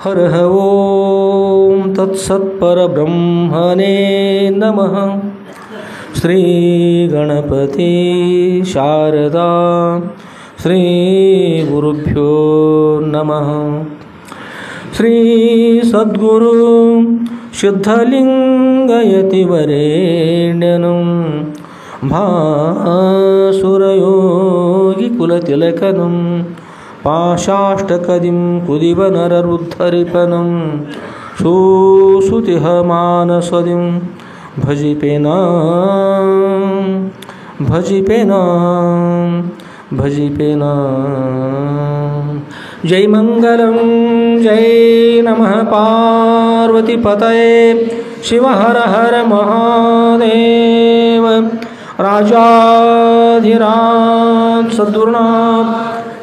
ಹರಃ ಓಂ ತತ್ಸತ್ಪರಬ್ರಹ್ಮಣೇ ನಮಃ. ಶ್ರೀ ಗಣಪತಿ ಶಾರದಾ ಶ್ರೀ ಗುರುಭ್ಯೋ ನಮಃ. ಶ್ರೀ ಸದ್ಗುರು ಸಿದ್ಧಲಿಂಗಯತಿವರೇಣ್ಯನಂ ಭಾಸುರಯೋಗಿ ಕುಲತಿಲಕನಂ ಪಾಶಾಷ್ಟಕದಿಂ ಕುದಿವನರರುದ್ಧರಿಪನಂ ಸುಸುತಿಹ ಮಾನಸದಿಂ ಭಜಿಪೇನ. ಜೈ ಮಂಗಲಂ ಜೈ ನಮಃ ಪಾರ್ವತಿಪತಯೇ ಶಿವ ಹರ ಹರ ಮಹಾದೇವ. ರಾಜಾಧಿರಾಜ ಸದ್ಗುರುನಾಥ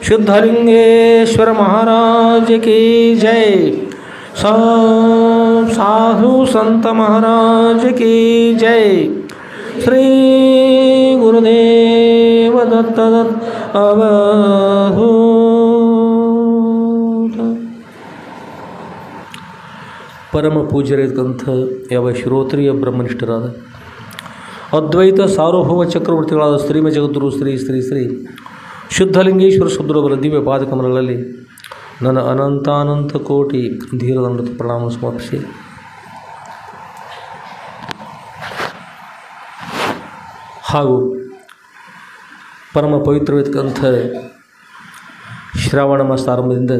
सिद्धलिंगेश्वर महाराज की जय. साधु संत महाराज की जय. श्री गुरुदेव दत्त अवधूत. ಪರಮ ಪೂಜ್ಯರಿದ್ದಂಥ ಯಾವ ಶ್ರೋತ್ರಿಯ ಬ್ರಹ್ಮನಿಷ್ಠರಾದ ಅದ್ವೈತ ಸಾರ್ವಭೌಮ ಚಕ್ರವರ್ತಿಗಳಾದ ಶ್ರೀಮ ಜಗದ್ಗುರು ಶ್ರೀ ಶ್ರೀ ಶ್ರೀ ಶುದ್ಧಲಿಂಗೇಶ್ವರ ಶುದ್ಧರವರ ದಿವ್ಯ ಪಾದಕಮಲಗಳಲ್ಲಿ ನನ್ನ ಅನಂತಾನಂತ ಕೋಟಿ ಧೀರದಂಡ ಪ್ರಣಾಮ ಸಮರ್ಪಿಸಿ, ಹಾಗೂ ಪರಮ ಪವಿತ್ರವಿರ್ತಕ್ಕಂಥ ಶ್ರಾವಣ ಮಾಸ ಆರಂಭದಿಂದ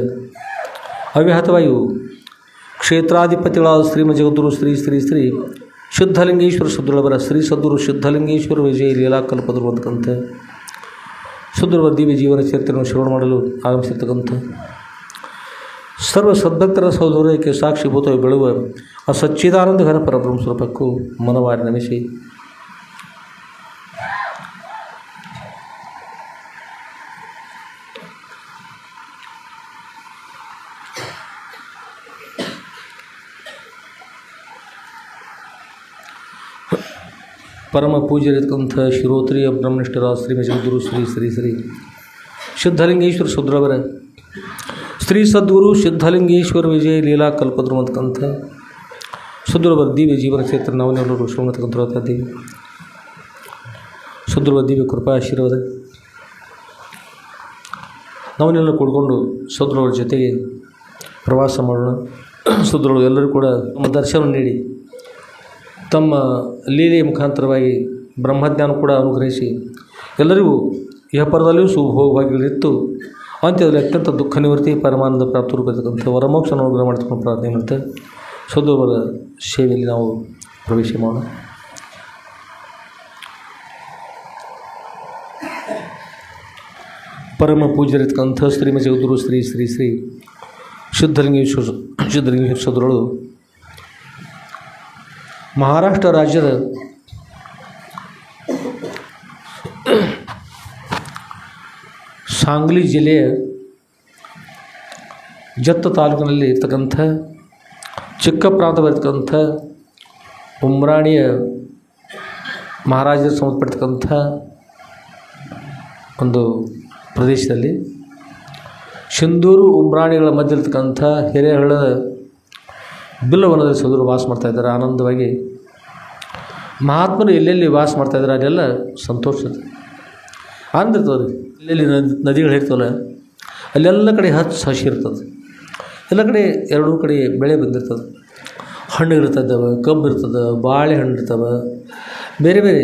ಅವ್ಯಾಹತವಾಗಿ ಕ್ಷೇತ್ರಾಧಿಪತಿಗಳಾದ ಶ್ರೀಮ ಜಗದ್ಗುರು ಶ್ರೀ ಶ್ರೀ ಶ್ರೀ ಶುದ್ಧಲಿಂಗೇಶ್ವರ ಶುದ್ಧರವರ ಶ್ರೀ ಸದ್ಗುರು ಶುದ್ಧಲಿಂಗೇಶ್ವರ ವಿಜಯ ಲೀಲಾಕಲ್ಪದರು ಅಂತಕ್ಕಂಥ ಶುದ್ಧರ ದಿವ್ಯ ಜೀವನ ಚರಿತ್ರೆಯನ್ನು ಶ್ರವಣ ಮಾಡಲು ಆಗಮಿಸಿರ್ತಕ್ಕಂಥ ಸರ್ವ ಸದ್ಭಕ್ತರ ಸೌಧರ್ಯಕ್ಕೆ ಸಾಕ್ಷಿಭೂತವಾಗಿ ಬೆಳುವ ಆ ಸಚ್ಚಿದಾನಂದ ಘನ ಪರಬ್ರಹ್ಮ ಸ್ವರೂಪಕ್ಕೂ ಮನವಾರಿ ನಮಿಸಿ, ಪರಮ ಪೂಜ್ಯರಿರ್ತಕ್ಕಂಥ ಶ್ರೋತ್ರಿಯ ಬ್ರಹ್ಮನಿಷ್ಠರ ಶ್ರೀಮ ಜಗದ್ಗುರು ಶ್ರೀ ಶ್ರೀ ಶ್ರೀ ಶುದ್ಧಲಿಂಗೇಶ್ವರ ಶುದ್ರವರ ಶ್ರೀ ಸದ್ಗುರು ಶುದ್ಧಲಿಂಗೇಶ್ವರ ವಿಜಯ ಲೀಲಾ ಕಲ್ಪದ್ರು ಅಂತಕ್ಕಂಥ ಶುದ್ರವರ ದಿವ್ಯ ಜೀವನ ಕ್ಷೇತ್ರ ನಾವನ್ನೆಲ್ಲರೂ ಶ್ರವಣತಕ್ಕಂಥ ಇದ್ದೀವಿ. ಶುದ್ರವರ ದಿವ್ಯ ಕೃಪಾ ಆಶೀರ್ವಾದ ನಾವನ್ನೆಲ್ಲ ಕೂಡ್ಕೊಂಡು ಶುದ್ರವರ ಜೊತೆಗೆ ಪ್ರವಾಸ ಮಾಡೋಣ. ಶುದ್ರವರು ಎಲ್ಲರೂ ಕೂಡ ನಮ್ಮ ದರ್ಶನ ನೀಡಿ ತಮ್ಮ ಲೀಲೆಯ ಮುಖಾಂತರವಾಗಿ ಬ್ರಹ್ಮಜ್ಞಾನ ಕೂಡ ಅನುಗ್ರಹಿಸಿ ಎಲ್ಲರಿಗೂ ಇಹಪರದಲ್ಲಿಯೂ ಸುಭೋಗವಾಗಿತ್ತು, ಅಂತ್ಯದಲ್ಲಿ ಅತ್ಯಂತ ದುಃಖ ನಿವೃತ್ತಿ ಪರಮಾನಂದ ಪ್ರಾಪ್ತಿ ರೂಪಿರ್ತಕ್ಕಂಥ ವರಮೋಕ್ಷ ಅನುಗ್ರಹ ಮಾಡಿಕೊಂಡು ಪ್ರಾರ್ಥನೆ ಮಾಡುತ್ತೆ. ಸದ್ಗುರುವರ ಸೇವೆಯಲ್ಲಿ ನಾವು ಪ್ರವೇಶ ಮಾಡೋಣ. ಪರಮ ಪೂಜ್ಯರಿರ್ತಕ್ಕಂಥ ಶ್ರೀಮ ಜಗದ್ಗುರು ಶ್ರೀ ಶ್ರೀ ಶ್ರೀ ಶುದ್ಧಲಿಂಗೇಶ್ವರ ಸದ್ಗುರುಗಳು ಮಹಾರಾಷ್ಟ್ರ ರಾಜ್ಯದ ಸಾಂಗ್ಲಿ ಜಿಲ್ಲೆಯ ಜತ್ತ ತಾಲೂಕಿನಲ್ಲಿ ಇರ್ತಕ್ಕಂಥ ಚಿಕ್ಕ ಪ್ರಾಂತವಿರ್ತಕ್ಕಂಥ ಉಮ್ರಾಣಿಯ ಮಹಾರಾಜರು ಸಂಬಂಧಪಡ್ತಕ್ಕಂಥ ಒಂದು ಪ್ರದೇಶದಲ್ಲಿ ಸಿಂಧೂರು ಉಮ್ರಾಣಿಗಳ ಮಧ್ಯೆ ಇರ್ತಕ್ಕಂಥ ಹಿರೇಹಳ್ಳದ ಬಿಲ್ಲವನದಲ್ಲಿ ಸದ್ಗುರು ವಾಸ ಮಾಡ್ತಾಯಿದ್ದಾರೆ. ಆನಂದವಾಗಿ ಮಹಾತ್ಮರು ಎಲ್ಲೆಲ್ಲಿ ವಾಸ ಮಾಡ್ತಾಯಿದ್ದಾರೆ ಅಲ್ಲೆಲ್ಲ ಸಂತೋಷ ಅಂದಿರ್ತದೆ. ಎಲ್ಲೆಲ್ಲಿ ನದಿಗಳು ಇರ್ತವಲ್ಲ ಅಲ್ಲೆಲ್ಲ ಕಡೆ ಹಸಿ ಇರ್ತದೆ, ಎಲ್ಲ ಕಡೆ ಎರಡೂ ಕಡೆ ಬೆಳೆ ಬಂದಿರ್ತದೆ. ಹಣ್ಣುಗಳಿರ್ತವೆ, ಕಬ್ಬು ಇರ್ತದೆ, ಬಾಳೆಹಣ್ಣು ಇರ್ತವೆ, ಬೇರೆ ಬೇರೆ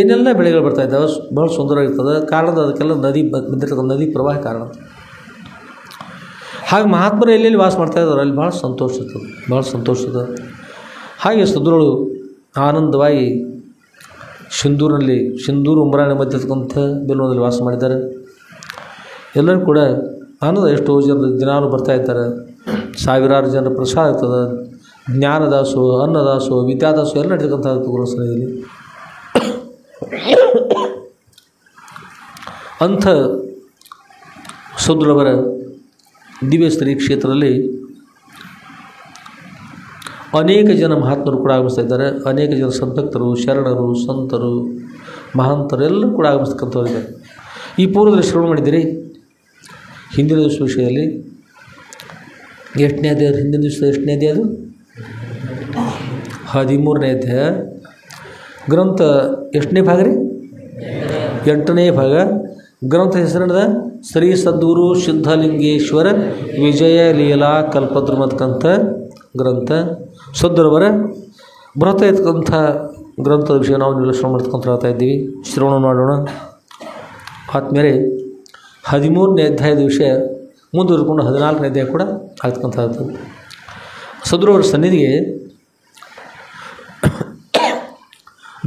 ಏನೆಲ್ಲ ಬೆಳೆಗಳು ಬರ್ತಾಯಿದ್ದಾವೆ. ಭಾಳ ಸುಂದರವಾಗಿರ್ತದೆ. ಕಾರಣದ ಅದಕ್ಕೆಲ್ಲ ನದಿ ಬಂದಿರ್ತಕ್ಕಂಥ ನದಿ ಪ್ರವಾಹ ಕಾರಣ. ಹಾಗೆ ಮಹಾತ್ಮರು ಎಲ್ಲೆಲ್ಲಿ ವಾಸ ಮಾಡ್ತಾಯಿದ್ದಾರೆ ಅಲ್ಲಿ ಭಾಳ ಸಂತೋಷ ಇರ್ತದೆ, ಭಾಳ ಸಂತೋಷ ಇದೆ. ಹಾಗೆ ಸದ್ಗುರುಗಳು ಆನಂದವಾಗಿ ಸಿಂಧೂರು ಉಮ್ರಾಣಿ ಮಧ್ಯೆ ಇರ್ತಕ್ಕಂಥ ಬೆಲ್ಲೂರಲ್ಲಿ ವಾಸ ಮಾಡಿದ್ದಾರೆ. ಎಲ್ಲರೂ ಕೂಡ ಆನಂದ, ಎಷ್ಟೋ ಜನ ದಿನಾಲು ಬರ್ತಾಯಿದ್ದಾರೆ. ಸಾವಿರಾರು ಜನರ ಪ್ರಸಾದ ಇರ್ತದೆ. ಜ್ಞಾನದಾಸು, ಅನ್ನದಾಸು, ವಿದ್ಯಾದಾಸು ಎಲ್ಲ ನಡೀತಕ್ಕಂಥ ಗುರು ಸನ್ನಿಧಿಯಲ್ಲಿ ಅಂಥ ಸದ್ಗುರುವರ ದಿವ್ಯ ಶ್ರೀ ಕ್ಷೇತ್ರದಲ್ಲಿ ಅನೇಕ ಜನ ಮಹಾತ್ಮರು ಕೂಡ ಆಗಮಿಸ್ತಾ ಇದ್ದಾರೆ. ಅನೇಕ ಜನ ಸದ್ಭಕ್ತರು, ಶರಣರು, ಸಂತರು, ಮಹಾಂತರು ಎಲ್ಲರೂ ಕೂಡ ಆಗಮಿಸ್ತಕ್ಕಂಥವ್ರಿದ್ದಾರೆ. ಈ ಪೂರ್ವದಲ್ಲಿ ಶ್ರವಣ ಮಾಡಿದ್ದೀರಿ. ಹಿಂದಿನ ವಿಷಯದಲ್ಲಿ ಎಷ್ಟನೇ ಅಧ್ಯಾಯ? ಹಿಂದಿನ ದಿವಸ ಎಷ್ಟನೇ ಅಧ್ಯಾಯ ಅದು? 13ನೇ ಅಧ್ಯಾಯ. ಗ್ರಂಥ ಎಷ್ಟನೇ ಭಾಗ ರೀ? 8ನೇ ಭಾಗ. ಗ್ರಂಥ ಹೆಸರಿನದ ಶ್ರೀ ಸದ್ಗುರು ಸಿದ್ಧಲಿಂಗೇಶ್ವರ ವಿಜಯ ಲೀಲಾ ಕಲ್ಪದ್ರುಮತ್ಕಂಥ ಗ್ರಂಥ. ಸದ್ಗುರವರ ಬೃಹತ್ ಇರ್ತಕ್ಕಂಥ ಗ್ರಂಥದ ವಿಷಯ ನಾವು ನಿರೀಕ್ಷಣೆ ಮಾಡ್ತಕ್ಕಂಥ ಹೇಳ್ತಾ ಇದ್ದೀವಿ. ಶ್ರವಣ ಮಾಡೋಣ. ಆದಮೇಲೆ 13ನೇ ಅಧ್ಯಾಯದ ವಿಷಯ ಮುಂದುವರೆದುಕೊಂಡು 14ನೇ ಅಧ್ಯಾಯ ಕೂಡ ಆಗ್ತಕ್ಕಂಥದ್ದು. ಸದ್ಗುರುವರ ಸನ್ನಿಧಿಗೆ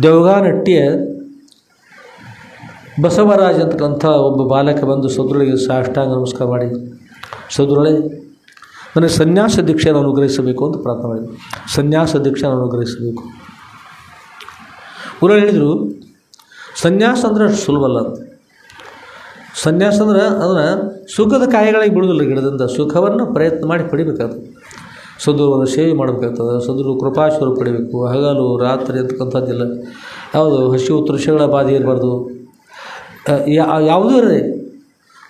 ದೇವಗಾನಟ್ಟಿಯ ಬಸವರಾಜ್ ಅಂತಕ್ಕಂಥ ಒಬ್ಬ ಬಾಲಕ ಬಂದು ಸದ್ಗುರುಗಳಿಗೆ ಸಾಷ್ಟಾಂಗ ನಮಸ್ಕಾರ ಮಾಡಿ, ಸದ್ಗುರುಗಳೇ ನನಗೆ ಸನ್ಯಾಸ ದೀಕ್ಷೆಯನ್ನು ಅನುಗ್ರಹಿಸಬೇಕು ಅಂತ ಪ್ರಾರ್ಥನೆ ಮಾಡಿದರು. ಸನ್ಯಾಸ ದೀಕ್ಷೆಯನ್ನು ಅನುಗ್ರಹಿಸಬೇಕು. ಗುರು ಹೇಳಿದರು, ಸನ್ಯಾಸ ಅಂದರೆ ಅಷ್ಟು ಸುಲಭ ಅಲ್ಲ ಅಂತ. ಸನ್ಯಾಸ ಅಂದ್ರೆ ಅದನ್ನು ಸುಖದ ಕಾಯಿಗಳಿಗೆ ಬಿಡುವುದಿಲ್ಲ. ಗಿಡದಿಂದ ಸುಖವನ್ನು ಪ್ರಯತ್ನ ಮಾಡಿ ಪಡಿಬೇಕಾಗ್ತದೆ. ಸದ್ಗುರುವನ್ನು ಸೇವೆ ಮಾಡಬೇಕಾಗ್ತದೆ. ಸದ್ಗುರು ಕೃಪಾಶ್ವರ ಪಡಿಬೇಕು. ಹಗಲು ರಾತ್ರಿ ಅಂತಕ್ಕಂಥದ್ದಿಲ್ಲ. ಯಾವುದು ಹಸಿವು ತೃಷಗಳ ಬಾಧೆ ಇರಬಾರ್ದು. ಯಾವುದೂ ಇರದೆ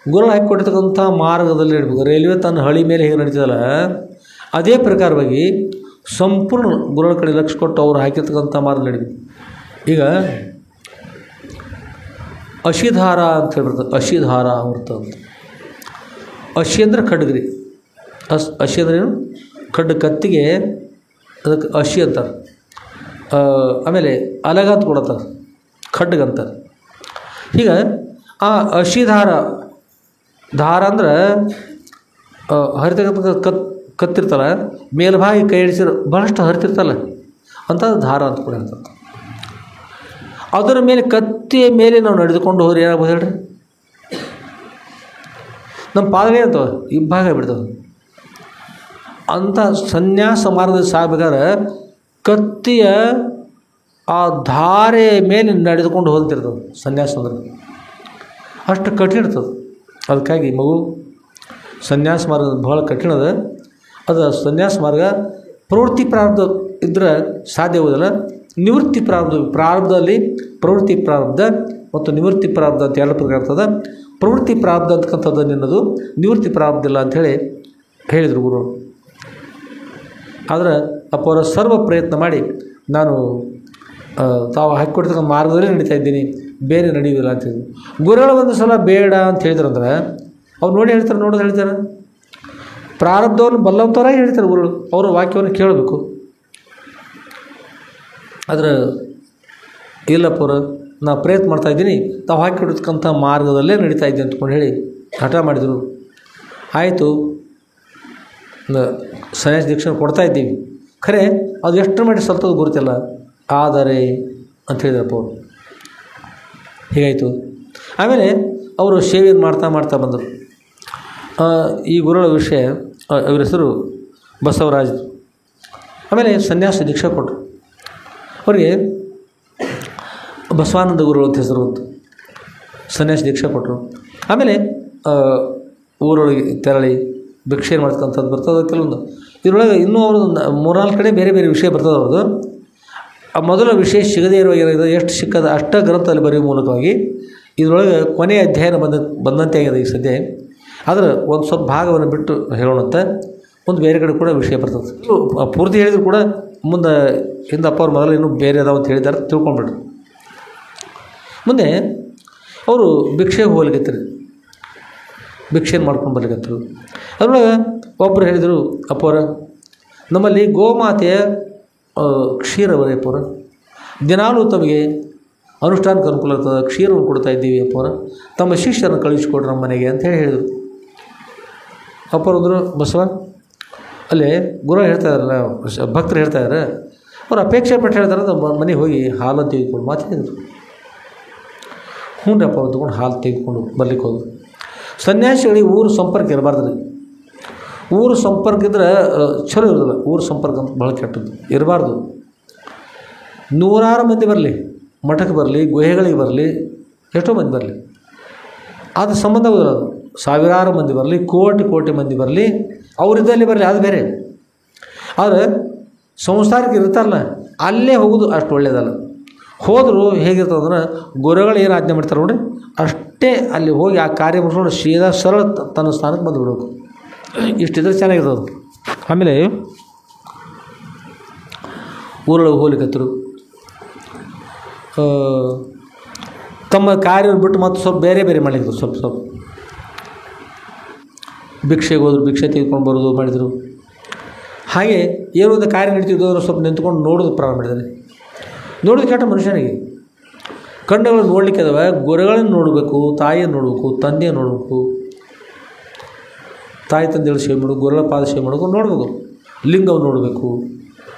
ಗುರುಗಳು ಹಾಕಿಕೊಟ್ಟಿರ್ತಕ್ಕಂಥ ಮಾರ್ಗದಲ್ಲಿ ನಡೀಬೇಕು. ರೈಲ್ವೆ ತನ್ನ ಹಳಿ ಮೇಲೆ ಹೇಗೆ ನಡೀತದಲ್ಲ ಅದೇ ಪ್ರಕಾರವಾಗಿ ಸಂಪೂರ್ಣ ಗುರುಗಳ ಕಡೆ ಲಕ್ಷ್ಯ ಕೊಟ್ಟು ಅವರು ಹಾಕಿರ್ತಕ್ಕಂಥ ಮಾರ್ಗ ನಡೀಬೇಕು. ಈಗ ಅಶಿಧಾರ ಅಂತ ಹೇಳ್ಬಿಡ್ತಾರೆ. ಅಶಿಧಾರ ಅಮೃತ ಅಂತ. ಅಶಿ ಅಂದರೆ ಖಡ್ಗ್ರಿ. ಅಶಿ ಅಂದ್ರೆ ಏನು? ಖಡ್ಗ, ಕತ್ತಿಗೆ ಅದಕ್ಕೆ ಅಶಿ ಅಂತಾರೆ. ಆಮೇಲೆ ಅಲಗ ಅಂತ ಕೊಡತ್ತಾರೆ, ಖಡ್ಗ ಅಂತಾರೆ. ಈಗ ಆ ಅಶಿಧಾರ, ದಾರ ಅಂದ್ರೆ ಹರಿತಕ್ಕಂಥ ಕತ್ತಿರ್ತಲ್ಲ, ಮೇಲ್ಭಾಗಿ ಕೈ ಹಿಡಿಸಿರೋ ಭಾಳಷ್ಟು ಹರಿತಿರ್ತಲ್ಲ ಅಂತ ದಾರ ಅಂತ ಕೂಡ ಹೇಳ್ತಾರೆ. ಅದರ ಮೇಲೆ ಕತ್ತಿಯ ಮೇಲೆ ನಾವು ನಡೆದುಕೊಂಡು ಹೋದ್ರೆ ಏನಾಗ್ಬೋದು ಹೇಳ್ರಿ? ನಮ್ಮ ಪಾದವೇ ಅಂತವ ಇಬ್ಬಾಗ ಬಿಡ್ತವೆ. ಅಂಥ ಸನ್ಯಾಸ ಮಾರ್ಗದಲ್ಲಿ ಸಾಗಬೇಕಾದ್ರೆ ಕತ್ತಿಯ ಆ ಧಾರೆ ಮೇಲೆ ನಡೆದುಕೊಂಡು ಹೋಗ್ತಿರ್ತದೆ ಸನ್ಯಾಸ ಅಂದ್ರೆ. ಅಷ್ಟು ಕಠಿಣ ಇರ್ತದೆ. ಅದಕ್ಕಾಗಿ ಮಗು ಸನ್ಯಾಸ ಮಾರ್ಗ ಭಾಳ ಕಠಿಣ ಅದ. ಅದು ಸನ್ಯಾಸ ಮಾರ್ಗ ಪ್ರವೃತ್ತಿ ಪ್ರಾರಬ್ಧ ಇದ್ರೆ ಸಾಧ್ಯವಾಗೋದಿಲ್ಲ. ನಿವೃತ್ತಿ ಪ್ರಾರಬ್ಧದಲ್ಲಿ ಪ್ರವೃತ್ತಿ ಪ್ರಾರಬ್ಧ ಮತ್ತು ನಿವೃತ್ತಿ ಪ್ರಾರಬ್ಧ ಅಂತ ಎರಡು ಪ್ರಕಾರ ಇರ್ತದೆ. ಪ್ರವೃತ್ತಿ ಪ್ರಾರಬ್ಧ ಅಂತಕ್ಕಂಥದ್ದು ನಿನ್ನದು, ನಿವೃತ್ತಿ ಪ್ರಾರಬ್ಧ ಇಲ್ಲ ಅಂಥೇಳಿ ಹೇಳಿದರು ಗುರು. ಆದರೆ ಅಪ್ಪವರ ಸರ್ವ ಪ್ರಯತ್ನ ಮಾಡಿ ನಾನು ತಾವು ಹಾಕಿಕೊಡ್ತಕ್ಕಂಥ ಮಾರ್ಗದಲ್ಲೇ ನಡೀತಾ ಇದ್ದೀನಿ, ಬೇರೆ ನಡೆಯುವುದಿಲ್ಲ ಅಂತ ಹೇಳಿದ್ರು. ಗುರುಗಳು ಒಂದು ಸಲ ಬೇಡ ಅಂತ ಹೇಳಿದ್ರಂದ್ರೆ ಅವ್ರು ನೋಡಿ ಹೇಳ್ತಾರೆ, ನೋಡೋದು ಹೇಳ್ತಾರೆ. ಪ್ರಾರಬ್ಧವನ್ನು ಬಲ್ಲವಂಥವರಾಗಿ ಹೇಳ್ತಾರೆ ಗುರುಗಳು. ಅವರ ವಾಕ್ಯವನ್ನು ಕೇಳಬೇಕು. ಆದರೆ ಇಲ್ಲಪ್ಪವ್ರ ನಾ ಪ್ರಯತ್ನ ಮಾಡ್ತಾಯಿದ್ದೀನಿ, ತಾವು ಹಾಕಿಕೊಡ್ತಕ್ಕಂಥ ಮಾರ್ಗದಲ್ಲೇ ನಡೀತಾ ಇದ್ದೀನಿ ಅಂದ್ಕೊಂಡು ಹೇಳಿ ಹಠ ಮಾಡಿದರು. ಆಯಿತು, ಸನ್ಯಾಸ ದೀಕ್ಷೆ ಕೊಡ್ತಾ ಇದ್ದೀವಿ, ಖರೆ ಅದು ಎಷ್ಟು ಮಟ್ಟಿಗೆ ಸಲ್ತದ್ದು ಗುರುತಿಲ್ಲ, ಆದರೆ ಅಂತ ಹೇಳಿದ್ರಪ್ಪ ಅವರು. ಹೀಗಾಯಿತು. ಆಮೇಲೆ ಅವರು ಸೇವೆಯನ್ನು ಮಾಡ್ತಾ ಬಂದರು. ಈ ಗುರುಗಳ ವಿಷಯ, ಅವರ ಹೆಸರು ಬಸವರಾಜ್. ಆಮೇಲೆ ಸನ್ಯಾಸ ದೀಕ್ಷೆ ಕೊಟ್ಟರು. ಅವರಿಗೆ ಬಸವಾನಂದ ಗುರುಗಳು ಅಂತ ಹೆಸರು ಬಂತು. ಸನ್ಯಾಸ ದೀಕ್ಷೆ ಕೊಟ್ಟರು. ಆಮೇಲೆ ಊರೊಳಗೆ ತೆರಳಿ ಭಿಕ್ಷೆ ಮಾಡ್ತಕ್ಕಂಥದ್ದು ಬರ್ತದೆ ಕೆಲವೊಂದು. ಇದರೊಳಗೆ ಇನ್ನೂ ಅವರು 3-4 ಕಡೆ ಬೇರೆ ಬೇರೆ ವಿಷಯ ಬರ್ತದೆ ಅವ್ರದ್ದು. ಆ ಮೊದಲ ವಿಷಯ ಸಿಗದೇ ಇರುವ ಏನಾಗಿದೆ, ಎಷ್ಟು ಸಿಕ್ಕದ ಅಷ್ಟ ಗ್ರಂಥದಲ್ಲಿ ಬರೆಯುವ ಮೂಲಕವಾಗಿ ಇದರೊಳಗೆ ಕೊನೆಯ ಅಧ್ಯಾಯನ ಬಂದಂತೆ ಆಗಿದೆ ಈ ಸದ್ಯ. ಆದರೆ ಒಂದು ಸ್ವಲ್ಪ ಭಾಗವನ್ನು ಬಿಟ್ಟು ಹೇಳೋಣಂತ ಒಂದು ಬೇರೆ ಕಡೆ ಕೂಡ ವಿಷಯ ಬರ್ತದೆ. ಪೂರ್ತಿ ಹೇಳಿದ್ರು ಕೂಡ ಮುಂದೆ ಹಿಂದೆ ಅಪ್ಪ ಅವ್ರು ಮೊದಲು ಇನ್ನೂ ಬೇರೆ ಅದಾವ ಅಂತ ಹೇಳಿದ್ದಾರೆ, ತಿಳ್ಕೊಂಡ್ಬಿಟ್ರು. ಮುಂದೆ ಅವರು ಭಿಕ್ಷೆಗೆ ಹೋಗ್ಲಿಕ್ಕತ್ತರು, ಭಿಕ್ಷೆಯನ್ನು ಮಾಡ್ಕೊಂಡು ಬರ್ಲಿಕ್ಕತ್ತರು. ಅದರೊಳಗೆ ಒಬ್ಬರು ಹೇಳಿದರು, ಅಪ್ಪವ್ರ ನಮ್ಮಲ್ಲಿ ಗೋಮಾತೆಯ ಕ್ಷೀರ ಬರೀ ಅಪ್ಪವ್ರ, ದಿನಾಲೂ ತಮಗೆ ಅನುಷ್ಠಾನಕ್ಕೆ ಅನುಕೂಲ ಇರ್ತದೆ, ಕ್ಷೀರವನ್ನು ಕೊಡ್ತಾ ಇದ್ದೀವಿ ಅಪ್ಪವ್ರ, ತಮ್ಮ ಶಿಷ್ಯರನ್ನು ಕಳಿಸ್ಕೊಡ್ರಿ ನಮ್ಮ ಮನೆಗೆ ಅಂತ ಹೇಳಿದರು. ಅಪ್ಪವ್ರು ಅಂದರು, ಬಸವ ಅಲ್ಲೇ ಗುರು ಹೇಳ್ತಾ ಇದ್ದಾರಲ್ಲ, ಭಕ್ತರು ಹೇಳ್ತಾ ಇದ್ದಾರೆ, ಅವ್ರು ಅಪೇಕ್ಷೆ ಪಟ್ಟು ಹೇಳ್ತಾರೆ, ಮನೆಗೆ ಹೋಗಿ ಹಾಲನ್ನು ತೆಗೆದುಕೊಂಡು ಮಾತಾಡಿದ್ರು. ಹ್ಞೂ ರೀ ಅಪ್ಪ ಅವ್ರು ತೊಗೊಂಡು ಹಾಲು ತೆಗೆದುಕೊಂಡು ಬರ್ಲಿಕ್ಕೆ ಹೋದ್ರು. ಸನ್ಯಾಸಿಗಳಿಗೆ ಊರು ಸಂಪರ್ಕ ಇರಬಾರ್ದು. ಊರು ಸಂಪರ್ಕ ಇದ್ರೆ ಚಲೋ ಇರೋದಿಲ್ಲ. ಊರು ಸಂಪರ್ಕ ಅಂತ ಭಾಳ ಕೆಟ್ಟದ್ದು ಇರಬಾರ್ದು. 100 ಮಂದಿ ಬರಲಿ, ಮಠಕ್ಕೆ ಬರಲಿ, ಗುಹೆಗಳಿಗೆ ಬರಲಿ, ಎಷ್ಟೋ ಮಂದಿ ಬರಲಿ, ಅದು ಸಂಬಂಧ ಆಗೋದಿಲ್ಲ. ಅದು 1000 ಮಂದಿ ಬರಲಿ, ಕೋಟಿ ಮಂದಿ ಬರಲಿ, ಅವರಿದ್ದಲ್ಲಿ ಬರಲಿ, ಅದು ಬೇರೆ. ಆದರೆ ಸಂಸಾರಕ್ಕೆ ಇರ್ತಾರಲ್ಲ, ಅಲ್ಲೇ ಹೋಗೋದು ಅಷ್ಟು ಒಳ್ಳೆಯದಲ್ಲ. ಹೋದರೂ ಹೇಗಿರ್ತದಂದ್ರೆ ಗುರುಗಳು ಏನು ಆಜ್ಞೆ ಮಾಡ್ತಾರೆ ನೋಡ್ರಿ, ಅಷ್ಟೇ ಅಲ್ಲಿ ಹೋಗಿ ಆ ಕಾರ್ಯ ಮುಗಿಸ್ಕೊಂಡು ಸೀದಾ ಸರಳ ತನ್ನ ಸ್ಥಾನಕ್ಕೆ ಬಂದುಬಿಡಬೇಕು. ಇಷ್ಟಿದ್ರೆ ಚೆನ್ನಾಗಿರ್ತದೆ. ಆಮೇಲೆ ಊರೊಳಗೆ ಹೋಗ್ಲಿಕ್ಕತ್ತರು. ತಮ್ಮ ಕಾರ್ಯ ಬಿಟ್ಟು ಮತ್ತು ಸ್ವಲ್ಪ ಬೇರೆ ಬೇರೆ ಮಾಡಲಿಕ್ಕೆ ಸ್ವಲ್ಪ ಭಿಕ್ಷೆಗೆ ಹೋದರು, ಭಿಕ್ಷೆ ತೆಗೆದುಕೊಂಡು ಬರೋದು ಮಾಡಿದರು. ಹಾಗೆ ಏನೋ ಒಂದು ಕಾರ್ಯ ನಡೀತಿದ್ದು ಅವರು ಸ್ವಲ್ಪ ನಿಂತ್ಕೊಂಡು ನೋಡೋದು ಪ್ರಾರಂಭ ಮಾಡಿದ್ದಾರೆ. ನೋಡೋದು ಕೆಟ್ಟ ಮನುಷ್ಯನಿಗೆ ಕಣ್ಣುಗಳು ನೋಡಲಿಕ್ಕೆ ಅದಾವೆ. ಗೊರೆಗಳನ್ನು ನೋಡಬೇಕು, ತಾಯಿಯನ್ನು ನೋಡಬೇಕು, ತಂದೆಯನ್ನು ನೋಡಬೇಕು, ತಾಯಿ ತಂದೆಗಳು ಸೇವೆ ಮಾಡೋದು, ಗೊರೆಗಳ ಪಾದ ಸೇವೆ ಮಾಡೋದು ನೋಡಬೇಕು, ಲಿಂಗವನ್ನು ನೋಡಬೇಕು,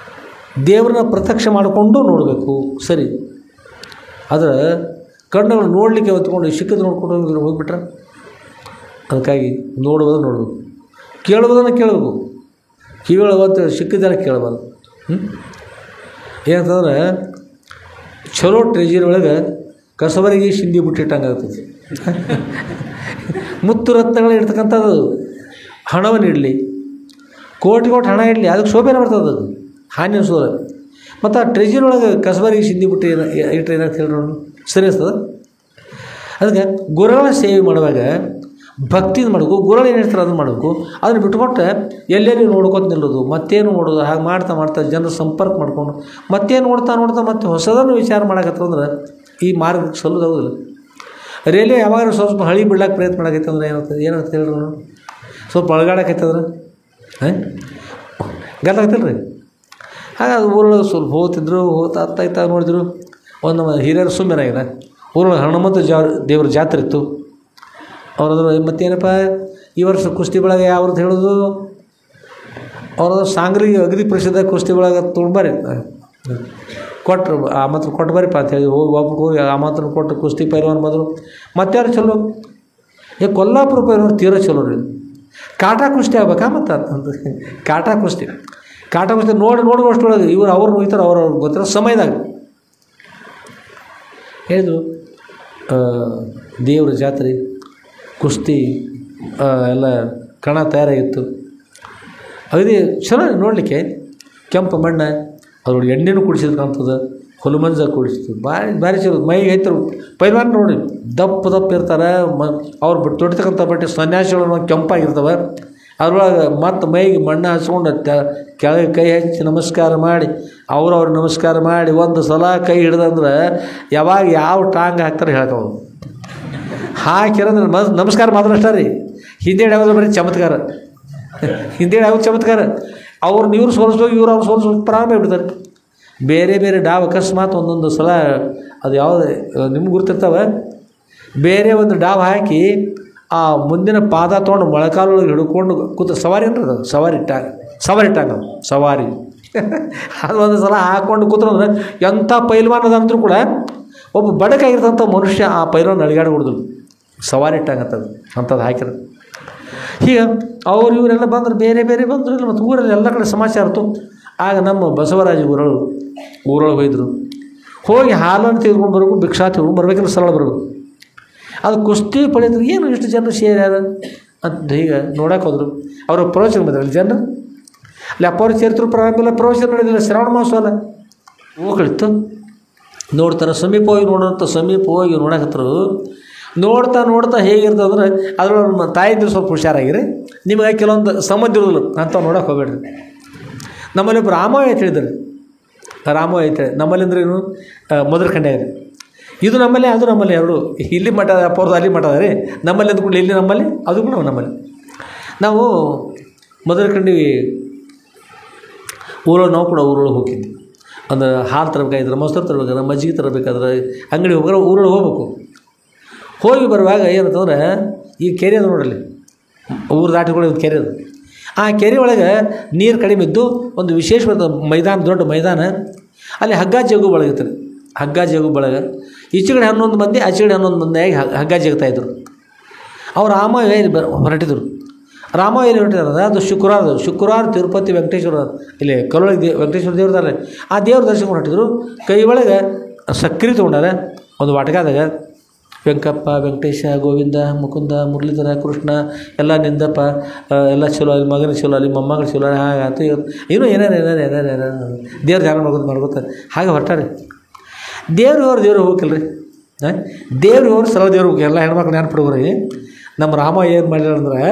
ದೇವರನ್ನ ಪ್ರತ್ಯಕ್ಷ ಮಾಡಿಕೊಂಡು ನೋಡಬೇಕು. ಸರಿ, ಆದರೆ ಕಣ್ಣುಗಳು ನೋಡಲಿಕ್ಕೆ ಹೊತ್ಕೊಂಡು ಸಿಕ್ಕದು ನೋಡ್ಕೊಂಡು ಹೋಗಿಬಿಟ್ರೆ ಅದಕ್ಕಾಗಿ ನೋಡುವುದನ್ನು ನೋಡಬೇಕು, ಕೇಳುವುದನ್ನು ಕೇಳಬೇಕು. ಕಿವಿಯೊಳಗೆ ಸಿಕ್ಕಿದ್ದೆಲ್ಲ ಕೇಳಬಾರ್ದು. ಏನಂತಂದ್ರೆ ಚಲೋ ಟ್ರೆಜರಿ ಒಳಗೆ ಕಸಬರಿಗೆ ಸಿಂಧಿ ಬಿಟ್ಟಿಟ್ಟಂಗೆ ಆಗ್ತದೆ. ಮುತ್ತು ರತ್ನಗಳು ಇಡ್ತಕ್ಕಂಥದ್ದು ಹಣವನ್ನು ಇಡಲಿ, ಕೋಟಿ ಹಣ ಇಡಲಿ, ಅದಕ್ಕೆ ಶೋಭೆನ ಬರ್ತದೆ, ಅದು ಹಾನಿ ಅನಿಸೋದು. ಮತ್ತು ಆ ಟ್ರೆಜರಿ ಒಳಗೆ ಕಸಬರಿಗೆ ಸಿಂಧಿ ಬಿಟ್ಟು ಇಟ್ಟರೆ ಏನಾಗ್ತ ಹೇಳಿ ನೋಡೋಣ, ಸರಿ ಅನಿಸ್ತದೆ. ಅದಕ್ಕೆ ಗುರುಗಳ ಸೇವೆ ಮಾಡುವಾಗ ಭಕ್ತಿಯಿಂದ ಮಾಡಬೇಕು. ಗುರುಗಳು ಏನು ಹೇಳ್ತಾರೆ ಅದನ್ನು ಮಾಡಬೇಕು. ಅದನ್ನು ಬಿಟ್ಕೊಟ್ಟೆ ಎಲ್ಲೆಲ್ಲಿ ನೋಡ್ಕೊತ ನಿಲ್ಲೋದು, ಮತ್ತೇನು ನೋಡೋದು, ಹಾಗೆ ಮಾಡ್ತಾ ಜನರ ಸಂಪರ್ಕ ಮಾಡ್ಕೊಂಡು ಮತ್ತೇನು ನೋಡ್ತಾ ಮತ್ತೆ ಹೊಸದನ್ನು ವಿಚಾರ ಮಾಡಕತ್ತಂದ್ರೆ ಈ ಮಾರ್ಗಕ್ಕೆ ಸಲ್ಲೋದಾಗೋದಿಲ್ಲ. ರೈಲ್ವೆ ಯಾವಾಗ ಸ್ವಲ್ಪ ಹಳಿ ಬಿಡ್ಲಾಕ ಪ್ರಯತ್ನ ಮಾಡಕೈತೆ ಅಂದ್ರೆ ಏನಾಗ್ತದೆ ಹೇಳಿ ನೋಡು, ಸ್ವಲ್ಪ ಅಳಗಾಡಕೈತಂದ್ರೆ ಗದ್ದಾಗ್ತಿಲ್ಲ ರೀ. ಹಾಗೆ ಅದು ಊರೊಳಗೆ ಸ್ವಲ್ಪ ಹೋಗ್ತಿದ್ರು, ಹೋಗ್ತಾ ನೋಡಿದ್ರು. ಒಂದು ನಮ್ಮ ಹಿರಿಯರು ಸುಮ್ಮನಾಗಿಲ್ಲ, ಊರೊಳಗೆ ಹನುಮಂತ ದೇವ್ರ ಜಾತ್ರೆ ಇತ್ತು. ಅವ್ರದ್ರು ಮತ್ತೇನಪ್ಪ ಈ ವರ್ಷ ಕುಸ್ತಿ ಬೆಳಗ್ಗೆ ಯಾವ್ದು ಹೇಳೋದು, ಅವ್ರದ್ದು ಸಾಂಗ್ರಿ ಅಗದಿ ಪ್ರಸಿದ್ಧ ಕುಸ್ತಿ ಬೆಳಗ್ಗೆ ತೊಗೊಂಡ್ಬಾರಿ ಕೊಟ್ಟರು, ಆ ಮಾತ್ರ ಕೊಟ್ಟು ಬರೀಪ್ಪ ಅಂತ ಹೇಳಿ ಹೋಗಿ ಹೋಗಿ ಆ ಮಾತ್ರ ಕೊಟ್ಟು ಕುಸ್ತಿ ಪೈಲ್ವಾನ್ ಬಂದರು. ಮತ್ತಾರು ಚಲೋ ಕೊಲ್ಲಾಪುರ ಪೈಲ್ವಾನ್ ತೀರ ಚಲೋ ರೀ. ಕಾಟಾ ಕುಸ್ತಿ ಆಗ್ಬೇಕಾ ಮತ್ತು ಅಂತ ಕಾಟಾ ಕುಸ್ತಿ ನೋಡಿ ಅಷ್ಟೊಳಗೆ ಇವ್ರು ಅವ್ರು ಹೋಗ್ತಾರೆ, ಅವ್ರವ್ರು ಗೊತ್ತಿರೋ ಸಮಯದಾಗ ಹೇಳಿದ್ರು. ದೇವ್ರ ಜಾತ್ರೆ ಕುಸ್ತಿ ಎಲ್ಲ ಕಣ ತಯಾರಾಗಿತ್ತು. ಅಗದಿ ಚೆನ್ನಾಗಿ ನೋಡಲಿಕ್ಕೆ. ಕೆಂಪು ಮಣ್ಣ ಅದ್ರೊಳಗೆ ಎಣ್ಣೆನೂ ಕುಡಿಸಿದ್ರು ಕಾಣ್ತದೆ, ಹುಲುಮಂಜ ಕುಡಿಸಿದ್ರು, ಭಾರಿ ಚಲೋ. ಮೈಗೆ ಐತರು ಪೈಲ್ವಾನ್ ನೋಡಿ ದಪ್ಪ ಇರ್ತಾರೆ. ಅವ್ರು ತೊಡಿತಕ್ಕಂಥ ಬಟ್ಟೆ ಸನ್ಯಾಸಿಗಳು ಕೆಂಪಾಗಿರ್ತವೆ. ಅದ್ರೊಳಗೆ ಮತ್ತು ಮೈಗೆ ಮಣ್ಣು ಹಚ್ಕೊಂಡು ಕೆಳಗೆ ಕೈ ಹಚ್ಚಿ ನಮಸ್ಕಾರ ಮಾಡಿ ಅವ್ರವ್ರು ನಮಸ್ಕಾರ ಮಾಡಿ ಒಂದು ಸಲ ಕೈ ಹಿಡ್ದಂದ್ರೆ ಯಾವಾಗ ಯಾವ ಟಾಂಗ್ ಹಾಕ್ತಾರೆ ಹೇಳ್ತಾವೆ. ಹಾಕಿರಂದ್ರೆ ನಮಸ್ಕಾರ ಮಾತ್ರ ಅಷ್ಟೇ ರೀ. ಹಿಂದೇಳಿ ಯಾವುದು ಬರೀ ಚಮತ್ಕಾರ, ಹಿಂದೇಳಿ ಯಾವುದು ಚಮತ್ಕಾರ. ಅವ್ರನ್ನ ಇವ್ರು ಸೋಲಿಸೋಗಿ ಇವ್ರು ಅವ್ರು ಸೋಲಿಸೋಗಿ ಪ್ರಾರಂಭ ಬಿಡ್ತಾರೆ. ಬೇರೆ ಡಾವ್ ಅಕಸ್ಮಾತ್ ಒಂದೊಂದು ಸಲ ಅದು ಯಾವುದು ನಿಮ್ಗೆ ಗುರ್ತಿರ್ತಾವೆ. ಬೇರೆ ಒಂದು ಡಾವ್ ಹಾಕಿ ಆ ಮುಂದಿನ ಪಾದ ತೊಗೊಂಡು ಮೊಳಕಾಲೊಳಗೆ ಹಿಡ್ಕೊಂಡು ಕೂತ ಸವಾರಿ ಅಂದ್ರೆ ಅದು ಸವಾರಿ ಇಟ್ಟಾಗ ಸವಾರಿ ಅದು ಒಂದು ಸಲ ಹಾಕ್ಕೊಂಡು ಕೂತ್ರಂದ್ರೆ ಎಂಥ ಪೈಲ್ವಾನ್ ಅದಂದ್ರೂ ಕೂಡ ಒಬ್ಬ ಬಡಕಾಗಿರ್ತಂಥ ಮನುಷ್ಯ ಆ ಪೈಲ್ವಾನ್ ಅಳಿಗಾಡಿ ಹೊಡೆದ್ರು ಸವಾರಿ ಇಟ್ಟಾಗತ್ತದು ಅಂಥದ್ದು ಹಾಕಿರೋದು. ಹೀಗೆ ಅವ್ರು ಇವರೆಲ್ಲ ಬಂದರು, ಬೇರೆ ಬಂದರು. ಇಲ್ಲ ಮತ್ತು ಊರಲ್ಲಿ ಎಲ್ಲ ಕಡೆ ಸಮಾಚಾರ ಇತ್ತು. ಆಗ ನಮ್ಮ ಬಸವರಾಜ ಗುರುಗಳು ಊರೊಳಗೆ ಹೋಯ್ದರು. ಹೋಗಿ ಹಾಲನ್ನು ತೆಗೆದುಕೊಂಡು ಬರಬೇಕು, ಭಿಕ್ಷಾ ತೆಗೆದುಕೊಂಡು ಬರ್ಬೇಕಂದ್ರೆ ಸರಳ ಬರಬೇಕು. ಅದು ಕುಸ್ತಿ ಪಡೆದ್ರು. ಏನು ಇಷ್ಟು ಜನರು ಸೇರ್ಯಾರ ಅಂತ ಹೀಗೆ ನೋಡಕ್ಕೆ ಹೋದರು. ಅವರು ಪ್ರವಚನ ಬಂದ್ರಲ್ಲಿ ಜನರು ಅಲ್ಲಿ ಅಪ್ಪವ್ರ ಚರಿತ್ರೆ ಪ್ರಾರಂಭ ಪ್ರವಚನ ನಡೆದಿಲ್ಲ. ಶ್ರಾವಣ ಮಾಸ ಅಲ್ಲ ಹೋಗ್ಲಿತ್ತು. ನೋಡ್ತಾರೆ, ಸಮೀಪ ಹೋಗಿ ನೋಡಕತ್ತರು. ನೋಡ್ತಾ ಹೇಗಿರ್ತದಂದ್ರೆ ಅದ್ರೊಳಗೆ ತಾಯಿದ್ರು ಸ್ವಲ್ಪ ಹುಷಾರಾಗಿರಿ. ನಿಮಗೆ ಕೆಲವೊಂದು ಸಂಬಂಧ ಇರೋದಿಲ್ಲ ಅಂಥವು ನೋಡೋಕೆ ಹೋಗ್ಬೇಡ್ರಿ. ನಮ್ಮಲ್ಲಿ ಒಬ್ಬರು ರಾಮಯ್ಯ ಅಂತ ಹೇಳಿದ್ದಾರೆ. ರಾಮಯ್ಯ ಅಂತ ನಮ್ಮಲ್ಲಿ ಅಂದ್ರೆ ಏನು ಮೊದಲು ಕಂಡ ಇದೆ. ಇದು ನಮ್ಮಲ್ಲಿ, ಅದು ನಮ್ಮಲ್ಲಿ, ಎರಡು ಇಲ್ಲಿ ಮಠ ಅಪ್ಪವ್ರದ್ದು ಅಲ್ಲಿ ಮಠ ಅದ ರೀ. ನಮ್ಮಲ್ಲಿ ಅಂದ್ಕೊಂಡು ಇಲ್ಲಿ ನಮ್ಮಲ್ಲಿ, ಅದು ಕೂಡ ನಮ್ಮಲ್ಲಿ. ನಾವು ಮೊದಲು ಕಂಡಿವಿ ಊರೊಳಗೆ, ನಾವು ಕೂಡ ಊರೊಳಗೆ ಹೋಗಿದ್ವಿ. ಅಂದ್ರೆ ಹಾಲು ತರಬೇಕಾಗಿದ್ರೆ, ಮೊಸರು ತರಬೇಕಾದ್ರೆ, ಮಜ್ಜಿಗೆ ತರಬೇಕಾದ್ರೆ ಅಂಗಡಿ ಹೋಗ್ರೆ ಊರೊಳಗೆ ಹೋಗ್ಬೇಕು. ಹೋಗಿ ಬರುವಾಗ ಏನಂತಂದ್ರೆ ಈ ಕೆರೆ ಅದು ನೋಡಲಿ, ಊರು ದಾಟಿಕೊಳ್ಳಿ ಒಂದು ಕೆರೆ ಅದು. ಆ ಕೆರೆ ಒಳಗೆ ನೀರು ಕಡಿಮೆ ಇದ್ದು ಒಂದು ವಿಶೇಷವಾದ ಮೈದಾನ, ದೊಡ್ಡ ಮೈದಾನ. ಅಲ್ಲಿ ಹಗ್ಗ ಜಗ್ಗು ಬಳಗಿರ್ತಾರೆ. ಹಗ್ಗ ಜಗ್ಗು ಬಳಗ ಈಚೆಗಡೆ 11 ಮಂದಿ, ಆಚೆಗಡೆ 11 ಮಂದಿಯಾಗಿ ಹಗ್ಗ ಜಗ್ತಾಯಿದ್ರು. ಅವ್ರು ರಾಮಯ್ಯ ಹೊರಟಿದ್ರು. ರಾಮಯ್ಯ ಎಲ್ಲಿ ಹೊರಟಿದ್ದಾರೆ? ಅದು ಶುಕ್ರವಾರ ತಿರುಪತಿ ವೆಂಕಟೇಶ್ವರ, ಇಲ್ಲಿ ಕಲ್ಲೊಳಗೆ ವೆಂಕಟೇಶ್ವರ ದೇವ್ರದಾರೆ. ಆ ದೇವ್ರ ದರ್ಶನ ಹೊರಟಿದ್ರು. ಕೈ ಒಳಗೆ ಸಕ್ರೆ ತೊಗೊಂಡಾರೆ ಒಂದು ವಾಟಕಾದಾಗ. ವೆಂಕಪ್ಪ, ವೆಂಕಟೇಶ, ಗೋವಿಂದ, ಮುಕುಂದ, ಮುರಳೀಧರ, ಕೃಷ್ಣ ಎಲ್ಲ ನಿಂದಪ್ಪ, ಎಲ್ಲ ಚಲೋ, ಅಲ್ಲಿ ಮಗನ ಚಲೋ, ಅಲ್ಲಿ ಮೊಮ್ಮಗಳು ಚಲೋ, ಹಾಗಾಯ್ತು ಇನ್ನೂ ಏನೇನು ದೇವ್ರ ಧ್ಯಾನ ಮಾಡ್ಕೋತ ಹಾಗೆ ಹೊರಟಾರೆ. ದೇವ್ರು ಹೋಗಿಲ್ರಿ. ದೇವ್ರು ಸರಳ ದೇವ್ರು ಹೋಗಿ ಎಲ್ಲ ಹೆಣ್ಮಕ್ಳು ನೆನಪಿಡ್ರಿ. ನಮ್ಮ ರಾಮ ಏನು ಮಾಡಿಲ್ಲ ಅಂದ್ರೆ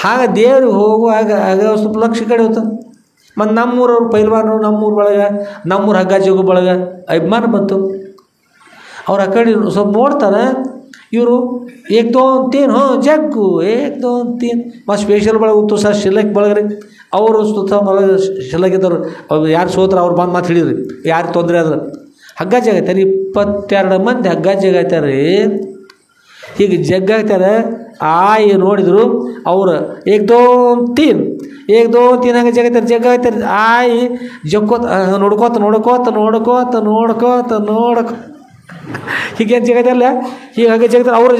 ಹಾಗೆ ದೇವ್ರಿಗೆ ಹೋಗುವಾಗ ಆಗ ಸ್ವಲ್ಪ ಲಕ್ಷ ಕಡೆ ಹೋಗ್ತಾನೆ. ಮತ್ತು ನಮ್ಮೂರವ್ರು ಪೈಲ್ವಾನರು, ನಮ್ಮೂರು ಬಳಗ, ನಮ್ಮೂರು ಹಗ್ಗ ಜಗ್ಗು ಬಳಗ ಅಭಿಮಾನ ಬಂತು. ಅವ್ರು ಆ ಕಡೆ ಸ್ವಲ್ಪ ನೋಡ್ತಾರೆ, ಇವರು ಏಕ್ ದೋ ತೀನ್ ಜಗ್ಗು ಏಕ್ ದೋ ತೀನ್ ಮತ್ತು ಸ್ಪೆಷಲ್ ಬಳಗ ಉತ್ತು ಸರ್ ಶಿಲಕ್ ಬಳಗ್ರಿ. ಅವರು ಸುತ್ತ ಬಳಗ ಶಿಲಕಿದ್ದವ್ರು, ಅವ್ರು ಯಾರು ಸೋತ್ರ ಅವ್ರು ಬಂದು ಮಾತು ಹಿಡಿದ್ರಿ, ಯಾರು ತೊಂದರೆ ಆದ್ರೆ ಹಗ್ಗ ಜಗತ್ತಾರೆ. 22 ಮಂದಿ ಹಗ್ಗ ಜಗತ್ತಾರೆ. ಹೀಗೆ ಜಗ್ಗಾಗ್ತಾರೆ. ಆಯಿ ನೋಡಿದ್ರು ಅವ್ರು ಏಕ್ ದೋ ತೀನ್ ಹಂಗೆ ಜಗತ್ತಾರೆ. ಆಯಿ ಜಗ್ಗೋತ ನೋಡ್ಕೋತ ಹೀಗೇನು ಜಗತ್ತಲ್ಲ. ಈಗ ಹಾಗೆ ಜಗತ್ತಾರೆ, ಅವ್ರು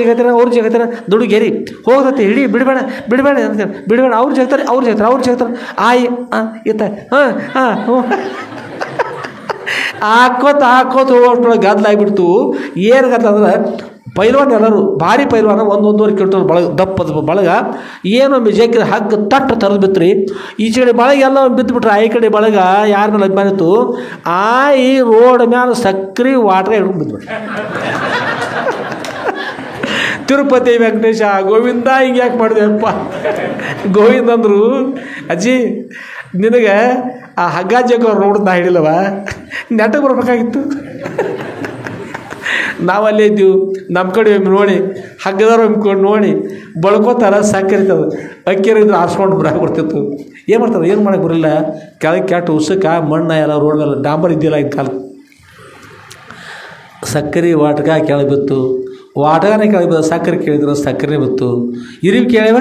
ಜಗತ್ತಾರೆ ದುಡ್ಡು ಗೆರಿ ಹೋಗತ್ತೆ, ಹಿಡಿ ಬಿಡಬೇಡ ಅಂತಾರೆ, ಬಿಡಬೇಡ ಅವ್ರು ಜಗತ್ತಾರೆ. ಆಯಿ ಇತ್ತ ಹಾಕೋತ ಹೋಗೋಷ್ಟ್ರೊಳಗೆ ಗದ್ದಲ ಆಗಿಬಿಡ್ತು. ಏನು ಗದ್ದಲ ಅಂದ್ರೆ ಪೈಲ್ವಾನ್ ಎಲ್ಲರೂ ಭಾರಿ ಪೈಲ್ವಾನ, 1-1.5 ಕಿಲೋಮೀಟರ್ ಬಳಗ, ದಪ್ಪದ ಬಳಗ. ಏನೋ ಜಗ್ಗಿ ಹಗ್ಗ ತಟ್ಟು ತರದು ಬಿತ್ರಿ. ಈಚೆ ಕಡೆ ಬಳಗ ಎಲ್ಲ ಬಿದ್ದುಬಿಟ್ರೆ, ಆಯಿ ಕಡೆ ಬಳಗ ಯಾರ ಮೇಲೆ ಅಭಿಮಾನ ಇತ್ತು, ಆಯಿ ರೋಡ್ ಮ್ಯಾಲ ಸಕ್ರೆ ವಾಟ್ರ ಹಿಡ್ಕೊಂಡು ಬಿದ್ದುಬಿಟ್ರೆ. ತಿರುಪತಿ ವೆಂಕಟೇಶ ಗೋವಿಂದ ಹಿಂಗೆ ಯಾಕೆ ಮಾಡಿದೆಪ್ಪ? ಗೋವಿಂದ ಅಂದರು, ಅಜ್ಜಿ ನಿನಗೆ ಆ ಹಗ್ಗ ಜಗ್ಗ ಅವ್ರು ನೋಡಿದ್ ನಾ ಹಿಡಿಲ್ಲವ, ನೆಟ್ಟಗೆ ಬರ್ಬೇಕಾಗಿತ್ತು. ನಾವಲ್ಲೇ ಇದ್ದೀವಿ, ನಮ್ಮ ಕಡೆ ಒಮ್ಮೆ ನೋಡಿ ಹಗ್ಗದವ್ರು ಒಮ್ಕೊಂಡು ನೋಡಿ ಬಳ್ಕೋತಾರ, ಸಕ್ಕರಿತದ ಅಕ್ಕಿರಿದ್ರೆ ಆರಿಸ್ಕೊಂಡು ಬರಾಕ್ ಬರ್ತಿತ್ತು. ಏನು ಮಾಡ್ತಾರೆ, ಏನು ಮಾಡೋಕ್ಕೆ ಬರಲಿಲ್ಲ. ಕೆಳಗೆ ಕೆಟ್ಟ ಉಸಕ ಮಣ್ಣ ಎಲ್ಲ ರೋಡ್ ಮೇಲೆ ಡಾಂಬರ್ ಇದ್ದಿಲ್ಲ ಇದ್ದ ಕಾಲ. ಸಕ್ಕರೆ ವಾಟಕ ಕೆಳಗೆ ಬಿತ್ತು, ವಾಟಕನೇ ಕೆಳಗೆ ಬಿತ್ತು. ಸಕ್ಕರೆ ಕೇಳಿದ್ರೆ ಸಕ್ಕರೆ ಬಿತ್ತು. ಇರಿವು ಕೇಳಿವ,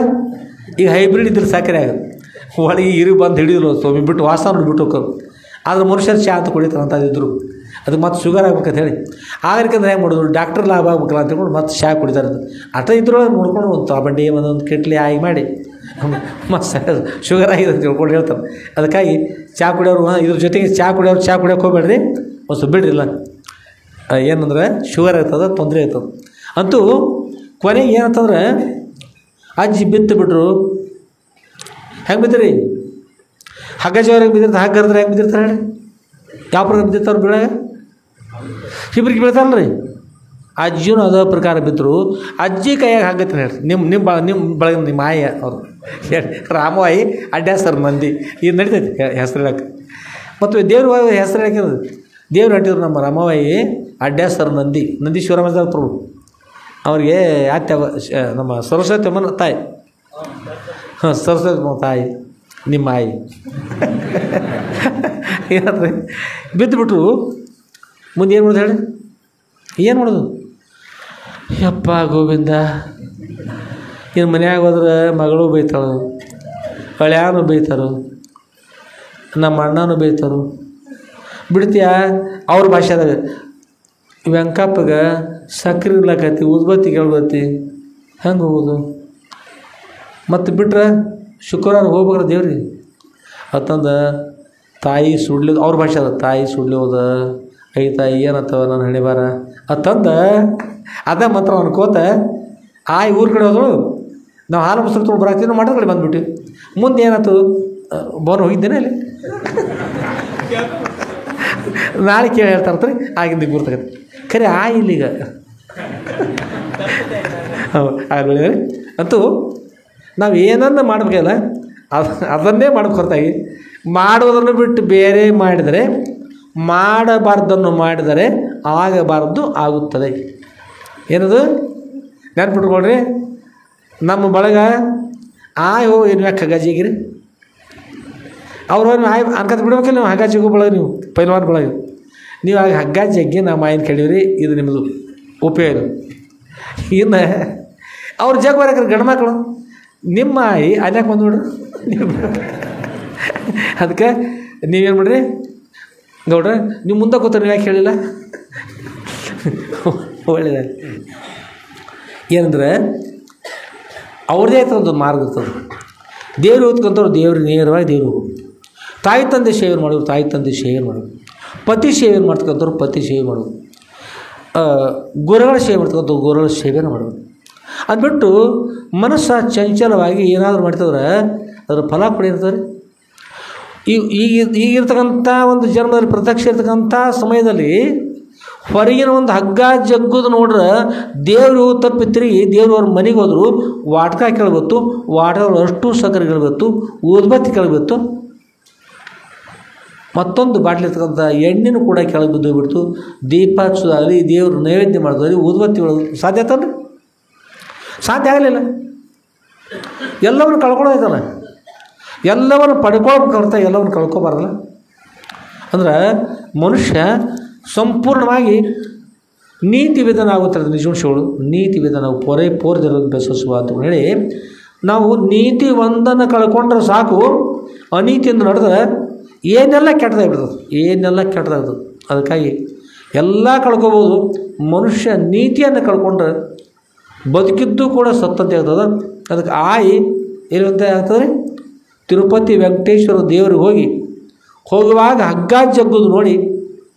ಈಗ ಹೈಬ್ರಿಡ್ ಇದ್ರೆ ಸಕ್ಕರೆ ಆಗ ಒಳಗೆ ಇರಿವು ಬಂದು ಹಿಡಿದ್ರು, ಸ್ವಾಮಿ ಬಿಟ್ಟು ವಾಸನ ಬಿಟ್ಟು ಹೋಗೋರು. ಆದ್ರೆ ಮನುಷ್ಯರು ಚಾ ಅಂತ ಕುಡಿತಾರೆ ಇದ್ದರು. ಅದಕ್ಕೆ ಮತ್ತೆ ಶುಗರ್ ಆಗ್ಬೇಕಂತ ಹೇಳಿ ಆಗಲಿಕ್ಕಂದ್ರೆ ಹೆಂಗೆ ಮಾಡಿದ್ರು, ಡಾಕ್ಟರ್ ಲಾಭ ಆಗ್ಬೇಕಲ್ಲ ಅಂತ ಹೇಳ್ಕೊಂಡು ಮತ್ತೆ ಚಾ ಕುಡಿತಾರೆ. ಅಟ ಇದ್ರೊಳಗೆ ನೋಡ್ಕೊಂಡು ಒಂದು ತೊಗೊಂಡು ಒಂದೊಂದು ಕಿಟ್ಲಿ ಆಗಿ ಮಾಡಿ ಮತ್ತೆ ಶುಗರ್ ಆಗಿದೆ ಅಂತ ತಿಳ್ಕೊಂಡು ಹೇಳ್ತಾರೆ. ಅದಕ್ಕಾಗಿ ಚಾ ಕುಡಿಯೋರು ಇದ್ರ ಜೊತೆಗೆ ಚಾ ಕುಡಿಯೋಕೆ ಹೋಗ್ಬೇಡ್ರಿ, ಒಂದು ಸ್ವಲ್ಪ ಬಿಡ್ರಿಲ್ಲ. ಏನಂದ್ರೆ ಶುಗರ್ ಇರ್ತದೆ, ತೊಂದರೆ ಇರ್ತದೆ. ಅಂತೂ ಕೊನೆಗೆ ಏನಂತಂದ್ರೆ ಅಜ್ಜಿ ಬಿತ್ತು ಬಿಟ್ರು. ಹೆಂಗೆ ಬಿದ್ದಿರಿ? ಹಗ್ಗ ಜೋರಾಗಿ ಬಿದ್ದಿರ್ತಾರೆ. ಹಗ್ಗ ಹರಿದ್ರೆ ಹೆಂಗೆ ಬಿದ್ದಿರ್ತಾರೆ ಹೇಳಿ? ಯಾವ ಪ್ರಕಾರ ಬಿದ್ದಿರ್ತಾವ್ರು ಬೀಳಾಗ? ಇಬ್ರಿಗೆ ಬೀಳ್ತಾರಲ್ಲ ರೀ. ಅಜ್ಜಿನೂ ಅದೇ ಪ್ರಕಾರ ಬಿದ್ದರು. ಅಜ್ಜಿ ಕೈಯಾಗ ಹಗ್ಗತ್ತೀನಿ ಹೇಳ್ರಿ. ನಿಮ್ಮ ಬಳಗ ನಿಮ್ಮ ಆಯಿ ಅವರು ಹೇಳಿ ರಾಮಾಯಿ ಅಡ್ಡಾಸರ್ ನಂದಿ ಇದು ನಡೀತೈತಿ ಹೆಸರು ಹೇಳಕ್ಕೆ. ಮತ್ತು ದೇವ್ರ ಹೆಸರು ಹೇಳಕ್ಕಿರೋದು ದೇವ್ರು ಹಟ್ಟಿದ್ರು ನಮ್ಮ ರಾಮಾಯಿ ಅಡ್ಡಾಸರ್ ನಂದೀಶ್ವರ ಪ್ರಭು. ಅವ್ರಿಗೆ ಯಾತ್ಯ ನಮ್ಮ ಸರಸ್ವತಿ ಅಮ್ಮನ ತಾಯಿ. ಸರಸ್ವತಿ ಅಮ್ಮ ತಾಯಿ ನಿಮ್ಮ ಆಯಿ ಏನಂದ್ರೆ ಬಿದ್ದುಬಿಟ್ರು. ಮುಂದೆ ಏನು ಮಾಡೋದು ಹೇಳಿ? ಏನು ಮಾಡೋದು? ಯಪ್ಪ ಗೋವಿಂದ, ಇನ್ನು ಮನ್ಯಾಗ ಹೋದ್ರೆ ಮಗಳು ಬೈತಾಳು, ಹಳ್ಯಾನು ಬೈತಾರು, ನಮ್ಮ ಅಣ್ಣನೂ ಬೈತಾರು. ಬಿಡ್ತೀಯ? ಅವ್ರ ಭಾಷೆದಾಗ ವೆಂಕಪ್ಪಗೆ ಸಕ್ರೆ ಇರ್ಲಾಕತಿ, ಉದ್ಬತ್ತಿ ಕೇಳ್ಬತ್ತಿ, ಹೆಂಗೆ ಹೋಗೋದು? ಮತ್ತು ಬಿಟ್ರೆ ಶುಕ್ರವಾರ ಹೋಗ್ಬೇಕ್ರ ದೇವ್ರಿ ಅಂತಂದು ತಾಯಿ ಸುಡ್ಲಿ, ಅವ್ರ ಭಾಷೆ ಅದ, ತಾಯಿ ಸುಡ್ಲಿ ಹೋದ, ಐ ತಾಯಿ ಏನತ್ತವ ನಾನು ಹಣೆ ಬಾರ ಅಂತಂದ ಅದ ಮಾತ್ರ ಅನ್ಕೋತ ಆಯಿ ಊರ ಕಡೆ ಹೋದಳು. ನಾವು ಹಾಲು ಮೊಸರು ತೊಗೊಂಡು ಬರಾಕ್ತೀವಿ, ನಾವು ಮಠದ ಕಡೆ ಬಂದುಬಿಟ್ಟು ಮುಂದೆ ಏನಾಯ್ತು, ಬೋನ್ ಹೋಗಿದ್ದೇನೆ ಅಲ್ಲಿ ನಾಳೆ ಕೇಳಿ ಹೇಳ್ತಾರ್ತಾರೆ ಆಗಿಂದ ಗುರ್ತಗತ್ತೆ ಖರೆ ಆಯಿ ಇಲ್ಲಿಗ ಆಗಲಿ. ಅಂತೂ ನಾವು ಏನನ್ನ ಮಾಡಬೇಕಲ್ಲ ಅದನ್ನೇ ಮಾಡೋಕ್ಕೆ ಹೊರತಾಗಿ ಮಾಡೋದನ್ನು ಬಿಟ್ಟು ಬೇರೆ ಮಾಡಿದರೆ, ಮಾಡಬಾರ್ದನ್ನು ಮಾಡಿದರೆ ಆಗಬಾರ್ದು ಆಗುತ್ತದೆ. ಏನದು ನೆನ್ಪಿಟ್ಕೊಳ್ರಿ. ನಮ್ಮ ಬಳಗ ಆಯ್ ಹೋ ಏನು ಯಾಕೆ ಹಗ್ಗಾಜಿಗಿರಿ ಅವ್ರು ಆಯ್ ಅನ್ಕತ್ ಬಿಡ್ಬೇಕಲ್ಲ ನೀವು. ಹಗ್ಗ ಜಗ್ಗು ಬಳಗ ನೀವು ಪೈಲ್ವಾನ್ ಬಳಗ ನೀವು ಆಗ ಹಗ್ಗ ಜಗ್ಗಿ ನಮ್ಮ ಆಯಿನ ಕೇಳಿವ್ರಿ, ಇದು ನಿಮ್ಮದು ಉಪಯೋಗ. ಇನ್ನು ಅವ್ರು ಜಗ್ ಬರಕ್ರೆ ಗಂಡು ಮಕ್ಕಳು ನಿಮ್ಮ ಆಯಿ ಅನ್ಯಾಕೆ ಬಂದುಬಿಡ್ರಿ. ಅದಕ್ಕೆ ನೀವೇನು ಮಾಡ್ರಿ ಗೌಡ್ರ, ನೀವು ಮುಂದೆ ಕೂತಾರೆ, ನೀವು ಯಾಕೆ ಹೇಳಿಲ್ಲ? ಒಳ್ಳೆಯದ. ಏನಂದ್ರೆ ಅವ್ರದ್ದೇ ಆಯ್ತು ಒಂದು ಮಾರ್ಗ ಇರ್ತದೆ. ದೇವ್ರು ಓದ್ಕೊಂತವ್ರು ದೇವ್ರು ನೇರವಾಗಿ ದೇವ್ರು ಹೋಗೋದು. ತಾಯಿ ತಂದೆ ಸೇವೆ ಮಾಡೋರು ತಾಯಿ ತಂದೆ ಸೇವೆ ಮಾಡೋದು, ಪತಿ ಸೇವೆ ಮಾಡ್ತಕ್ಕಂಥವ್ರು ಪತಿ ಸೇವೆ ಮಾಡೋದು, ಗುರುಗಳ ಸೇವೆ ಮಾಡ್ತಕ್ಕಂಥ ಗುರುಗಳ ಸೇವೆನ ಮಾಡೋದು. ಅದುಬಿಟ್ಟು ಮನಸ್ಸು ಚಂಚಲವಾಗಿ ಏನಾದರೂ ಮಾಡ್ತಿದ್ರೆ ಅದರ ಫಲ ಪಡೆಯಿರ್ತಾರೆ. ಈಗಿರ್ತಕ್ಕಂಥ ಒಂದು ಜನ್ಮದಲ್ಲಿ ಪ್ರತ್ಯಕ್ಷ ಇರ್ತಕ್ಕಂಥ ಸಮಯದಲ್ಲಿ ಹೊರಗಿನ ಒಂದು ಹಗ್ಗ ಜಗ್ಗುದು ನೋಡ್ರೆ ದೇವರು ತಪ್ಪಿ ತಿರುಗಿ ದೇವ್ರವ್ರ ಮನೆಗೆ ಹೋದ್ರು ವಾಟ್ಕ ಕೆಳಗೊತ್ತು, ವಾಟರ್ ಅಷ್ಟು ಸಕ್ಕರೆ ಕೆಳಗೊತ್ತು, ಊದ್ಬತ್ತಿ ಕೆಳಗೊತ್ತು, ಮತ್ತೊಂದು ಬಾಟ್ಲಿ ಇರ್ತಕ್ಕಂಥ ಎಣ್ಣೆನೂ ಕೂಡ ಕೆಳಗೆ ಬಿದ್ದು ಹೋಗ್ಬಿಡ್ತು. ದೀಪ ಹಚ್ಚೋದಾಗಲಿ, ದೇವ್ರ ನೈವೇದ್ಯ ಮಾಡೋದಾಗಲಿ, ಊದ್ಬತ್ತಿ ಒಳಗೆ ಸಾಧ್ಯ ಆತಲ್ರಿ? ಸಾಧ್ಯ ಆಗಲಿಲ್ಲ. ಎಲ್ಲವನ್ನು ಕಳ್ಕೊಳ್ಳೋದೈತಲ್ಲ, ಎಲ್ಲವನ್ನು ಪಡ್ಕೊಳ್ಬೇಕಂತ ಎಲ್ಲವನ್ನು ಕಳ್ಕೊಬಾರಲ್ಲ. ಅಂದ್ರೆ ಮನುಷ್ಯ ಸಂಪೂರ್ಣವಾಗಿ ನೀತಿ ವಿಧಾನ ಆಗುತ್ತದೆ. ನಿಜವಂಶಗಳು ನೀತಿ ವಿಧಾನ ಪೋರ್ದಿರೋ ಬೆಸಸುವ ಅಂತ ಹೇಳಿ ನಾವು ನೀತಿ ಒಂದನ್ನು ಕಳ್ಕೊಂಡ್ರೆ ಸಾಕು, ಅನೀತಿಯಿಂದ ನಡೆದ್ರೆ ಏನೆಲ್ಲ ಕೆಟ್ಟದಾಗ್ಬಿಡ್ತದೆ, ಏನೆಲ್ಲ ಕೆಟ್ಟದಾಗ್ತದೆ. ಅದಕ್ಕಾಗಿ ಎಲ್ಲ ಕಳ್ಕೊಬೋದು. ಮನುಷ್ಯ ನೀತಿಯನ್ನು ಕಳ್ಕೊಂಡ್ರೆ ಬದುಕಿದ್ದು ಕೂಡ ಸತ್ತಂತೆ ಆಗ್ತದೆ. ಅದಕ್ಕೆ ಏನಂತ ಆಗ್ತದೆ, ತಿರುಪತಿ ವೆಂಕಟೇಶ್ವರ ದೇವ್ರಿಗೆ ಹೋಗುವಾಗ ಹಗ್ಗ ಜಗ್ಗುದು ನೋಡಿ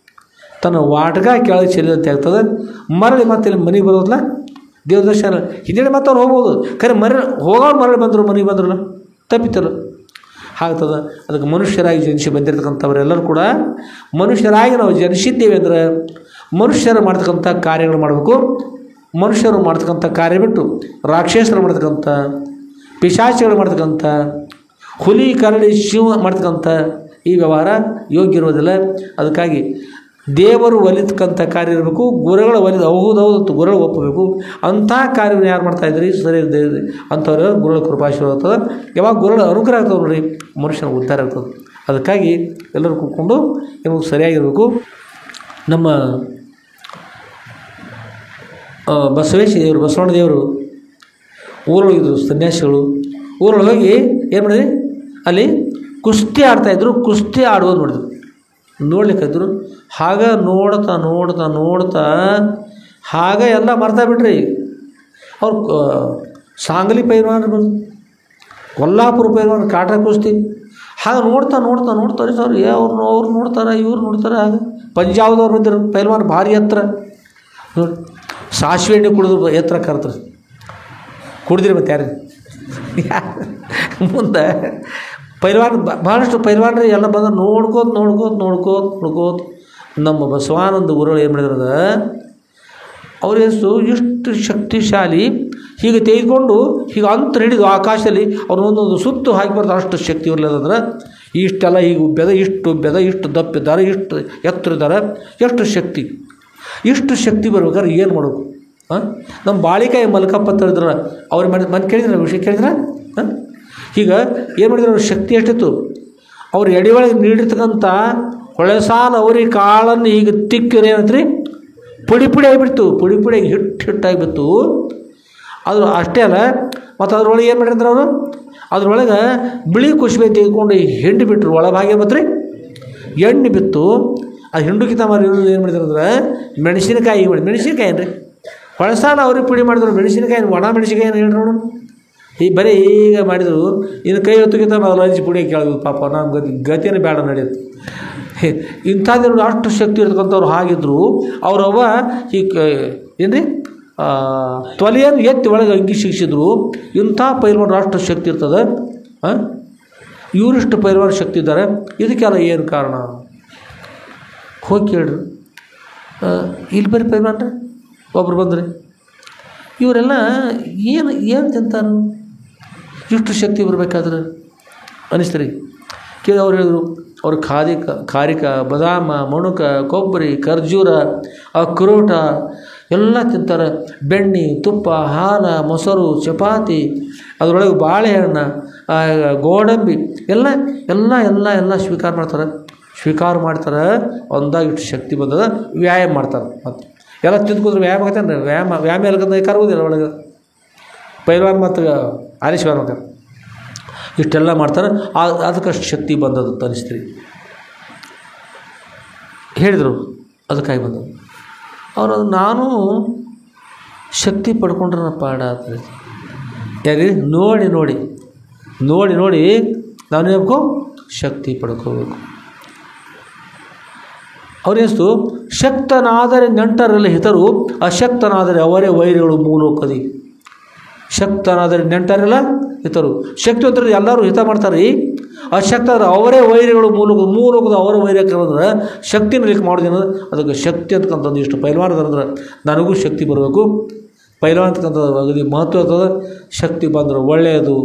ತನ್ನ ವಾಟಗ ಕೆಳಗೆ ಚೆಲ್ಲಿದಂತೆ ಆಗ್ತದೆ. ಮರಳಿ ಮತ್ತೆ ಇಲ್ಲಿ ಮನೆಗೆ ಬರೋದಿಲ್ಲ, ದೇವ್ರ ದರ್ಶನ ಹಿಂದೇಳಿ ಮತ್ತೆ ಅವ್ರು ಹೋಗ್ಬೋದು. ಖರೆ ಹೋಗೋರು ಮರಳಿ ಬಂದರು, ಮನೆಗೆ ಬಂದ್ರಲ್ಲ, ತಪ್ಪಿತಲ್ಲ ಆಗ್ತದೆ. ಅದಕ್ಕೆ ಮನುಷ್ಯರಾಗಿ ಜನಿಸಿ ಬಂದಿರತಕ್ಕಂಥವರೆಲ್ಲರೂ ಕೂಡ ಮನುಷ್ಯರಾಗಿ ನಾವು ಜನಿಸಿದ್ದೇವೆ ಅಂದರೆ ಮನುಷ್ಯರು ಮಾಡ್ತಕ್ಕಂಥ ಕಾರ್ಯಗಳು ಮಾಡಬೇಕು. ಮನುಷ್ಯರು ಮಾಡ್ತಕ್ಕಂಥ ಕಾರ್ಯ ಬಿಟ್ಟು ರಾಕ್ಷಸರು ಮಾಡ್ತಕ್ಕಂಥ, ಪಿಶಾಚಿಗಳು ಮಾಡ್ತಕ್ಕಂಥ, ಹುಲಿ ಕರಡಿ ಶಿವ ಮಾಡ್ತಕ್ಕಂಥ ಈ ವ್ಯವಹಾರ ಯೋಗ್ಯ ಇರೋದಿಲ್ಲ. ಅದಕ್ಕಾಗಿ ದೇವರು ಒಲಿತಕ್ಕಂಥ ಕಾರ್ಯ ಇರಬೇಕು, ಗುರುಗಳ ಹೌದೌದು ಗುರುಗಳು ಒಪ್ಪಬೇಕು. ಅಂಥ ಕಾರ್ಯವನ್ನು ಯಾರು ಮಾಡ್ತಾಯಿದ್ರಿ ಸರಿ ಅಂಥವ್ರು ಗುರುಗಳ ಕೃಪಾಶೀರ್ವಾದ ಆಗ್ತದೆ. ಯಾವಾಗ ಗುರುಗಳ ಅನುಗ್ರಹ ಆಗ್ತದೆ ನೋಡಿ ಮನುಷ್ಯನ ಉದ್ಧಾರ ಆಗ್ತದೆ. ಅದಕ್ಕಾಗಿ ಎಲ್ಲರೂ ಕೂತ್ಕೊಂಡು ನಿಮಗೆ ಸರಿಯಾಗಿರಬೇಕು. ನಮ್ಮ ಬಸವೇಶ ದೇವರು, ಬಸವಣ್ಣ ದೇವರು ಊರೊಳಗಿದ್ರು ಸನ್ಯಾಸಿಗಳು. ಊರೊಳಗೆ ಹೋಗಿ ಏನು ಮಾಡಿದ್ರಿ, ಅಲ್ಲಿ ಕುಸ್ತಿ ಆಡ್ತಾಯಿದ್ರು. ಕುಸ್ತಿ ಆಡೋದು ನೋಡಿದ್ರು, ನೋಡ್ಲಿಕ್ಕಿದ್ರು. ಆಗ ನೋಡ್ತಾ ನೋಡ್ತಾ ನೋಡ್ತಾ ಆಗ ಎಲ್ಲ ಮರ್ತಾ ಬಿಟ್ರಿ. ಅವ್ರು ಸಾಂಗಲಿ ಪೈಲ್ವಾನ ಬಂದು, ಕೊಲ್ಲಾಪುರ ಪೈಲ್ವಾನ, ಕಾಟ್ರ ಕುಸ್ತಿ. ಹಾಗೆ ನೋಡ್ತಾ ನೋಡ್ತಾ ನೋಡ್ತಾರೆ ಸರ್, ಅವ್ರು ನೋಡ್ತಾರೆ, ಇವ್ರು ನೋಡ್ತಾರೆ. ಆಗ ಪಂಜಾಬ್ದವ್ರು ಬಂದಿರು ಪೈಲ್ವಾನ ಭಾರಿ ಎತ್ತರ ನೋಡಿ, ಸಾಸಿವೆ ಎಣ್ಣೆ ಕುಡಿದ್ರು ಎತ್ತರ ಕರ್ತಾರೆ. ಕುಡಿದ್ರಿ ಮತ್ತೆ ಯಾರು ಮುಂದೆ ಪೈಲ್ವಾನ್ ಭಾಳಷ್ಟು ಪೈಲ್ವಾನ್ರಿ ಎಲ್ಲ ಬಂದು ನೋಡ್ಕೋತ ನಮ್ಮ ಬಸವಾನಂದ ಗುರುಗಳು ಏನು ಮಾಡಿದ್ರದ, ಅವ್ರ ಹೆಸರು ಇಷ್ಟು ಶಕ್ತಿಶಾಲಿ. ಹೀಗೆ ತೆಗೆದುಕೊಂಡು ಹೀಗೆ ಅಂತ ಹಿಡಿದು ಆಕಾಶದಲ್ಲಿ ಅವ್ರನ್ನೊಂದೊಂದು ಸುತ್ತು ಹಾಕಿಬಾರ್ದು, ಅಷ್ಟು ಶಕ್ತಿ ಇರಲಿಲ್ಲಂದ್ರೆ ಇಷ್ಟೆಲ್ಲ ಈಗ ಇಷ್ಟು ದಪ್ಪಿದ್ದಾರೆ, ಇಷ್ಟು ಎತ್ತರ ಇದ್ದಾರೆ. ಎಷ್ಟು ಶಕ್ತಿ ಬರ್ಬೇಕಾದ್ರೆ ಏನು ಮಾಡಬೇಕು? ನಮ್ಮ ಬಾಳಿಕಾಯಿ ಮಲ್ಕಪ್ಪ ಹೇಳಿದ್ರ, ಅವ್ರಿಗೆ ಮನೆ ಕೇಳಿದ್ರ, ವಿಷಯ ಕೇಳಿದ್ರ. ಈಗ ಏನು ಮಾಡಿದ್ರು, ಅವ್ರ ಶಕ್ತಿ ಎಷ್ಟಿತ್ತು, ಅವ್ರು ಎಡೆ ಒಳಗೆ ನೀಡಿರ್ತಕ್ಕಂಥ ಹೊಳೆ ಸಾಲ ಅವ್ರಿಗೆ ಕಾಳನ್ನು ಈಗ ತಿಕ್ಕಿದ್ರೆ ಏನಂತ್ರಿ, ಪುಡಿ ಆಗಿಬಿಡ್ತು, ಪುಡಿಯಾಗಿ ಹಿಟ್ಟಾಗಿಬಿಡ್ತು. ಅದು ಅಷ್ಟೇ ಅಲ್ಲ, ಮತ್ತು ಅದ್ರೊಳಗೆ ಏನು ಮಾಡಿದ್ರೆ ಅವರು ಅದ್ರೊಳಗೆ ಬಿಳಿ ಕುಸುಬೆ ತೆಗೆದುಕೊಂಡು ಹಿಂಡಿ ಬಿಟ್ಟರು. ಒಳಗೆ ಬತ್ರಿ ಎಣ್ಣೆ ಬಿತ್ತು. ಅದು ಹಿಂಡುಕಿತ ಮಾಡಿ ಏನು ಮಾಡಿದ್ರು ಅಂದ್ರೆ ಮೆಣಸಿನಕಾಯಿ ಏನ್ರಿ ಹೊಳಸಾಲ ಅವ್ರಿಗೆ ಪುಡಿ ಮಾಡಿದ್ರು. ಮೆಣಸಿನಕಾಯಿ ಒಣ ಮೆಣಸಿನಕಾಯಿ ಏನು ಹೇಳ್ರಿ ನೋಡು, ಬರೀ ಈಗ ಮಾಡಿದರು. ಇನ್ನು ಕೈ ಹೊತ್ತುಗಿಂತ ಮೊದಲು ಪುಡಿ ಕೇಳಬೇಕು. ಪಾಪ ನಮ್ಮ ಗತಿಯನ್ನು ಬೇಡ ನಡೆಯುತ್ತೆ. ಇಂಥದ್ದು ಅಷ್ಟು ಶಕ್ತಿ ಇರ್ತಕ್ಕಂಥವ್ರು ಹಾಗಿದ್ರು. ಅವ್ರವ್ವ ಏನ್ರಿ ತೊಲೆಯನ್ನು ಎತ್ತಿ ಒಳಗೆ ಅಂಗಿ ಶಿಕ್ಷಿದ್ರು. ಇಂಥ ಪೈಲ್ವಾನ ಅಷ್ಟು ಶಕ್ತಿ ಇರ್ತದೆ, ಇವರಿಷ್ಟು ಪೈಲ್ವಾನ ಶಕ್ತಿ ಇದ್ದಾರೆ. ಇದಕ್ಕೆಲ್ಲ ಏನು ಕಾರಣ ಹೋಗಿ ಕೇಳ್ರಿ. ಇಲ್ಲಿ ಬರೀ ಪೈಲ್ವಾನ್ರಿ ಒಬ್ರು ಬಂದ್ರಿ, ಇವರೆಲ್ಲ ಏನು ತಿಂತಾರೆ, ಇಷ್ಟು ಶಕ್ತಿ ಬರಬೇಕಾದ್ರೆ ಅನಿಸ್ತೀರಿ. ಕೇಳಿ ಅವ್ರು ಹೇಳಿದ್ರು, ಅವ್ರು ಖಾರಿಕ, ಬದಾಮ, ಮಣುಕ, ಕೊಬ್ಬರಿ, ಖರ್ಜೂರ, ಅಕ್ರೋಟ ಎಲ್ಲ ತಿಂತಾರೆ. ಬೆಣ್ಣೆ, ತುಪ್ಪ, ಹಾಲು, ಮೊಸರು, ಚಪಾತಿ, ಅದರೊಳಗೆ ಬಾಳೆಹಣ್ಣು, ಗೋಡಂಬಿ ಎಲ್ಲ ಸ್ವೀಕಾರ ಮಾಡ್ತಾರೆ. ಒಂದಾಗಿಟ್ಟು ಶಕ್ತಿ ಬಂದದ. ವ್ಯಾಯಾಮ ಮಾಡ್ತಾರೆ. ಮತ್ತು ಎಲ್ಲ ತಿಂದ್ಕೊಂಡ್ರೆ ವ್ಯಾಯಾಮ ಆಗತ್ತೆ. ವ್ಯಾಯಾಮ ಎಲ್ಕಂದ್ರೆ ಕರುವುದಿಲ್ಲ ಒಳಗೆ ಪೈಲ್ವಾನ್ ಮತ್ತು ಆಲಿಶ್ವಾನ್ ಅಂತ ಇಷ್ಟೆಲ್ಲ ಮಾಡ್ತಾರೆ. ಅದಕ್ಕಷ್ಟು ಶಕ್ತಿ ಬಂದದ್ದು ಅನಿಸ್ತೀರಿ ಹೇಳಿದರು. ಅದಕ್ಕಾಗಿ ಬಂದದ್ದು ಅವರು. ನಾನು ಶಕ್ತಿ ಪಡ್ಕೊಂಡ್ರೆ ಪಾಡ ಆಗ್ತದೆ. ಯಾರಿ ನೋಡಿ ನಾವೇನಬೇಕು, ಶಕ್ತಿ ಪಡ್ಕೋಬೇಕು. ಅವರೆಷ್ಟು ಶಕ್ತನಾದರೆ ನೆಂಟರಲ್ಲಿ ಹಿತರು, ಅಶಕ್ತನಾದರೆ ಅವರೇ ವೈರಿಗಳು ಮೂಲೋಕದಿ. ಶಕ್ತನಾದರೆ ನೆಂಟರೆಲ್ಲ ಹಿತರು. ಶಕ್ತಿವಂತರು ಎಲ್ಲರೂ ಹಿತ ಮಾಡ್ತಾರೆ. ಅಶಕ್ತರು ಅವರೇ ವೈರಿಗಳು, ಮೂಲೋಗದ ಅವರ ವೈರ್ಯಕ್ಕಂದ್ರೆ ಶಕ್ತಿನ ಲಿಕ್ ಮಾಡೋದೇನೋ ಅದಕ್ಕೆ ಶಕ್ತಿ ಅಂತಕ್ಕಂಥದ್ದು. ಇಷ್ಟು ಪೈಲ್ವಾನದಂದ್ರೆ ನನಗೂ ಶಕ್ತಿ ಬರಬೇಕು, ಪೈಲ್ವಾನ್ ಅಂತಕ್ಕಂಥದ್ದು ಅಗದಿ ಮಹತ್ವ ಇರ್ತದೆ. ಶಕ್ತಿ ಬಂದ್ರೆ ಒಳ್ಳೆಯದು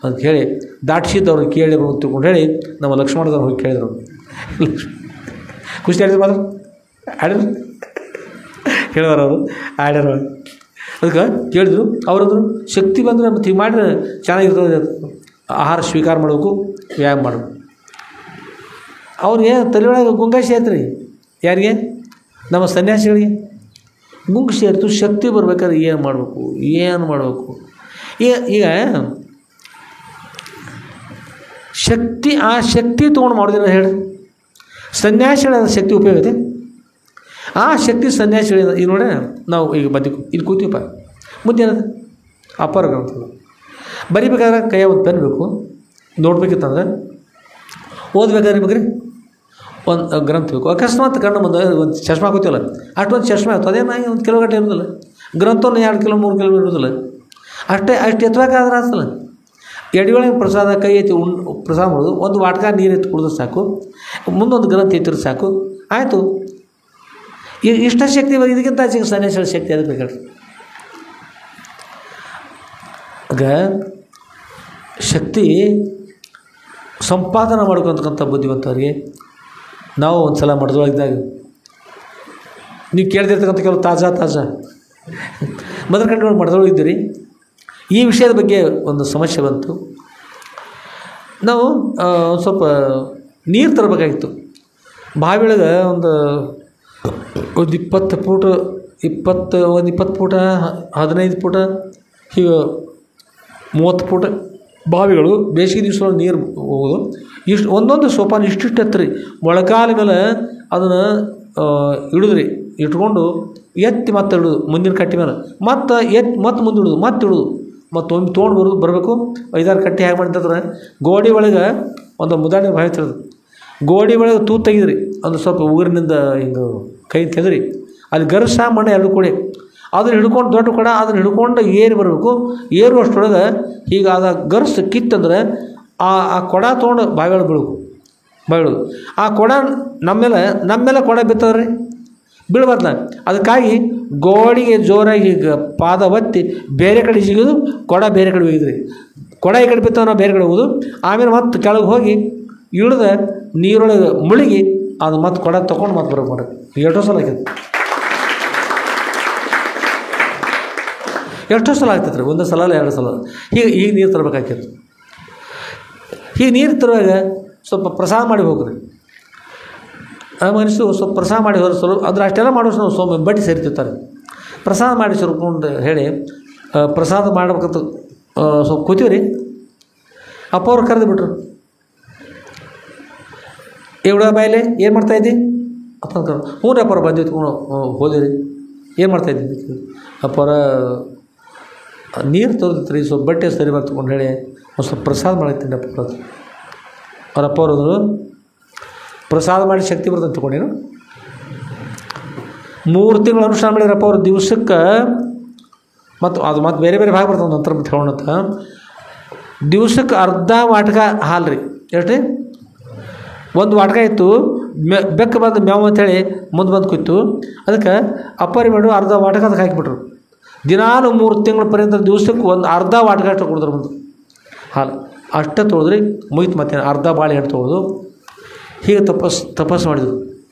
ಅಂತ ಹೇಳಿ ದಾಟಿಸಿದ್ದವ್ರು ಕೇಳಿ ತಿಳ್ಕೊಂಡು ಹೇಳಿ ನಮ್ಮ ಲಕ್ಷ್ಮಣದವ್ರು ಹೋಗಿ ಕೇಳಿದ್ರು. ಖುಷಿ ಆಡಿದ್ರು ಮಾತ್ರ ಆಡಿದ್ರು ಹೇಳಿದಾರ ಅವರು ಆಡ್ಯಾರ. ಅದಕ್ಕೆ ಕೇಳಿದ್ರು ಅವರಂದ್ರು ಶಕ್ತಿ ಬಂದರೆ ಮತ್ತು ಹೀಗೆ ಮಾಡಿದ್ರೆ ಚೆನ್ನಾಗಿರ್ತದೆ, ಆಹಾರ ಸ್ವೀಕಾರ ಮಾಡಬೇಕು, ವ್ಯಾಯಾಮ ಮಾಡಬೇಕು. ಅವ್ರಿಗೆ ತಲೆಯೊಳಗೆ ಗುಂಗಾಶಿ ಆಯ್ತು ರೀ. ಯಾರಿಗೆ? ನಮ್ಮ ಸನ್ಯಾಸಿಗಳಿಗೆ ಗುಂಗು ಸೇರಿತು. ಶಕ್ತಿ ಬರ್ಬೇಕಾದ್ರೆ ಏನು ಮಾಡಬೇಕು, ಏನು ಮಾಡಬೇಕು? ಈಗ ಶಕ್ತಿ, ಆ ಶಕ್ತಿ ತೊಗೊಂಡು ಮಾಡೋದಿಲ್ಲ ಹೇಳಿ. ಸನ್ಯಾಸಿಗಳ ಶಕ್ತಿ ಉಪಯೋಗ ಐತೆ. ಆ ಶಕ್ತಿ ಸನ್ಯಾಸಿಗಳಿಂದ ಈಗ ನೋಡಿ ನಾವು ಈಗ ಇದು ಕೂತೀವಪ್ಪ, ಮುಂದೆ ಏನದು ಅಪಾರ ಗ್ರಂಥಗಳು ಬರಿಬೇಕಾದ್ರೆ ಕೈಯ ಒಂದು ಪೆನ್ ಬೇಕು. ನೋಡ್ಬೇಕಿತ್ತಂದ್ರೆ ಓದ್ಬೇಕಾದ್ರೆ ಬೇಕ್ರಿ ಒಂದು ಗ್ರಂಥ ಬೇಕು. ಅಕಸ್ಮಾತ್ ಕಣ್ಣು ಮುಂದೆ ಒಂದು ಚಶ್ಮಾ ಕೂತೀವಲ್ಲ, ಅಷ್ಟೊಂದು ಚಶ್ಮಾ ಇರ್ತದೆ, ಅದೇನಾಗಿ ಒಂದು ಕಿಲೋಗಟ್ಟೆ ಇರೋದಿಲ್ಲ. ಗ್ರಂಥವನ್ನು 2 ಕಿಲೋ 3 ಕಿಲೋ ಇರೋದಿಲ್ಲ. ಅಷ್ಟು ಎತ್ತಬೇಕಾದ್ರೆ ಆಗ್ತಲ್ಲ. ಎಡಗಳಿಗೆ ಪ್ರಸಾದ ಕೈ ಎತ್ತಿ ಪ್ರಸಾದ ಮಾಡೋದು, ಒಂದು ವಾಟ್ಕ ನೀರು ಎತ್ತಿ ಕುಡಿದ್ರೆ ಸಾಕು, ಮುಂದೊಂದು ಗ್ರಂಥ ಎತ್ತಿದ್ರೆ ಸಾಕು, ಆಯಿತು. ಇಷ್ಟ ಶಕ್ತಿ ಇದಕ್ಕಿಂತ ಸನ್ಯಾಸಿಗಳ ಶಕ್ತಿ ಅದಕ್ಕೆ ಬೇಕಾದ್ರೆ. ಆಗ ಶಕ್ತಿ ಸಂಪಾದನೆ ಮಾಡ್ಕೊತಕ್ಕಂಥ ಬುದ್ಧಿವಂತವ್ರಿಗೆ ನಾವು ಒಂದು ಸಲ ಮಠದೊಳಗಿದ್ದಾಗ ನೀವು ಕೇಳ್ದಿರ್ತಕ್ಕಂಥ ಕೆಲವು ತಾಜಾ ಮದರ್ಕಂಡು ಮಠದೊಳಗಿದ್ದೀರಿ. ಈ ವಿಷಯದ ಬಗ್ಗೆ ಒಂದು ಸಮಸ್ಯೆ ಬಂತು. ನಾವು ಒಂದು ಸ್ವಲ್ಪ ನೀರು ತರಬೇಕಾಗಿತ್ತು. ಬಾವಿ ಒಳಗೆ ಒಂದು 20 ಫೂಟ 20 ಫೂಟ 15 ಫೂಟ ಹೀಗೆ 30 ಫೂಟ ಬಾವಿಗಳು ಬೇಸಿಗೆ ದಿವಸ ನೀರು ಹೋಗೋದು. ಇಷ್ಟು ಒಂದೊಂದು ಸೋಪಾನ ಇಷ್ಟಿಷ್ಟು ಎತ್ತರಿ ಮೊಳಕಾಲ ಮೇಲೆ ಅದನ್ನು ಇಡಿದ್ರಿ, ಇಟ್ಕೊಂಡು ಎತ್ತಿ ಮತ್ತೆ ಇಡೋದು ಮುಂದಿನ ಕಟ್ಟಿ ಮೇಲೆ, ಮತ್ತು ಮತ್ತೆ ಮುಂದೆ ಇಡೋದು, ಮತ್ತೆ ಇಡೋದು, ಮತ್ತು ಒಮ್ಮೆ ತೊಗೊಂಡು ಬರಬೇಕು. 5-6 ಕಟ್ಟಿ ಹೇಗೆ ಮಾಡಿದ್ರೆ ಗೋಡಿ ಒಳಗೆ ಒಂದು ಮುದಾಣಿ ಬಾವಿ ತಿರೋದು, ಗೋಡಿ ಒಳಗೆ ತೂತು ತೆಗಿದ್ರಿ, ಒಂದು ಸ್ವಲ್ಪ ಊರಿನಿಂದ ಹಿಂಗೆ ಕೈ ತೆಗೆದ್ರಿ, ಅಲ್ಲಿ ಗರ್ಸ ಮಣ್ಣು 2 ಕೊಡೆ ಅದನ್ನು ಹಿಡ್ಕೊಂಡು ದೊಡ್ಡ ಕೊಡ ಅದನ್ನು ಹಿಡ್ಕೊಂಡು ಏರಿ ಬರಬೇಕು. ಏರುವಷ್ಟರೊಳಗೆ ಹೀಗೆ ಅದ ಗರ್ಸು ಕಿತ್ತಂದ್ರೆ ಆ ಕೊಡ ತೊಗೊಂಡು ಬಾವಿಗಳು ಬೀಳೋದು. ಆ ಕೊಡ ನಮ್ಮೆಲ್ಲ ಕೊಡ ಬಿತ್ತದ್ರಿ, ಬೀಳ್ಬಾರ್ದ. ಅದಕ್ಕಾಗಿ ಗೋಡಿಗೆ ಜೋರಾಗಿ ಈಗ ಪಾದ ಒತ್ತಿ ಬೇರೆ ಕಡೆ ಸಿಗೋದು, ಕೊಡ ಬೇರೆ ಕಡೆ ಹೋಗಿದ್ರಿ. ಕೊಡ ಈ ಕಡೆ ಬಿತ್ತವ ನಾವು ಬೇರೆ ಕಡೆ ಹೋಗೋದು. ಆಮೇಲೆ ಮತ್ತೆ ಕೆಳಗೆ ಹೋಗಿ ಇಳಿದ ನೀರೊಳಗೆ ಮುಳುಗಿ ಅದು ಮತ್ತೆ ಕೊಡ ತೊಗೊಂಡು ಮತ್ತೆ ಬರೋಕೆ ಮಾಡೋದು. ಎಷ್ಟೋ ಸಲ ಆಗ್ತೈತೆ, ಎಷ್ಟೋ ಸಲ ಆಗ್ತೈತೆ ರೀ. 1 ಸಲ ಅಲ್ಲ 2 ಸಲ ಈಗ ನೀರು ತರಬೇಕಾಗ್ತೈತೆ. ಹೀಗೆ ನೀರು ತರುವಾಗ ಸ್ವಲ್ಪ ಪ್ರಸಾದ ಮಾಡಿ ಹೋಗ್ರಿ. ಆ ಮನುಷ್ಯರು ಸ್ವಲ್ಪ ಪ್ರಸಾದ ಮಾಡಿ ಹೊರಸಲು ಅಂದ್ರೆ ಅಷ್ಟೆಲ್ಲ ಮಾಡೋಷ್ಟು ನಾವು ಸೋಮ ಬಡ್ಡಿ ಸೇರ್ತಿರ್ತಾರೆ. ಪ್ರಸಾದ ಮಾಡಿ ಸರ್ಕೊಂಡು ಹೇಳಿ ಪ್ರಸಾದ ಮಾಡ್ಬೇಕಂತ ಸ್ವಲ್ಪ ಕೂತೀವಿ ರೀ. ಅಪ್ಪ ಅವ್ರು ಕರೆದು ಬಿಟ್ರು, ಇವಳ ಬಾಯಿಲೆ ಏನು ಮಾಡ್ತಾಯಿದ್ದಿ ಅಪ್ಪ ಕರ್ ಹ್ಞೂ ರೀ ಅಪ್ಪವ್ರು ಬಂದು ಇತ್ಕೊಂಡು ಹೋದಿರಿ. ಏನು ಮಾಡ್ತಾಯಿದ್ದಿ ಅಪ್ಪವ್ರ ನೀರು ತೋರಿದ್ರಿ, ಸ್ವಲ್ಪ ಬಟ್ಟೆ ಸರಿ ಬರ್ತಕೊಂಡು ಹೇಳಿ ಒಂದು ಸ್ವಲ್ಪ ಪ್ರಸಾದ ಮಾಡತ್ತೀನಿ ಅಪ್ಪ. ಅವ್ರ ಅಪ್ಪ ಅವರು ಪ್ರಸಾದ ಮಾಡಿ ಶಕ್ತಿ ಬರ್ತಂತ ತಗೊಂಡೇನು 3 ತಿಂಗಳು ಅನುಷ್ಠಾನ ಮಾಡಿದ್ರಪ್ಪ ಅವ್ರು. ದಿವಸಕ್ಕೆ ಮತ್ತು ಬೇರೆ ಬೇರೆ ಭಾಗ ಬರ್ತದೆ ನಂತರ ಮತ್ತೆ ಹೇಳೋಣಂತ. ದಿವಸಕ್ಕೆ ಅರ್ಧ ವಾಟಕ ಹಾಲು ರೀ. ಎಷ್ಟು ರೀ? 1 ವಾಟಕ ಇತ್ತು. ಬೆಕ್ಕ ಬಂದು ಮೇವು ಅಂಥೇಳಿ ಮುಂದೆ ಬಂದು ಕೂತು ಅದಕ್ಕೆ ಅಪ್ಪರಿ ಮಾಡು ಅರ್ಧ ವಾಟಕ ಅದಕ್ಕೆ ಹಾಕಿಬಿಟ್ರು. ದಿನಾಲು 3 ತಿಂಗಳ ಪರ್ಯಂತ ದಿವಸಕ್ಕೆ ಒಂದು ಅರ್ಧ ವಾಟಕ ಅಷ್ಟು ಕುಡಿದ್ರು ಬಂದು ಹಾಲು. ಅಷ್ಟೇ ತೊಳೆದ್ರಿ ಮುಗಿತು. ಮತ್ತೆ ಅರ್ಧ ಬಾಳೆಹಣ್ಣು ತೊಗೊಳೋದು. ಹೀಗೆ ತಪಸ್ಸು ಮಾಡಿದರು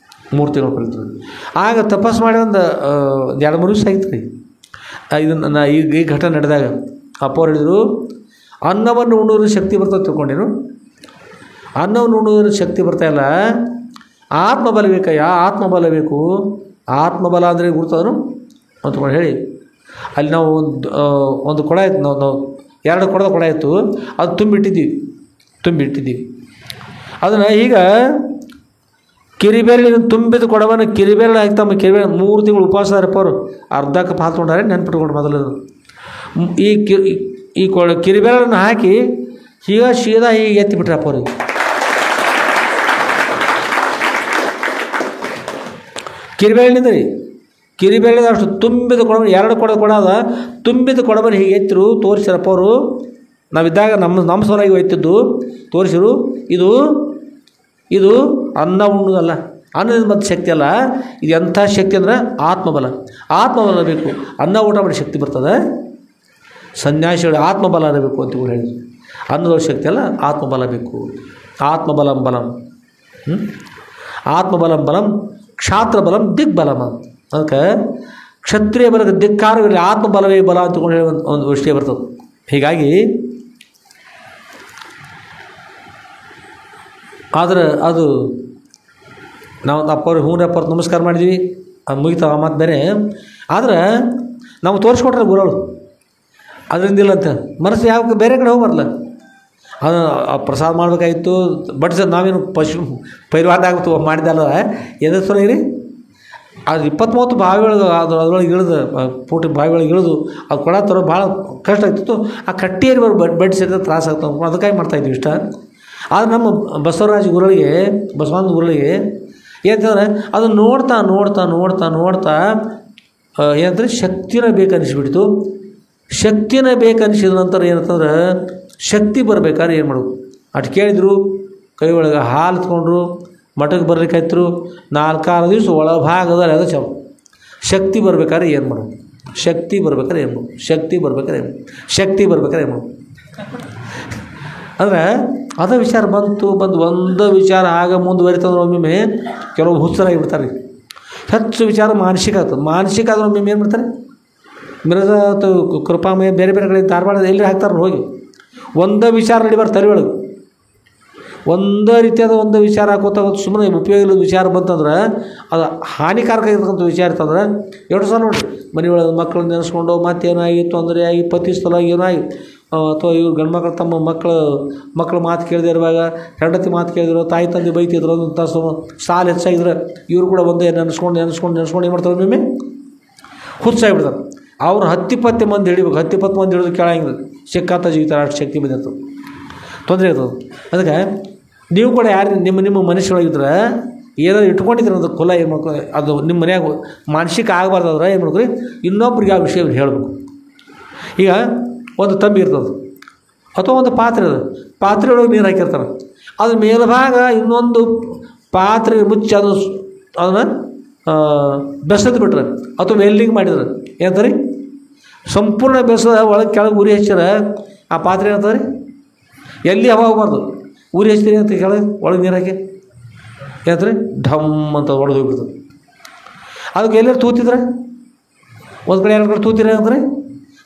3 ತಿಂಗಳ ಪರ್ಯಂತ. ಆಗ ತಪಸ್ಸು ಮಾಡಿ ಒಂದು 2-3 ದಿವಸ ಆಗಿತ್ತು ರೀ. ಇದನ್ನು ಈ ಘಟನೆ ನಡೆದಾಗ ಅಪ್ಪ ಅವ್ರು ಹೇಳಿದರು, ಅನ್ನವನ್ನು ಉಣ್ಣೋದ್ರ ಶಕ್ತಿ ಬರ್ತದೆ ತಿಳ್ಕೊಂಡೇನು? ಅನ್ನವನ್ನು ಉಣ್ಣೋದ್ರ ಶಕ್ತಿ ಬರ್ತಾಯಿಲ್ಲ, ಆತ್ಮಬಲ ಬೇಕಯ್ಯ, ಆತ್ಮಬಲ ಬೇಕು. ಆತ್ಮಬಲ ಅಂದರೆ ಗುರ್ತದ್ರು ಅಂತಕೊಂಡು ಹೇಳಿ ಅಲ್ಲಿ ನಾವು ಒಂದು ಕೊಡ ಇತ್ತು, ನಾವು 2 ಕೊಡದ ಕೊಡ ಇತ್ತು, ಅದು ತುಂಬಿಟ್ಟಿದ್ದೀವಿ. ಅದನ್ನು ಈಗ ಕಿರಿಬೇಲಿನ ತುಂಬಿದ ಕೊಡವನ್ನು ಕಿರಿಬೇಲೆ ಹಾಕ್ತಮ್ಮ. ಕಿರಿಬೇಲೆ 3 ತಿಂಗಳು ಉಪವಾಸ ಅರಪ್ಪ ಅವರು. ಅರ್ಧ ಕಪ್ ಹಾಲು ತೊಗೊಂಡಾರೆ ನೆನ್ಪಿಟ್ಕೊಂಡು ಮೊದಲು ಈ ಕಿರಿಬೇಲನ್ನು ಹಾಕಿ ಸೀದಾ ಹೀಗೆ ಎತ್ತಿಬಿಟ್ರಪ್ಪ ಅವ್ರಿಗೆ. ಕಿರಿಬೇಲಿನಿಂದ ರೀ, ಅಷ್ಟು ತುಂಬಿದ ಕೊಡ 2 ಕೊಡ ಅದ ತುಂಬಿದ ಕೊಡವನ್ನು ಹೀಗೆ ಎತ್ತಿರು ತೋರಿಸ್ಯಾರಪ್ಪ ಅವರು. ನಾವಿದ್ದಾಗ ನಮ್ಮ ಸಲುವಾಗಿ ಒಯ್ತಿದ್ದು ತೋರಿಸಿರು. ಇದು ಅನ್ನ ಉಣ್ಣುದಲ್ಲ, ಅನ್ನದ ಮತ್ತು ಶಕ್ತಿ ಅಲ್ಲ. ಇದು ಎಂಥ ಶಕ್ತಿ ಅಂದರೆ ಆತ್ಮಬಲ. ಆತ್ಮಬಲ ಬೇಕು. ಅನ್ನ ಊಟ ಮಾಡಿ ಶಕ್ತಿ ಬರ್ತದೆ. ಸನ್ಯಾಸಿಗಳು ಆತ್ಮಬಲ ಇರಬೇಕು ಅಂತ ಹೇಳಿ. ಅನ್ನದ ಶಕ್ತಿ ಅಲ್ಲ, ಆತ್ಮಬಲ ಬೇಕು. ಆತ್ಮಬಲಂ ಬಲಂ, ಆತ್ಮಬಲಂ ಬಲಂ ಕ್ಷಾತ್ರ ಬಲಂ ದಿಗ್ಬಲಂ. ಅದಕ್ಕೆ ಕ್ಷತ್ರಿಯ ಬಲಕ್ಕೆ ದಿಕ್ಕಾರವಿರಲಿ, ಆತ್ಮಬಲವೇ ಬಲ ಅಂತಕೊಂಡು ಹೇಳಿ ಒಂದು ವಿಷಯ ಬರ್ತದೆ. ಹೀಗಾಗಿ ಆದರೆ ಅದು ನಾವು ಅಪ್ಪವ್ರಿಗೆ ಹ್ಞೂರಪ್ಪ ನಮಸ್ಕಾರ ಮಾಡಿದ್ವಿ, ಅದು ಮುಗಿತಾವ ಮತ್ತು ಬೇರೆ. ಆದರೆ ನಾವು ತೋರಿಸ್ಕೊಟ್ರೆ ಗುರುಗಳು ಅದರಿಂದಿಲ್ಲ ಅಂತ ಮನಸ್ಸು ಯಾವ ಬೇರೆ ಕಡೆ ಹೋಗ್ಬಾರಲ್ಲ. ಅದು ಪ್ರಸಾದ ಮಾಡಬೇಕಾಗಿತ್ತು, ಬಟ್ ನಾವೇನು ಪೈಲ್ವಾದ ಆಗ್ತು ಮಾಡಿದಲ್ಲ. ಎದ್ರ ಸಲ ಇರಿ ಅದು 20-30 ಬಾವಿಗಳಿಗೆ ಅದ್ರೊಳಗೆ ಇಳಿದು ಪೂಟಿ ಬಾವಿಗಳಿಗೆ ಇಳಿದು ಅದು ಕೊಡ ತರೋ ಭಾಳ ಕಷ್ಟ ಆಗ್ತಿತ್ತು. ಆ ಕಟ್ಟಿಯಲ್ಲಿ ಬಡ್ಡಿ ಸೇರಿದ ತ್ರಾಸ ಆಗ್ತಾವೆ, ಅದಕ್ಕಾಗಿ ಮಾಡ್ತಾಯಿದ್ವಿ ಇಷ್ಟ. ಆದರೆ ನಮ್ಮ ಬಸವರಾಜ ಗುರುಗಳಿಗೆ, ಬಸವಾನಂದ ಗುರುಗಳಿಗೆ ಏನಂತಂದ್ರೆ ಅದು ನೋಡ್ತಾ ನೋಡ್ತಾ ನೋಡ್ತಾ ನೋಡ್ತಾ ಏನಂದರೆ ಶಕ್ತಿನ ಬೇಕನ್ನಿಸ್ಬಿಡ್ತು. ಶಕ್ತಿನ ಬೇಕನ್ನಿಸಿದ ನಂತರ ಏನಂತಂದ್ರೆ ಶಕ್ತಿ ಬರ್ಬೇಕಾದ್ರೆ ಏನು ಮಾಡೋದು? ಅಷ್ಟು ಕೇಳಿದ್ರು, ಕೈ ಒಳಗೆ ಹಾಲು ತೊಗೊಂಡ್ರು, ಮಠಕ್ಕೆ ಬರ್ಲಿಕ್ಕಾಯ್ತರು. 4-6 ದಿವಸ ಒಳಭಾಗದಲ್ಲಿ ಅದು ಶಕ್ತಿ ಬರ್ಬೇಕಾದ್ರೆ ಏನು ಮಾಡೋದು? ಶಕ್ತಿ ಬರ್ಬೇಕಾದ್ರೆ ಏನು ಮಾಡೋದು? ಶಕ್ತಿ ಬರ್ಬೇಕಾದ್ರೆ ಏನು ಮಾಡೋದು? ಶಕ್ತಿ ಬರ್ಬೇಕಾದ್ರೆ ಏನು ಮಾಡೋದು? ಅಂದರೆ ಅದ ವಿಚಾರ ಬಂದು ಒಂದು ವಿಚಾರ ಆಗ ಮುಂದುವರಿತಂದ್ರೆ ಒಮ್ಮೆ ಕೆಲವು ಹುಚ್ಚರಾಗಿ ಬಿಡ್ತಾರೆ. ಹೆಚ್ಚು ವಿಚಾರ ಮಾನಸಿಕ ಆಗ್ತದೆ. ಮಾನಸಿಕ ಆದ್ರೆ ಒಮ್ಮೆ ಏನು ಮಾಡ್ತಾರೆ? ಮಿರಜ ಅಥವಾ ಕೃಪಾಮಯ ಬೇರೆ ಬೇರೆ ಕಡೆ ಧಾರವಾಡ ಎಲ್ಲಿ ಹಾಕ್ತಾರೆ ಹೋಗಿ ಒಂದೇ ವಿಚಾರ ನಡಿಬಾರ್ದು ತಲೆ ಒಳಗೆ. ಒಂದೇ ರೀತಿಯಾದ ಒಂದು ವಿಚಾರ ಹಾಕೋತ ಸುಮ್ಮನೆ ಉಪಯೋಗ ಇಲ್ಲದ ವಿಚಾರ ಬಂತಂದ್ರೆ ಅದು ಹಾನಿಕಾರಕ ಇರ್ತಕ್ಕಂಥ ವಿಚಾರ ಇರ್ತಂದ್ರೆ ಎರಡು ಸಲ ನೋಡಿ ಮನೆಯೊಳಗೆ ಮಕ್ಕಳನ್ನ ನೆನೆಸ್ಕೊಂಡು ಮತ್ತೇನಾಗಿ ತೊಂದರೆ ಆಗಿ ಪತಿ ಸ್ಥಳವಾಗಿ ಏನಾಗಿ ಅಥವಾ ಇವ್ರು ಗಂಡು ಮಕ್ಕಳು ತಮ್ಮ ಮಕ್ಕಳು ಮಾತು ಕೇಳದೇ ಇರುವಾಗ ಹೆಂಡತಿ ಮಾತು ಕೇಳಿದ್ರು, ತಾಯಿ ತಂದೆ ಬೈತಿದ್ರು ಅಂತ ಸಾಲು ಹೆಚ್ಚಾಗಿದ್ರೆ ಇವರು ಕೂಡ ಒಂದೇ ನೆನೆಸ್ಕೊಂಡು ಏನು ಮಾಡ್ತಾರೆ? ಒಮ್ಮೆ ಹುಚ್ಚಾಗಿಬಿಡ್ತಾರೆ. ಅವ್ರು 10-20 ಮಂದಿ ಹಿಡಿಬೇಕು. 10-20 ಮಂದಿ ಹಿಡಿದು ಕೇಳಂಗಿಲ್ಲ, ಸಿಕ್ಕಾತ ಜೀವಿತಾರೆ. ಅಷ್ಟು ಶಕ್ತಿ ಬಂದಿರ್ತದೆ, ತೊಂದರೆ ಇರ್ತದೆ. ಅದಕ್ಕೆ ನೀವು ಕೂಡ ಯಾರು ನಿಮ್ಮ ಮನುಷ್ಯೊಳಗಿದ್ರೆ ಏನಾದ್ರು ಇಟ್ಕೊಂಡಿದ್ರೆ ಅದು ಕುಲ ಏನು ಮಾಡ್ಕೊಂಡು ಅದು ನಿಮ್ಮ ಮನ್ಯಾಗ ಮಾನಸಿಕ ಆಗಬಾರ್ದಾದ್ರೆ ಏನು ಮಾಡ್ಕೊರಿ, ಇನ್ನೊಬ್ರಿಗೆ ಆ ವಿಷಯ ಹೇಳಬೇಕು. ಈಗ ಒಂದು ತಂಬಿ ಇರ್ತದೆ ಅಥವಾ ಒಂದು ಪಾತ್ರೆ ಇದೆ, ಪಾತ್ರೆ ಒಳಗೆ ನೀರು ಹಾಕಿರ್ತಾರೆ. ಅದ್ರ ಮೇಲ್ಭಾಗ ಇನ್ನೊಂದು ಪಾತ್ರೆ ಮುಚ್ಚಿ ಅದನ್ನು ಬೆಸೆದು ಬಿಟ್ರೆ ಅಥವಾ ವೆಲ್ಡಿಂಗ್ ಮಾಡಿದ್ರೆ ಏನಂತಾರೆ? ಸಂಪೂರ್ಣ ಬೆಸದ ಒಳಗೆ ಕೆಳಗೆ ಉರಿ ಹಚ್ಚಿರ ಆ ಪಾತ್ರೆ ಏನಂತಾರೆ? ಎಲ್ಲಿ ಹವಾ ಹೋಗ್ಬಾರ್ದು. ಉರಿ ಹಚ್ತೀರಿ ಅಂತ ಕೆಳಗೆ ಒಳಗೆ ನೀರು ಹಾಕಿ ಏನಂತಾರೆ? ಢಮ್ ಅಂತ ಒಡೆದು ಹೋಗ್ಬಿಡ್ತದೆ. ಅದಕ್ಕೆ ಎಲ್ಲರೂ ತೂತಿದ್ರೆ ಒಂದು ಕಡೆ 2 ಕಡೆ ತೂತಿರ ಅಂತಾರೆ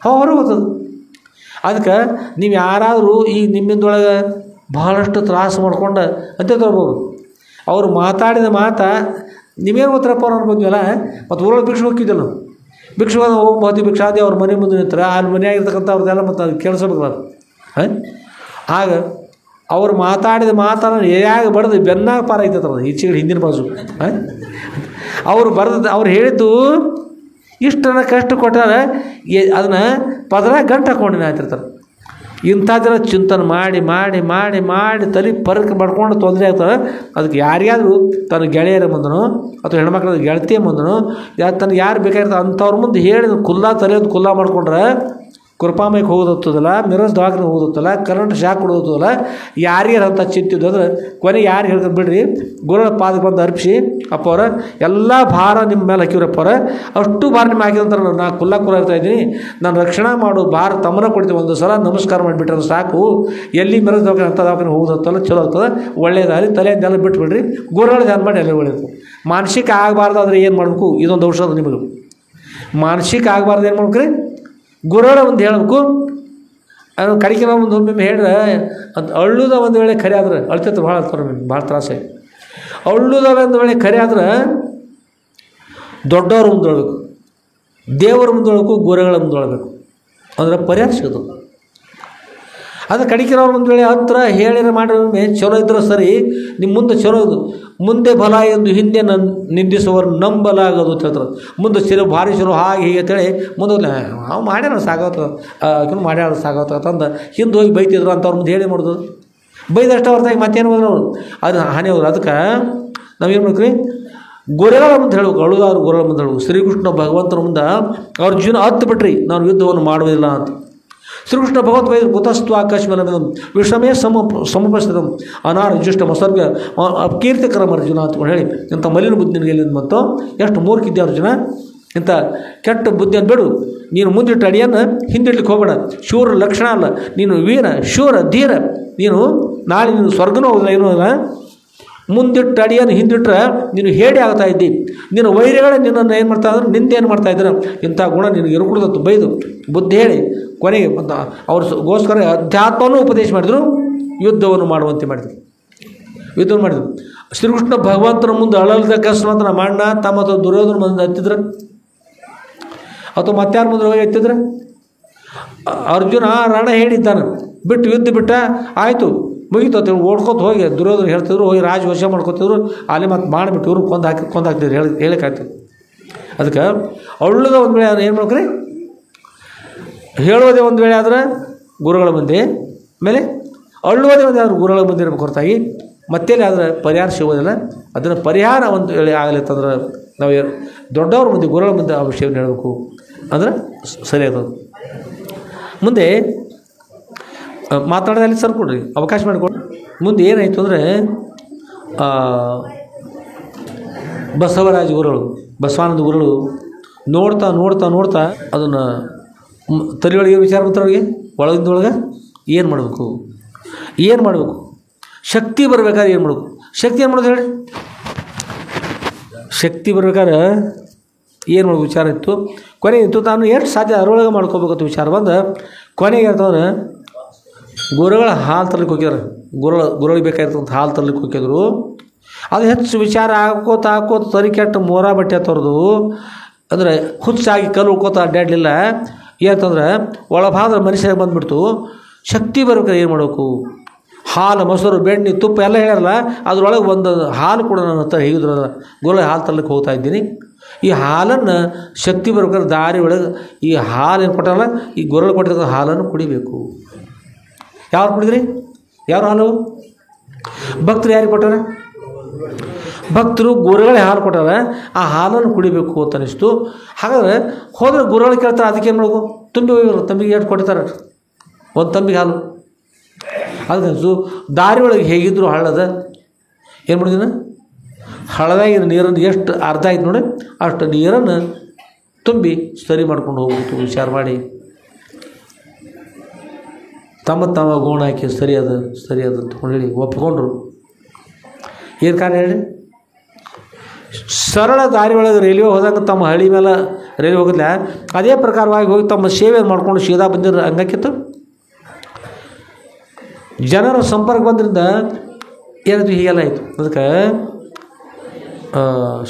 ಹೊರಗೆ ಹೋಗ್ತದೆ. ಅದಕ್ಕೆ ನೀವು ಯಾರಾದರೂ ಈಗ ನಿಮ್ಮಿಂದೊಳಗೆ ಬಹಳಷ್ಟು ತ್ರಾಸು ಮಾಡ್ಕೊಂಡು ಅಂತ ತರ್ಬೋದು. ಅವರು ಮಾತಾಡಿದ ಮಾತಾ ನೀವೇನು ಗೊತ್ತರಪ್ಪ ಅವ್ರು ಅನ್ಬೋದ್ವಲ್ಲ. ಮತ್ತು ಊರೊಳಗೆ ಭಿಕ್ಷೆ ಹೋಗಿದ್ದಿಲ್ಲ ನಾವು. ಭಿಕ್ಷೆ ಹೋಗಿ ಭಿಕ್ಷಾದಿ ಅವ್ರ ಮನೆ ಮುಂದೆ ನಿಂತಾರೆ. ಅಲ್ಲಿ ಮನೆಯಾಗಿರ್ತಕ್ಕಂಥ ಅವ್ರದ್ದೆಲ್ಲ ಮತ್ತು ಅದು ಕೇಳಿಸ್ಬೇಕಲ್ಲ ಅದು. ಆಗ ಅವ್ರು ಮಾತಾಡಿದ ಮಾತನ್ನು ಹೇಗೆ ಬಡ್ದು ಬೆನ್ನಾಗ ಪಾರಾಯ್ತದ ಈಚೆಗೆ ಹಿಂದಿನ ಬಾಜು. ಅವ್ರು ಹೇಳಿದ್ದು ಇಷ್ಟನ್ನ ಕಷ್ಟ ಕೊಟ್ಟಾರೆ ಅದನ್ನು ಪದರ ಗಂಟು ಹಾಕೊಂಡಿನ ಆಗ್ತಿರ್ತಾರೆ. ಇಂಥ ಜನ ಚಿಂತನೆ ಮಾಡಿ ಮಾಡಿ ಮಾಡಿ ಮಾಡಿ ತಲೆ ಪರಕ್ಕೆ ಮಾಡ್ಕೊಂಡು ತೊಂದರೆ ಆಗ್ತಾರೆ. ಅದಕ್ಕೆ ಯಾರಿಗಾದರೂ ತನ್ನ ಗೆಳೆಯರ ಮುಂದನೋ ಅಥವಾ ಹೆಣ್ಮಕ್ಳ ಗೆಳತಿಯ ಮುಂದನೋ ತನಗೆ ಯಾರು ಬೇಕಾಗಿರ್ತಾರೆ ಅಂಥವ್ರ ಮುಂದೆ ಹೇಳಿ ತಲೆ ಒಂದು ಕುಲ್ಲ ಮಾಡ್ಕೊಂಡ್ರೆ ಕೃಪಾಮಯಕ್ಕೆ ಹೋಗೋದತ್ತದಲ್ಲ, ಮಿರಜ್ ದವಾಖಾನೆ ಹೋಗೋದತ್ತಲ್ಲ, ಕರೆಂಟ್ ಶಾಕ್ ಕೊಡೋದಲ್ಲ, ಯಾರಿಗಾರ ಅಂತ ಚಿಂತಿದ್ದು ಅಂದ್ರೆ ಕೊನೆಗೆ ಯಾರು ಹೇಳ್ತಾರೆ ಬಿಡ್ರಿ, ಗುರುಗಳ ಪಾದಕ್ಕೆ ಬಂದು ಅರ್ಪಿಸಿ ಅಪ್ಪ ಅವರ ಎಲ್ಲ ಭಾರ ನಿಮ್ಮ ಮೇಲೆ ಹಾಕಿವ್ರಪ್ಪ ಅವರ ಅಷ್ಟು ಭಾರ ನಿಮ್ಮ ಹಾಕಿದಂತಾರೆ. ನಾನು ಕುಲ್ಲ ಇರ್ತಾ ಇದ್ದೀನಿ, ನಾನು ರಕ್ಷಣಾ ಮಾಡು ಭಾರ ತಮ್ಮನ ಕೊಡ್ತೀವಿ, ಒಂದು ಸಲ ನಮಸ್ಕಾರ ಮಾಡಿಬಿಟ್ರೆ ಸಾಕು. ಎಲ್ಲಿ ಮಿರಜ್ ದವಾಖಾನೆ ಅಂಥ ದವಾಖಾನೆ ಹೋಗೋದತ್ತಲ್ಲ, ಚಲೋ ಆಗ್ತದೆ, ಒಳ್ಳೇದಾಗಲಿ, ತಲೆಯಿಂದೆಲ್ಲ ಬಿಟ್ಬಿಡ್ರಿ, ಗುರುಗಳ ಧ್ಯಾನ ಮಾಡಿ ಎಲ್ಲ ಒಳ್ಳೇದು. ಮಾನಸಿಕ ಆಗಬಾರ್ದಾದ್ರೆ ಏನು ಮಾಡಬೇಕು? ಇದೊಂದು ಔಷಧ ನಿಮಗೆ. ಮಾನಸಿಕ ಆಗಬಾರ್ದು ಏನು ಮಾಡ್ಬೇಕ್ರಿ? ಗುರುಗಳ ಒಂದು ಹೇಳಬೇಕು. ಕಡಿಕೆ ನಾವು ಒಮ್ಮೆ ಹೇಳ್ರೆ ಅದು ಅಳ್ಳುದ ಒಂದು ವೇಳೆ ಖರೆ ಆದ್ರೆ ಅಳ್ತೈತೆ ಭಾಳ ಆಗ್ತಾರೆ, ಭಾಳ ತ್ರಾಸೆ. ಅಳ್ಳುದ ಒಂದು ವೇಳೆ ಖರೆ ಆದ್ರೆ ದೊಡ್ಡವ್ರ ಮುಂದೆ ಹೇಳ್ಬೇಕು, ದೇವರ ಮುಂದೆ ಹೇಳ್ಬೇಕು, ಗುರುಗಳ ಮುಂದೆ ಹೇಳ್ಬೇಕು, ಅಂದ್ರೆ ಪರಿಹಾರ ಸಿಗೋದು. ಅದು ಕಡಿಕೆರವ್ರ ಒಂದು ವೇಳೆ ಹತ್ರ ಹೇಳಿರ ಮಾಡಿದ್ರೆ ಚಲೋ ಇದ್ರೆ ಸರಿ, ನಿಮ್ಮ ಮುಂದೆ ಚಲೋ ಇದು, ಮುಂದೆ ಬಲ ಎಂದು ಹಿಂದೆ ನಿಂದಿಸುವರು ನಂಬಲಾಗದು ಅಂತ ಹೇಳ್ತಾರೆ. ಮುಂದೆ ಚಲೋ ಭಾರಿ ಚಲೋ ಹಾಗೆ ಹೀಗೆ ಅಂತೇಳಿ ಮುಂದೆ ನಾವು ಮಾಡ್ಯಾರ ಸಾಗತ್ತ ಮಾಡ್ಯಾರ ಸಾಗತ್ತ ಅಂತಂದು ಹಿಂದೆ ಹೋಗಿ ಬೈತಿದ್ರು ಅಂಥವ್ರ ಮುಂದೆ ಹೇಳಿ ಮಾಡೋದು. ಬೈದಷ್ಟು ಹೊರತಾಗಿ ಮತ್ತೇನು ಹೋದ್ರೆ ಅವರು ಅದು ಹಾನಿ ಹೋದ್ರು. ಅದಕ್ಕೆ ನಾವೇನು ಮಾಡ್ತೀವಿ? ಗುರುಗಳ ಮುಂದೆ ಹೇಳ್ಬೇಕು, ಅಳುದಾದ್ರು ಗುರುಗಳ ಮುಂದೆ ಹೇಳ್ಬೇಕು. ಶ್ರೀಕೃಷ್ಣ ಭಗವಂತನ ಮುಂದೆ ಅವ್ರ ಜೀವನ ಹತ್ತು ಬಿಟ್ರಿ, ನಾನು ಯುದ್ಧವನ್ನು ಮಾಡುವುದಿಲ್ಲ ಅಂತ. ಶ್ರೀಕೃಷ್ಣ ಭಗವದ್ಗೀತೆ ಕುತಸ್ತು ಆಕಾಶಮಲಮಿದಂ ವಿಷಮೇ ಸಮುಪಸ್ಥಿತಂ ಅನಾರ್ಜುಷ್ಟ ಮಸರ್ಗ ಕೀರ್ತಿಕರಂ ಅರ್ಜುನ ಅಂತ ಹೇಳಿ ಇಂಥ ಮಲಿನ ಬುದ್ಧಿ ನಿನಗೆ ಎಲ್ಲಿಂದ ಬಂತು, ಎಷ್ಟು ಮೂರ್ಖಿದ್ದೆ ಅರ್ಜುನ, ಇಂಥ ಕೆಟ್ಟ ಬುದ್ಧಿಯನ್ನು ಬಿಡು, ನೀನು ಮುಂದಿಟ್ಟು ಅಡಿಯನ್ನು ಹಿಂದಿಡ್ಲಿಕ್ಕೆ ಹೋಗಬೇಡ, ಶೂರ ಲಕ್ಷಣ ಅಲ್ಲ, ನೀನು ವೀರ ಶೂರ ಧೀರ, ನೀನು ನಾಳೆ ನೀನು ಸ್ವರ್ಗನೂ ಹೋಗೋದಿಲ್ಲ, ಏನೂ ಅಲ್ಲ, ಮುಂದಿಟ್ಟು ಅಡಿಯನ್ನು ಹಿಂದಿಟ್ರೆ ನೀನು ಹೇಳಿ ಆಗ್ತಾ ಇದ್ದಿ, ನಿನ್ನ ವೈರಿಗಳೇ ನಿನ್ನನ್ನು ಏನು ಮಾಡ್ತಾ ಇದ್ರೆ ನಿಂದೆ ಏನು ಮಾಡ್ತಾ ಇದ್ದಾರೆ, ಇಂಥ ಗುಣ ನಿನಗೆ ಇರಕೂಡದಂತ ಬೈದು ಬುದ್ಧಿ ಹೇಳಿ ಕೊನೆಗೆ ಅವ್ರಿಗೋಸ್ಕರ ಅಧ್ಯಾತ್ಮವನ್ನು ಉಪದೇಶ ಮಾಡಿದರು, ಯುದ್ಧವನ್ನು ಮಾಡುವಂತೆ ಮಾಡಿದರು, ಯುದ್ಧವನ್ನು ಮಾಡಿದರು. ಶ್ರೀಕೃಷ್ಣ ಭಗವಂತನ ಮುಂದೆ ಅಳಲ್ದ ಕಸ್ಮಂತ ನಮ್ಮ ಅಣ್ಣ ತಮ್ಮ ಅಥವಾ ದುರ್ಯೋಧನ ಮುಂದೆ ಹತ್ತಿದ್ರೆ ಅಥವಾ ಮತ್ತಾರ ಮುಂದೆ ಹೋಗಿ ಎತ್ತಿದ್ರೆ, ಅರ್ಜುನ ರಣ ಹೇಳಿದ್ದಾನೆ, ಬಿಟ್ಟು ಯುದ್ಧ ಬಿಟ್ಟ, ಆಯಿತು ಮುಗಿತು ಅಂತ ಓಡ್ಕೊತ ಹೋಗಿ ದುರ್ಯೋಧನ ಹೇಳ್ತಿದ್ರು, ಹೋಗಿ ರಾಜ ವಶ ಮಾಡ್ಕೊತಿದ್ರು, ಅಲ್ಲಿ ಮತ್ತು ಮಾಡಿಬಿಟ್ಟು ಇವರು ಕೊಂದಾಕ್ತಿದ್ರು ಹೇಳಿಕಾಯ್ತು. ಅದಕ್ಕೆ ಅಳ್ಳುದ ಒಂದು ವೇಳೆ ಏನು ಮಾಡ್ಕ್ರಿ, ಹೇಳೋದೇ ಒಂದು ವೇಳೆ ಆದ್ರೆ ಗುರುಗಳ ಮುಂದೆ, ಆಮೇಲೆ ಅಳ್ಳುವುದೇ ಒಂದು ಆದ್ರೆ ಗುರುಗಳ ಮುಂದೆ ಇರಬೇಕು ಹೊರತಾಗಿ ಮತ್ತೇಲಿ ಆದರೆ ಪರಿಹಾರ ಸಿಗೋದಿಲ್ಲ. ಅದನ್ನು ಪರಿಹಾರ ಒಂದು ವೇಳೆ ಆಗಲಿತ್ತಂದ್ರೆ ನಾವು ದೊಡ್ಡವ್ರ ಮುಂದೆ ಗುರುಗಳ ಮುಂದೆ ಆ ವಿಷಯವನ್ನು ಹೇಳಬೇಕು ಅಂದ್ರೆ ಸರಿ ಆಗ್ತದೆ. ಮುಂದೆ ಮಾತಾಡೋದಲ್ಲಿ ಸರ್ ಕೊಡ್ರಿ, ಅವಕಾಶ ಮಾಡಿಕೊಡ್ರಿ. ಮುಂದೆ ಏನಾಯಿತು ಅಂದರೆ ಬಸವರಾಜ ಗುರುಗಳು, ಬಸವಾನಂದ ಗುರುಗಳು ನೋಡ್ತಾ ನೋಡ್ತಾ ನೋಡ್ತಾ ಅದನ್ನು ತಲೆಯೊಳಗೆ ವಿಚಾರ ಬರ್ತಾರೆ ಅವ್ರಿಗೆ, ಒಳಗಿಂದೊಳಗೆ ಏನು ಮಾಡಬೇಕು, ಏನು ಮಾಡಬೇಕು, ಶಕ್ತಿ ಬರ್ಬೇಕಾದ್ರೆ ಏನು ಮಾಡಬೇಕು, ಶಕ್ತಿ ಏನು ಮಾಡೋದು ಹೇಳಿ, ಶಕ್ತಿ ಬರ್ಬೇಕಾದ್ರೆ ಏನು ಮಾಡೋದು ವಿಚಾರ ಇತ್ತು. ಕೊನೆಗೆ ಇತ್ತು ತಾನು ಎಷ್ಟು ಸಾಧ್ಯ ಅದರೊಳಗೆ ಮಾಡ್ಕೋಬೇಕಂತ ವಿಚಾರ ಬಂದು ಕೊನೆಗೆ ಅಂತಂದ್ರೆ ಗುರುಗಳ ಹಾಲು ತರ್ಲಿಕ್ಕೆ ಹೋಗಿದ್ದಾರೆ, ಗುರುಗಳಿಗೆ ಬೇಕಾಗಿರ್ತಂಥ ಹಾಲು ತರ್ಲಿಕ್ಕೆ ಹೋಗಿದ್ರು. ಅದು ಹೆಚ್ಚು ವಿಚಾರ ಹಾಕೋತ ತರಿ ಕೆಟ್ಟ ಮೋರ ಬಟ್ಟೆ ತೊರೆದು ಅಂದರೆ ಹುಚ್ಚಾಗಿ ಕಲ್ಲು ಉಳ್ಕೋತ ಅಡ್ಡಾಡಲಿಲ್ಲ. ಏನಂತಂದ್ರೆ ಒಳಭಾಗದ ಮನುಷ್ಯರಿಗೆ ಬಂದುಬಿಡ್ತು. ಶಕ್ತಿ ಬರ್ಬೇಕಾದ್ರೆ ಏನು ಮಾಡಬೇಕು, ಹಾಲು ಮೊಸರು ಬೆಣ್ಣೆ ತುಪ್ಪ ಎಲ್ಲ ಹೇಳ್ಯಾರಲ್ಲ, ಅದರೊಳಗೆ ಒಂದು ಹಾಲು ಕೂಡ ನನ್ನ ಹತ್ರ ಹೇಗಿದ್ರು ಗುರುಗಳಿಗೆ ಹಾಲು ತರ್ಲಿಕ್ಕೆ ಹೋಗ್ತಾ ಇದ್ದೀನಿ. ಈ ಹಾಲನ್ನು ಶಕ್ತಿ ಬರ್ಬೇಕಾದ್ರೆ ದಾರಿ ಒಳಗೆ ಈ ಹಾಲು ಏನು ಕೊಟ್ಟಾರಲ್ಲ, ಈ ಗುರುಗಳು ಕೊಟ್ಟಿರೋ ಹಾಲನ್ನು ಕುಡಿಬೇಕು. ಯಾರು ಕುಡಿದ್ರಿ, ಯಾರು ಹಾಲು, ಭಕ್ತರು ಯಾರಿಗೆ ಕೊಟ್ಟಾರ, ಭಕ್ತರು ಗುರುಗಳೇ ಹಾಲು ಕೊಟ್ಟಾರ, ಆ ಹಾಲನ್ನು ಕುಡಿಬೇಕು ಅಂತ ಅನಿಸ್ತು. ಹಾಗಾದ್ರೆ ಹೋದ್ರೆ ಗುರುಗಳು ಕೇಳ್ತಾರೆ, ಅದಕ್ಕೆ ಏನು ಮಾಡಬೇಕು, ತುಂಬಿ ಹೋಗಿ ತಂಬಿಗೆ ಎಷ್ಟು ಕೊಡ್ತಾರೆ, ಒಂದು ತಂಬಿಗೆ ಹಾಲು. ಅದಕ್ಕನ್ಸು ದಾರಿ ಒಳಗೆ ಹೇಗಿದ್ರು ಹಳ್ಳದ ಏನು ಮಾಡಿದಿನ, ಹಳದಾಗಿರೋ ನೀರನ್ನು ಎಷ್ಟು ಅರ್ಧ ಆಯ್ತು ನೋಡಿ ಅಷ್ಟು ನೀರನ್ನು ತುಂಬಿ ಸರಿ ಮಾಡ್ಕೊಂಡು ಹೋಗ್ಬಿಟ್ಟು ವಿಚಾರ ಮಾಡಿ ತಮ್ಮ ಗೋಣ ಹಾಕಿ ಸರಿ ಅದು ಅಂತ ಹೇಳಿ ಒಪ್ಪಿಕೊಂಡ್ರು. ಏನು ಕಾರಣ ಹೇಳಿ, ಸರಳ ದಾರಿ ಒಳಗೆ ರೈಲ್ವೆ ಹೋದಾಗ ತಮ್ಮ ಹಳ್ಳಿ ಮೇಲೆ ರೈಲ್ವೆ ಹೋಗಿಲ್ಲ, ಅದೇ ಪ್ರಕಾರವಾಗಿ ಹೋಗಿ ತಮ್ಮ ಸೇವೆ ಮಾಡಿಕೊಂಡು ಸೀದಾ ಬಂದಿರೋ ಹಂಗಾಕಿತ್ತು. ಜನರ ಸಂಪರ್ಕ ಬಂದ್ರಿಂದ ಏನಾಯ್ತು, ಹೀಗೆಲ್ಲ ಆಯಿತು. ಅದಕ್ಕೆ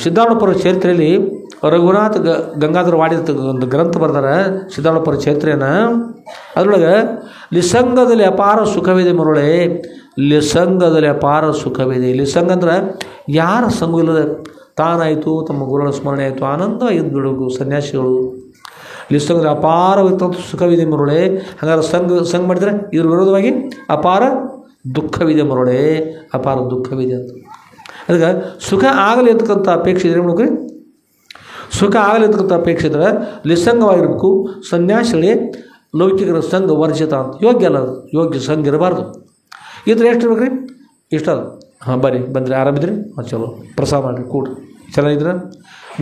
ಸಿದ್ಧಾರೂಢಪುರ ಚರಿತ್ರೆಯಲ್ಲಿ ರಘುನಾಥ್ ಗಂಗಾಧರ ವಾಡಿದ ಒಂದು ಗ್ರಂಥ ಬರ್ತಾರೆ ಸಿದ್ಧಾರೂಢಪುರ ಚರಿತ್ರೆಯನ್ನು. ಅದರೊಳಗೆ ಲಿಸಂಗದಲ್ಲಿ ಅಪಾರ ಸುಖವಿದೆ ಮರುಳೆ, ಲಿಸಂಗದಲ್ಲಿ ಅಪಾರ ಸುಖವಿದೆ. ಲಿಸಂಗ ಅಂದ್ರೆ ಯಾರ ಸಂಘವಿಲ್ಲದೆ ತಾನಾಯಿತು ತಮ್ಮ ಗುರುಗಳ ಸ್ಮರಣೆ ಆಯಿತು, ಆನಂದ ಇದ್ದು ಬಿಡೋದು ಸನ್ಯಾಸಿಗಳು. ಲಿಸಂಗದಲ್ಲಿ ಅಪಾರವಿತ್ತಂತ ಸುಖವಿದೆ ಮರುಳೆ. ಹಾಗಾದ್ರೆ ಸಂಘ ಮಾಡಿದರೆ ಇದ್ರ ವಿರೋಧವಾಗಿ ಅಪಾರ ದುಃಖವಿದೆ ಮರುಳೆ, ಅಪಾರ ದುಃಖವಿದೆ ಅಂತ. ಅದಕ್ಕೆ ಸುಖ ಆಗಲಿ ಅಂತಕ್ಕಂಥ ಅಪೇಕ್ಷೆ ಇದ್ರೆ ನೋಡ್ರಿ, ಸುಖ ಆಗಲಿ ಅಂತಕ್ಕಂಥ ಅಪೇಕ್ಷೆ ಇದ್ರೆ ಲಿಸಂಗವಾಗಿರಬೇಕು. ಸನ್ಯಾಸಿಗಳೇ ಲೌಕಿಕರ ಸಂಘ ವರ್ಜಿತ ಅಂತ, ಯೋಗ್ಯ ಅಲ್ಲ, ಅದು ಯೋಗ್ಯ ಸಂಘ ಇರಬಾರ್ದು. ಇದ್ರೆ ಎಷ್ಟು ಇರ್ಬೇಕು ರೀ, ಇಷ್ಟ ಅದು. ಹಾಂ ಬರ್ರಿ, ಬಂದ್ರಿ, ಆರಾಮಿದ್ರಿ, ಹಾಂ ಚಲೋ, ಪ್ರಸಾದ ಮಾಡಿರಿ, ಕೂಡ್ರಿ, ಚೆನ್ನಾಗಿದ್ರೆ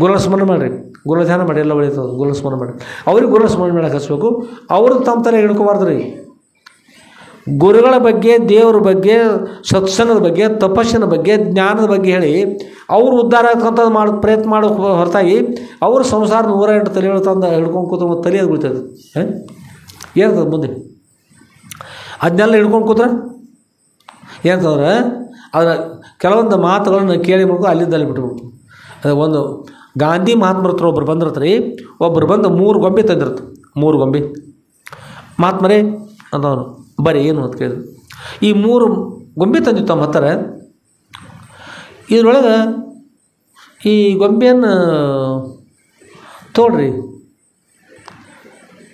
ಗುರುಗಳ ಸ್ಮರಣೆ ಮಾಡಿರಿ, ಗುರುಗಳ ಧ್ಯಾನ ಮಾಡಿ, ಎಲ್ಲ ಒಳ್ಳೆಯದು. ಗುರುಗಳ ಸ್ಮರಣೆ ಮಾಡಿ, ಅವ್ರಿಗೆ ಗುರುಗಳ ಸ್ಮರಣೆ ಮಾಡಕ್ಕೆ ಹಚ್ಚಬೇಕು. ಅವರು ತಮ್ಮ ತಲೆ ಹಿಡ್ಕೋಬಾರ್ದು ರೀ. ಗುರುಗಳ ಬಗ್ಗೆ, ದೇವರ ಬಗ್ಗೆ, ಸತ್ಸಂಗದ ಬಗ್ಗೆ, ತಪಸ್ಸಿನ ಬಗ್ಗೆ, ಜ್ಞಾನದ ಬಗ್ಗೆ ಹೇಳಿ ಅವರು ಉದ್ಧಾರ ಆಗ್ತಕ್ಕಂಥದ್ದು ಪ್ರಯತ್ನ ಮಾಡೋ ಹೊರತಾಗಿ ಅವರು ಸಂಸಾರ 108 ತಲೆಗಳು ತಂದು ಹಿಡ್ಕೊಂಡು ಕೂತ್ರೆ ತಲೆ ಅದು ಬೀಳ್ತದೆ. ಏನಂತದ ಮುಂದೆ ಅದನ್ನೆಲ್ಲ ಹಿಡ್ಕೊಂಡು ಕೂತ್ರೆ ಏನಂತಂದ್ರೆ ಅದರ ಕೆಲವೊಂದು ಮಾತುಗಳನ್ನು ಕೇಳಿ ಮಾಡ್ಕೊ ಅಲ್ಲಿಂದ ಅಲ್ಲಿ ಬಿಟ್ಬಿಡ್ತು. ಅದು ಒಂದು ಗಾಂಧಿ ಮಹಾತ್ಮರ ಹತ್ರ ಒಬ್ಬರು ಬಂದಿರ್ತಾರೆ, ಒಬ್ಬರು ಬಂದು 3 ಗೊಂಬೆ ತಂದಿರ್ತಾರೆ. 3 ಗೊಂಬೆ ಮಹಾತ್ಮರೇ ಅಂತವನು, ಬರೀ ಏನು ಅಂತ ಕೇಳಿದ್ರು. ಈ 3 ಗೊಂಬೆ ತಂದಿತ್ತು ತಮ್ಮ ಹತ್ತಿರ. ಇದ್ರೊಳಗೆ ಈ ಗೊಂಬೆಯನ್ನು ತೋಡ್ರಿ,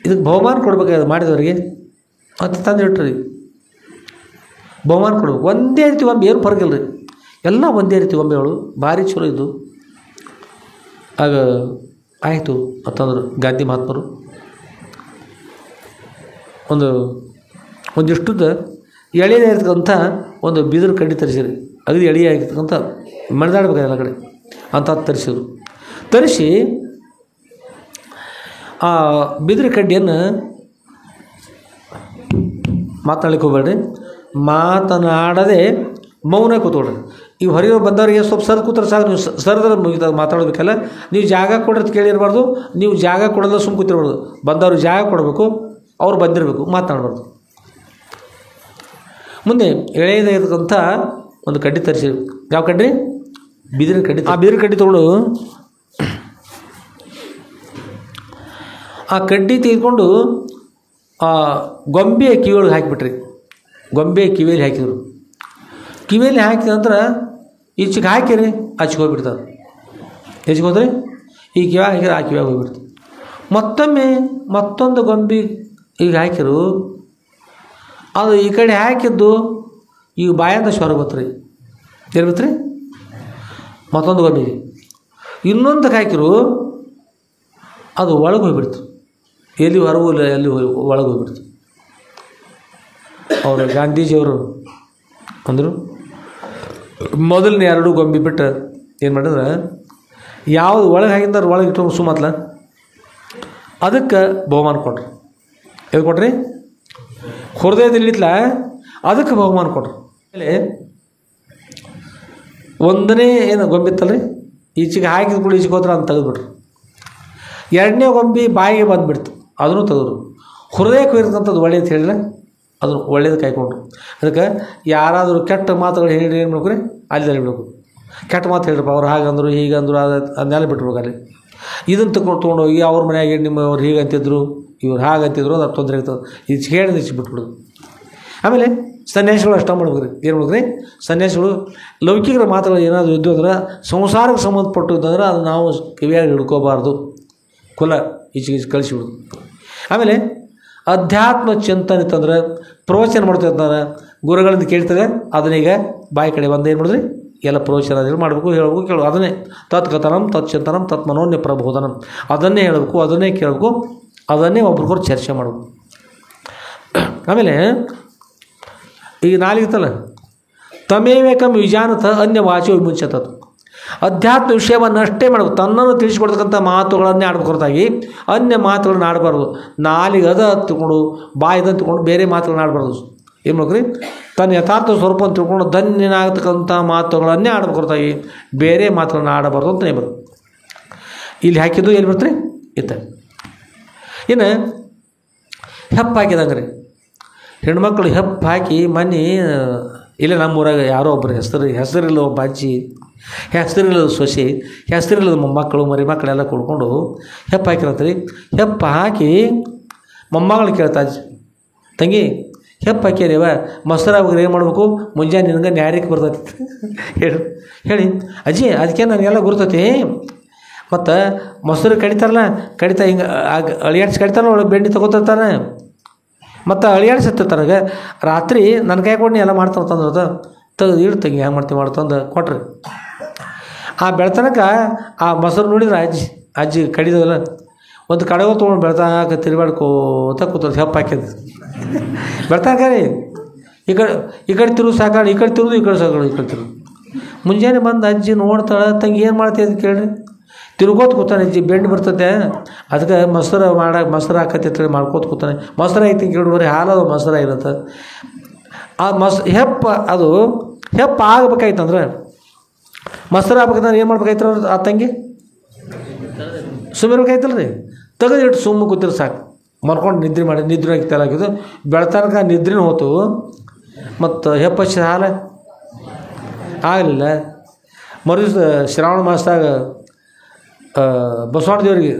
ಇದಕ್ಕೆ ಬಹುಮಾನ ಕೊಡ್ಬೇಕಾದ ಮಾಡಿದವರಿಗೆ ಅಂತ ತಂದಿಟ್ರಿ, ಬಹುಮಾನ ಕೊಡ್ಬೇಕು. ಒಂದೇ ರೀತಿ ಗೊಂಬೆ, ಏನು ಫರ್ಕ್ ಇಲ್ಲರಿ, ಎಲ್ಲ ಒಂದೇ ರೀತಿ ಗೊಂಬೆಗಳು, ಭಾರಿ ಚಲೋ ಇದ್ದು. ಆಗ ಆಯಿತು ಅಂತಂದರು ಗಾಂಧಿ ಮಹಾತ್ಮರು. ಒಂದಿಷ್ಟುದ ಎಳೆಯಾಗಿರ್ತಕ್ಕಂಥ ಒಂದು ಬಿದಿರು ಕಡ್ಡಿ ತರಿಸಿರಿ, ಅಗದಿ ಎಳೆಯಾಗಿರ್ತಕ್ಕಂಥ ಮಣಿದಾಡ್ಬೇಕು ಎಲ್ಲ ಕಡೆ ಅಂಥದ್ದು ತರಿಸಿದ್ರು. ತರಿಸಿ ಆ ಬಿದಿರು ಕಡ್ಡಿಯನ್ನು ಮಾತನಾಡಲಿಕ್ಕೆ ಹೋಗ್ಬೇಡ್ರಿ, ಮಾತನಾಡದೆ ಮೌನ ಕೂತ್ಕೊಳ್ರಿ. ಈಗ ಹೊರಗೆ ಬಂದವರಿಗೆ ಸ್ವಲ್ಪ ಸರ್ ಕೂತ್ರೆ ಸಾಕು, ನೀವು ಸರ್ದ್ರ ಮುಗಿದಾಗ ಮಾತಾಡಬೇಕಲ್ಲ. ನೀವು ಜಾಗ ಕೊಡ್ರಿ ಕೇಳಿರಬಾರ್ದು, ನೀವು ಜಾಗ ಕೊಡೋಲ್ಲ ಸುಮ್ಮ ಕೂತಿರ್ಬಾರ್ದು. ಬಂದವ್ರಿಗೆ ಜಾಗ ಕೊಡಬೇಕು, ಅವ್ರು ಬಂದಿರಬೇಕು, ಮಾತನಾಡಬಾರ್ದು. ಮುಂದೆ ಎಳೆಯದಾಗಿರ್ತಕ್ಕಂಥ ಒಂದು ಕಡ್ಡಿ ತರಿಸಿ, ಯಾವ ಕಡ್ಡಿ? ಬಿದಿರಿನ ಕಡ್ಡಿ. ಆ ಬಿದಿರಿನ ಕಡ್ಡಿ ತೊಗೊಂಡು ಆ ಕಡ್ಡಿ ತೆಗೆದುಕೊಂಡು ಆ ಗೊಂಬೆಯ ಕಿವಿಯೊಳಗೆ ಹಾಕಿಬಿಟ್ರಿ. ಗೊಂಬೆಯ ಕಿವಿಯಲ್ಲಿ ಹಾಕಿದ್ರು. ಕಿವಿಯಲ್ಲಿ ಹಾಕಿದ ನಂತರ ಈಚೆಗೆ ಹಾಕಿರಿ, ಆಚೆಗೆ ಹೋಗ್ಬಿಡ್ತಾರೆ. ಈಚೆಗೆ ಹೋದ್ರಿ ಈ ಕಿವ್ಯಾಗ ಹಾಕಿದ್ರೆ ಆ ಕಿವ್ಯಾಗ ಹೋಗ್ಬಿಡ್ತಾರೆ. ಮತ್ತೊಮ್ಮೆ ಮತ್ತೊಂದು ಗೊಂಬೆ ಈಗ ಹಾಕಿರು, ಅದು ಈ ಕಡೆ ಹಾಕಿದ್ದು ಈಗ ಬಾಯಿಂದ ಸ್ವರ ಬತ್ರಿ. ಏನು ಬತ್ರಿ? ಮತ್ತೊಂದು ಗೊಂಬೆಗೆ ಇನ್ನೊಂದಕ್ಕೆ ಹಾಕಿರು, ಅದು ಒಳಗೆ ಹೋಗ್ಬಿಡ್ತು. ಎಲ್ಲಿ ಹೊರಗೂ ಇಲ್ಲ, ಎಲ್ಲಿ ಒಳಗೆ ಹೋಗ್ಬಿಡ್ತು. ಅವರು ಗಾಂಧೀಜಿಯವರು ಅಂದರು, ಮೊದಲನೇ 2 ಗೊಂಬೆ ಬಿಟ್ಟು ಏನು ಮಾಡಿದ್ರೆ, ಯಾವುದು ಒಳಗೆ ಹಾಕಿದ್ದಾರೆ ಒಳಗೆ ಇಟ್ಟು ಸುಮತ್ಲ ಅದಕ್ಕೆ ಬಹುಮಾನ ಕೊಟ್ರು. ಎದು ಕೊಟ್ರಿ? ಹೃದಯದಲ್ಲಿತ್ಲ ಅದಕ್ಕೆ ಬಹುಮಾನ ಕೊಟ್ರು. ಆಮೇಲೆ ಒಂದನೇ ಏನು ಗೊಂಬೆ ಇತ್ತಲ್ರಿ, ಈಚೆಗೆ ಹಾಕಿದ ಕೂಡ ಈಚೆಗೆ ಹೋದ್ರೆ ಅಂತ ತೆಗೆದುಬಿಟ್ರು. 2ನೇ ಗೊಂಬೆ ಬಾಯಿಗೆ ಬಂದುಬಿಡ್ತು, ಅದನ್ನು ತೆಗೆದ್ರು. ಹೃದಯಕ್ಕೆ ಇರ್ತಕ್ಕಂಥದ್ದು ಒಳ್ಳೆಯದು ಹೇಳಿದ್ರೆ ಅದನ್ನು ಒಳ್ಳೇದು ಕಾಯ್ಕೊಂಡ್ರು. ಅದಕ್ಕೆ ಯಾರಾದರೂ ಕೆಟ್ಟ ಮಾತುಗಳು ಹೇಳಿ ಏನು ಮಾಡ್ಬೇಕು ರೀ, ಅಲ್ಲಿ ಬಿಡಬೇಕು. ಕೆಟ್ಟ ಮಾತು ಹೇಳಿರಪ್ಪ, ಅವ್ರು ಹಾಗಂದ್ರು ಹೀಗಂದ್ರು ಅದನ್ನೆಲ್ಲ ಬಿಟ್ಬಿಡ್ಬೇಕು. ಅಲ್ಲಿ ಇದನ್ನು ತೊಗೊಂಡೋಗಿ ಅವ್ರ ಮನೆಯಾಗೆ ನಿಮ್ಮವ್ರು ಹೀಗಂತಿದ್ರು ಇವ್ರು ಹಾಗಂತಿದ್ರು, ಅದು ತೊಂದರೆ ಆಗ್ತದೆ. ಇದು ಹೇಳಿದ ಬಿಟ್ಬಿಡೋದು. ಆಮೇಲೆ ಸನ್ಯಾಸಿಗಳು ಅಷ್ಟ ಮಾಡ್ಬೇಕು ರೀ. ಏನು ಮಾಡ್ಬೇಕು ರೀ? ಸನ್ಯಾಸಿಗಳು ಲೌಕಿಕರ ಮಾತುಗಳು ಏನಾದರೂ ಇದ್ದು ಅಂದ್ರೆ, ಸಂಸಾರಕ್ಕೆ ಸಂಬಂಧಪಟ್ಟಿದ್ದಂದ್ರೆ ಅದು ನಾವು ಕಿವಿಯಾಗಿ ಹಿಡ್ಕೋಬಾರ್ದು, ಕುಲ ಈಚೆಗೆ ಕಳಿಸಿಬಿಡೋದು. ಆಮೇಲೆ ಅಧ್ಯಾತ್ಮ ಚಿಂತನೆ ಇತ್ತಂದ್ರೆ, ಪ್ರವಚನ ಮಾಡ್ತೀವಿ ಅಂತಂದ್ರೆ ಗುರುಗಳಿಂದ ಕೇಳ್ತದೆ, ಅದನ್ನೀಗ ಬಾಯಿ ಕಡೆ ಬಂದು ಏನು ಮಾಡಿದ್ರಿ ಎಲ್ಲ ಪ್ರವಚನ ಮಾಡಬೇಕು, ಹೇಳಬೇಕು, ಕೇಳಬೇಕು. ಅದನ್ನೇ ತತ್ಕಥನಂ ತತ್ಚಿಂತನಂ ತತ್ಮನೋನ್ಯ ಪ್ರಬೋಧನಂ, ಅದನ್ನೇ ಹೇಳಬೇಕು, ಅದನ್ನೇ ಕೇಳಬೇಕು, ಅದನ್ನೇ ಒಬ್ರಿಗೊಬ್ರು ಚರ್ಚೆ ಮಾಡಬೇಕು. ಆಮೇಲೆ ಈಗ ನಾಲಿಗಿತ್ತಲ್ಲ, ತಮೇವೇಕಂ ವಿಜಾನತ ಅನ್ಯ ವಾಚೋ ವಿಮುಂಚತತ್, ಅಧ್ಯಾತ್ಮ ವಿಷಯವನ್ನು ಅಷ್ಟೇ ಮಾಡಬೇಕು, ತನ್ನನ್ನು ತಿಳಿಸಿಕೊಡ್ತಕ್ಕಂಥ ಮಾತುಗಳನ್ನೇ ಆಡಬೇಕು ಹೊರತಾಗಿ ಅನ್ಯ ಮಾತುಗಳನ್ನ ಆಡಬಾರ್ದು. ನಾಲಿಗೆ ಅದ ತಿಳ್ಕೊಂಡು ಬಾಯಿದ ತಿಳ್ಕೊಂಡು ಬೇರೆ ಮಾತುಗಳನ್ನ ಆಡಬಾರ್ದು. ಏನು ಮಾಡ್ರಿ? ತನ್ನ ಯಥಾರ್ಥ ಸ್ವರೂಪವನ್ನು ತಿಳ್ಕೊಂಡು ಧನ್ಯನಾಗತಕ್ಕಂಥ ಮಾತುಗಳನ್ನೇ ಆಡಬೇಕು ಹೊರತಾಗಿ ಬೇರೆ ಮಾತುಗಳನ್ನ ಆಡಬಾರ್ದು ಅಂತಲೇ ಬರುತ್ತೆ. ಇಲ್ಲಿ ಹಾಕಿದ್ದು ಎಲ್ಲಿ ಬರ್ತೀರಿ? ಇತ್ತ. ಇನ್ನು ಹೆಪ್ಪು ಹಾಕಿದಂಗೆ ರೀ, ಹೆಣ್ಮಕ್ಳು ಹೆಪ್ಪು ಹಾಕಿ ಮನೆ ಇಲ್ಲೇ ನಮ್ಮೂರಾಗ ಯಾರೋ ಒಬ್ಬರು ಹೆಸರಿಲ್ಲ ಒಬ್ಬ ಅಜ್ಜಿ, ಹೆಸರಿಲ್ಲದ ಸೊಸೆ, ಹೆಸರಿಲ್ಲದ ಮೊಮ್ಮಕ್ಕಳು ಮರಿ ಮಕ್ಕಳೆಲ್ಲ ಕುಡ್ಕೊಂಡು ಹೆಪ್ಪು ಹಾಕಿರತ್ರಿ. ಹೆಪ್ಪು ಹಾಕಿ ಮೊಮ್ಮಗಳು ಕೇಳ್ತಾ, ಅಜ್ಜಿ ತಂಗಿ ಹೆಪ್ಪು ಹಾಕ್ಯಾರಿವ ಮೊಸರಾಗ ಏನು ಮಾಡಬೇಕು, ಮುಂಜಾನೆ ನಿನಗೆ ನ್ಯಾರಕ್ಕೆ ಬರ್ತೈತಿ ಹೇಳಿ. ಅಜ್ಜಿ ಅದಕ್ಕೆ ನನಗೆಲ್ಲ ಗುರ್ತೈತಿ, ಮತ್ತು ಮೊಸರು ಕಡಿತಾರಲ್ಲ, ಕಡಿತಾ ಹಿಂಗೆ ಅಳಿಯಾಡ್ಸಿ ಕಡಿತಾರ, ಒಳಗೆ ಬೆಣ್ಣೆ ತೊಗೋತಿರ್ತಾನೆ, ಮತ್ತು ಅಳಿಯಾಡ್ಸಿರ್ತಾನೆ. ರಾತ್ರಿ ನನ್ನ ಕೈ ಕೊಟ್ಟು ಎಲ್ಲ ಮಾಡ್ತಾರಂತಂದ್ರೆ ತೆಗೆದು ಇಡು ತಂಗಿ ಹೆಂಗೆ ಮಾಡ್ತೀವಿ ಮಾಡ್ತಂದು ಕೊಟ್ರಿ. ಆ ಬೆಳ್ತನಕ ಆ ಮೊಸರು ನೋಡಿದ್ರೆ ಅಜ್ಜಿ ಕಡಿದಲ್ಲ, ಒಂದು ಕಡೆಗೋ ತೊಗೊಂಡು ಬೆಳ್ತಾಕ ತಿರುಗಾಡ್ಕೋತ ಕೂತದ್ದು ಹೆಪ್ಪು ಹಾಕಿದ್ದು ಬೆಳ್ತಾಕ ರೀ. ಈ ಕಡೆ ತಿರುವು ಸಾಕಾಡು, ಈ ಕಡೆ ತಿರುವುದು, ಈ ಕಡೆ ಸಾಕಾಡು, ಈ ಕಡೆ ತಿರುವುದು. ಮುಂಜಾನೆ ಬಂದು ಅಜ್ಜಿ ನೋಡ್ತಾಳೆ, ತಂಗಿ ಏನು ಮಾಡ್ತೀವಿ ಅಂತ ಕೇಳ್ರಿ. ತಿರುಗೋತ ಕೂತಾನೆ ಅಜ್ಜಿ, ಬೆಂಡು ಬರ್ತದೆ, ಅದಕ್ಕೆ ಮೊಸರು ಹಾಕತ್ತೆ ಮಾಡ್ಕೋತ ಕೂತಾನೆ. ಮೊಸರು ಐತಿ ಕೇಳಿದ್ರೆ ಹಾಲದು ಮೊಸರು ಇರುತ್ತೆ. ಆ ಹೆಪ್ಪು ಅದು ಹೆಪ್ಪು ಆಗ್ಬೇಕಾಯ್ತಂದ್ರೆ, ಮೊಸರು ಆಗ್ಬೇಕಂದ್ರೆ ಏನು ಮಾಡ್ಬೇಕಾಯ್ತು ಆ ತಂಗಿ? ಸುಮ್ಮಿರ್ಬೇಕಾಯ್ತಲ್ಲ ರೀ, ತೆಗೆದಿಟ್ಟು ಸುಮ್ಮ ಕೂತಿರು ಸಾಕು, ಮರ್ಕೊಂಡು ನಿದ್ರೆ ಮಾಡಿ ನಿದ್ರೆ ಆಗಿದ್ದು ಬೆಳ್ತನಕ ನಿದ್ರೆನೂ ಹೋತು, ಮತ್ತು ಹೆಪ್ಪು ಹಚ್ಚಿದ ಹಾಲು ಆಗಲಿಲ್ಲ. ಮರುದಿವ್ಸ ಶ್ರಾವಣ ಮಾಸದಾಗ ಬಸವಣ್ಣ ದೇವರಿಗೆ